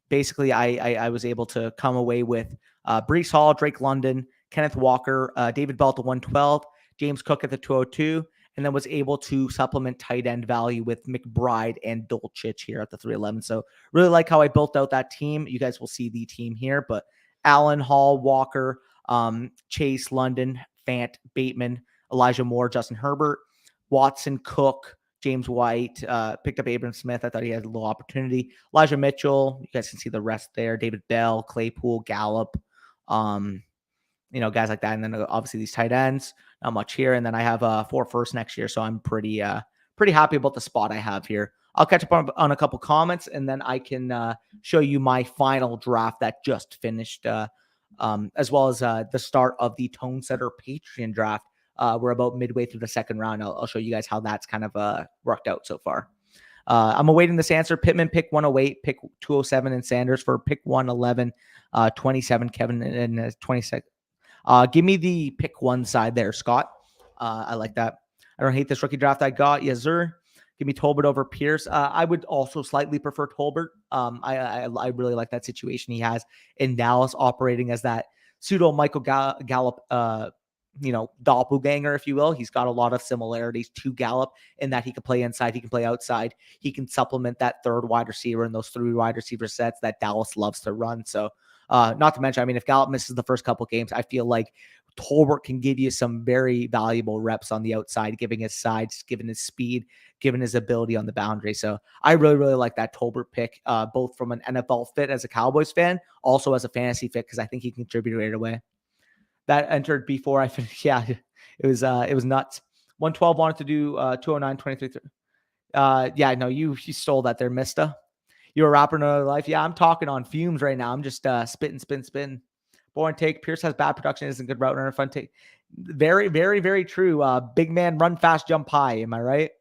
basically, I was able to come away with Breece Hall, Drake London, Kenneth Walker, David Bell at the 112, James Cook at the 202. And then was able to supplement tight end value with McBride and Dulcich here at the 311. So really like how I built out that team. You guys will see the team here, but Allen, Hall, Walker, Chase, London, Fant, Bateman, Elijah Moore, Justin Herbert, Watson, Cook, James White, picked up Abram Smith. I thought he had a little opportunity. Elijah Mitchell, you guys can see the rest there. David Bell, Claypool, Gallup, guys like that. And then obviously these tight ends, not much here. And then I have 4 firsts next year. So I'm pretty happy about the spot I have here. I'll catch up on a couple comments and then I can show you my final draft that just finished, as well as the start of the Tone Setter Patreon draft. We're about midway through the second round. I'll show you guys how that's kind of worked out so far. I'm awaiting this answer. Pittman, pick 108, pick 207, and Sanders for pick 111, 27, Kevin, and 26. Give me the pick 1 side there, Scott. I like that. I don't hate this rookie draft I got. Yes, sir. Give me Tolbert over Pierce. I would also slightly prefer Tolbert. I really like that situation he has in Dallas, operating as that pseudo Michael Gallup, doppelganger, if you will. He's got a lot of similarities to Gallup in that he can play inside, he can play outside, he can supplement that third wide receiver and those 3 wide receiver sets that Dallas loves to run. So not to mention, I mean, if Gallup misses the first couple games, I feel like Tolbert can give you some very valuable reps on the outside, giving his sides, given his speed, given his ability on the boundary. So I really, really like that Tolbert pick, both from an NFL fit as a Cowboys fan, also as a fantasy fit, because I think he contributed right away. That entered before I finished. Yeah, it was nuts. 112 wanted to do 209, 23. Yeah, no, you stole that there, mister. You're a rapper in another life. Yeah, I'm talking on fumes right now. I'm just spitting. Boring take. Pierce has bad production. Isn't a good route runner. Fun take. Very, very, very true. Big man, run fast, jump high. Am I right?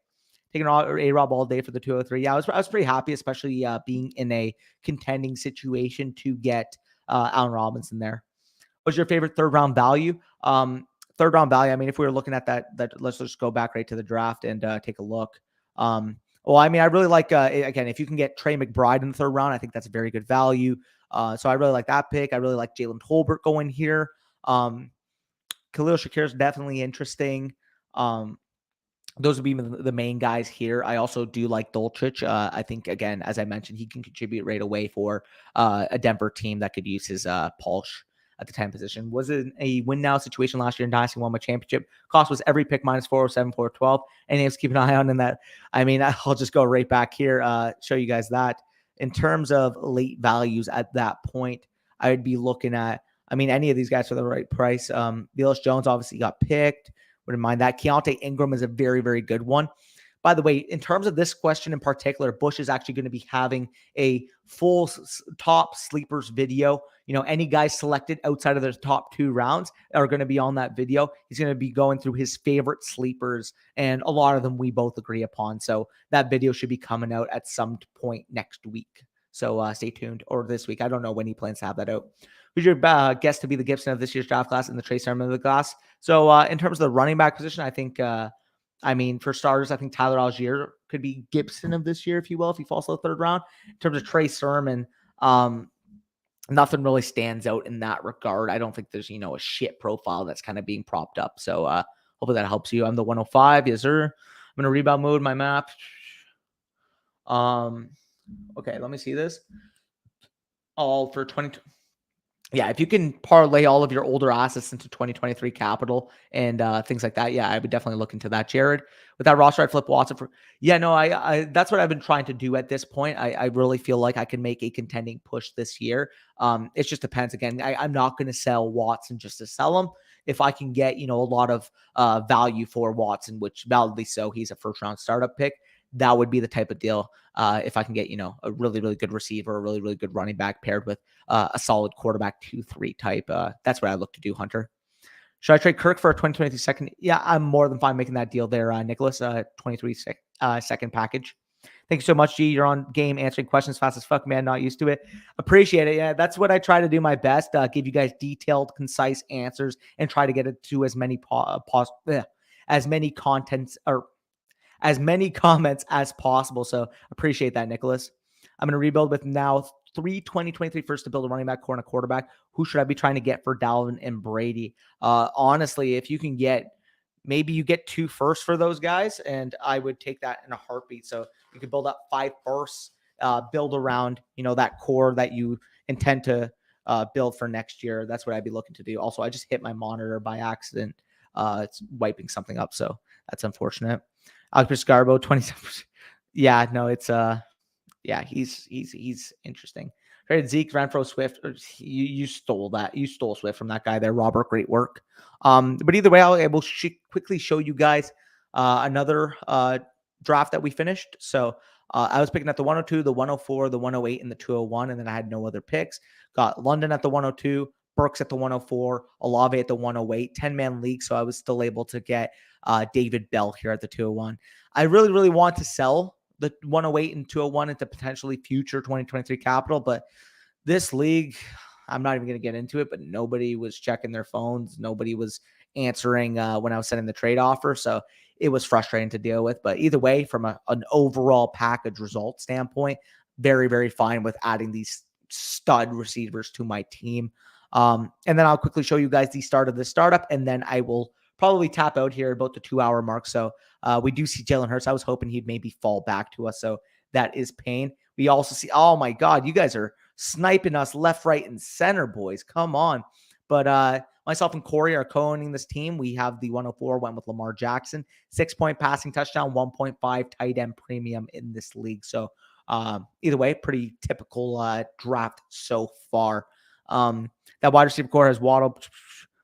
Taking A-Rob all day for the 203. Yeah, I was pretty happy, especially being in a contending situation to get Allen Robinson there. What's your favorite third round value? Third third round value. I mean, if we were looking at that let's just go back right to the draft and take a look. Well, I mean, I really like, again, if you can get Trey McBride in the third round, I think that's a very good value. So I really like that pick. I really like Jalen Tolbert going here. Khalil Shakir is definitely interesting. Those would be the main guys here. I also do like Dulcich. I think, again, as I mentioned, he can contribute right away for a Denver team that could use his pulse at the 10 position. Was it a win now situation last year in Dynasty, won my championship? Cost was every pick minus 407, 412. Any names to keep an eye on in that? I mean, I'll just go right back here, show you guys that. In terms of late values at that point, I would be looking at, I mean, any of these guys for the right price. Velus Jones obviously got picked. Wouldn't mind that. Keontae Ingram is a very, very good one. By the way, in terms of this question in particular, Bush is actually going to be having a full top sleepers video. You know, any guys selected outside of the top 2 rounds are going to be on that video. He's going to be going through his favorite sleepers, and a lot of them we both agree upon. So that video should be coming out at some point next week. So stay tuned, or this week. I don't know when he plans to have that out. Who's your guess to be the Gibson of this year's draft class and the Trey Sermon of the class? So in terms of the running back position, I think I mean, for starters, I think Tyler Algier could be Gibson of this year, if you will, if he falls to the third round. In terms of Trey Sermon, nothing really stands out in that regard. I don't think there's, you know, a shit profile that's kind of being propped up. So hopefully that helps you. I'm the 105. Yes, sir. I'm going to rebound mode my map. Okay, let me see this. All for 20. Yeah, if you can parlay all of your older assets into 2023 capital and things like that, yeah, I would definitely look into that, Jared. With that roster, I'd flip Watson for. Yeah, no, I that's what I've been trying to do at this point. I really feel like I can make a contending push this year. It just depends. Again, I'm not going to sell Watson just to sell him. If I can get, you know, a lot of value for Watson, which validly so, he's a first round startup pick. That would be the type of deal. If I can get, you know, a really, really good receiver, a really, really good running back paired with a solid quarterback 2-3 type. That's what I look to do, Hunter. Should I trade Kirk for a 2023 second? Yeah, I'm more than fine making that deal there, Nicholas. 23 second package. Thank you so much, G. You're on game answering questions fast as fuck, man. Not used to it. Appreciate it. Yeah, that's what I try to do my best. Give you guys detailed, concise answers and try to get it to as many as many comments as possible. So appreciate that, Nicholas. I'm going to rebuild with now 2023 first to build a running back, core, and a quarterback. Who should I be trying to get for Dalvin and Brady? Honestly, if you can get, maybe you get 2 firsts for those guys, and I would take that in a heartbeat. So you could build up 5 firsts, build around, you know, that core that you intend to build for next year. That's what I'd be looking to do. Also, I just hit my monitor by accident. It's wiping something up, so that's unfortunate. Alex Garbo, 27%. Yeah, no, it's yeah, he's interesting. Traded Zeke, Renfro, Swift. You stole that. You stole Swift from that guy there, Robert. Great work. But either way, I will quickly show you guys another draft that we finished. So I was picking at the 102, the 104, the 108, and the 201, and then I had no other picks. Got London at the 102, Burks at the 104, Olave at the 108, 10-man league. So I was still able to get David Bell here at the 201. I really, really want to sell the 108 and 201 into potentially future 2023 capital, but this league, I'm not even going to get into it, but nobody was checking their phones. Nobody was answering when I was sending the trade offer. So it was frustrating to deal with. But either way, from an overall package result standpoint, very, very fine with adding these stud receivers to my team. And then I'll quickly show you guys the start of the startup, and then I will probably tap out here about the 2-hour mark. So we do see Jalen Hurts. I was hoping he'd maybe fall back to us. So that is pain. We also see, oh my God, you guys are sniping us left, right, and center, boys. Come on. But myself and Corey are co-owning this team. We have the 104, went with Lamar Jackson, 6-point passing touchdown, 1.5 tight end premium in this league. So either way, pretty typical draft so far. That wide receiver core has Waddle,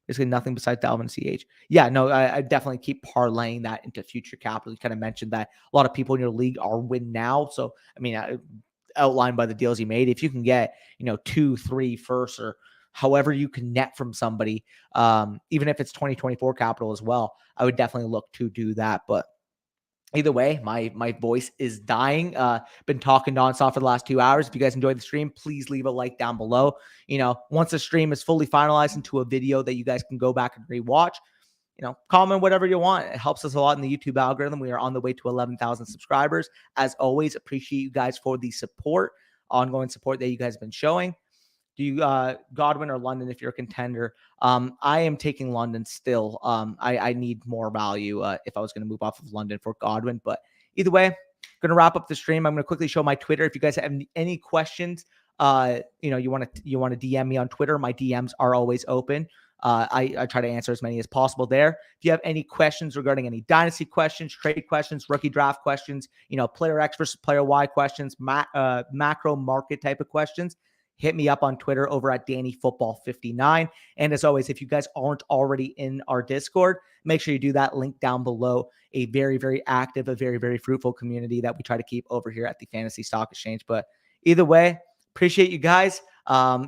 basically nothing besides Dalvin and CH. Yeah, no, I definitely keep parlaying that into future capital. You kind of mentioned that a lot of people in your league are win now. So, I mean, outlined by the deals you made, if you can get, 2, 3 firsts or however you can net from somebody, even if it's 2024 capital as well, I would definitely look to do that. But either way, my voice is dying. Been talking nonstop for the last 2 hours. If you guys enjoyed the stream, please leave a like down below. Once the stream is fully finalized into a video that you guys can go back and rewatch, comment whatever you want. It helps us a lot in the YouTube algorithm. We are on the way to 11,000 subscribers. As always, appreciate you guys for the support, ongoing support that you guys have been showing. Do you Godwin or London if you're a contender? I am taking London still. I need more value if I was going to move off of London for Godwin. But either way, going to wrap up the stream. I'm going to quickly show my Twitter. If you guys have any questions, you want to DM me on Twitter. My DMs are always open. I try to answer as many as possible there. If you have any questions regarding any dynasty questions, trade questions, rookie draft questions, player X versus player Y questions, macro market type of questions, hit me up on Twitter over at DannyFootball59. And as always, if you guys aren't already in our Discord, make sure you do that. Link down below. A very, very active, a very, very fruitful community that we try to keep over here at the Fantasy Stock Exchange. But either way, appreciate you guys.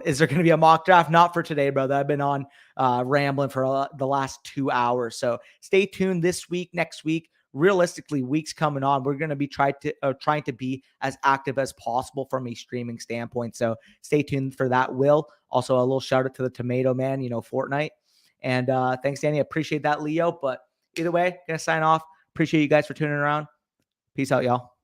Is there going to be a mock draft? Not for today, brother. I've been on rambling for the last 2 hours. So stay tuned this week, next week. Realistically, weeks coming on, we're going to be trying to be as active as possible from a streaming standpoint. So stay tuned for that. Also a little shout out to the Tomato Man, Fortnite. And thanks, Danny. I appreciate that, Leo. But either way, gonna sign off. Appreciate you guys for tuning around. Peace out, y'all.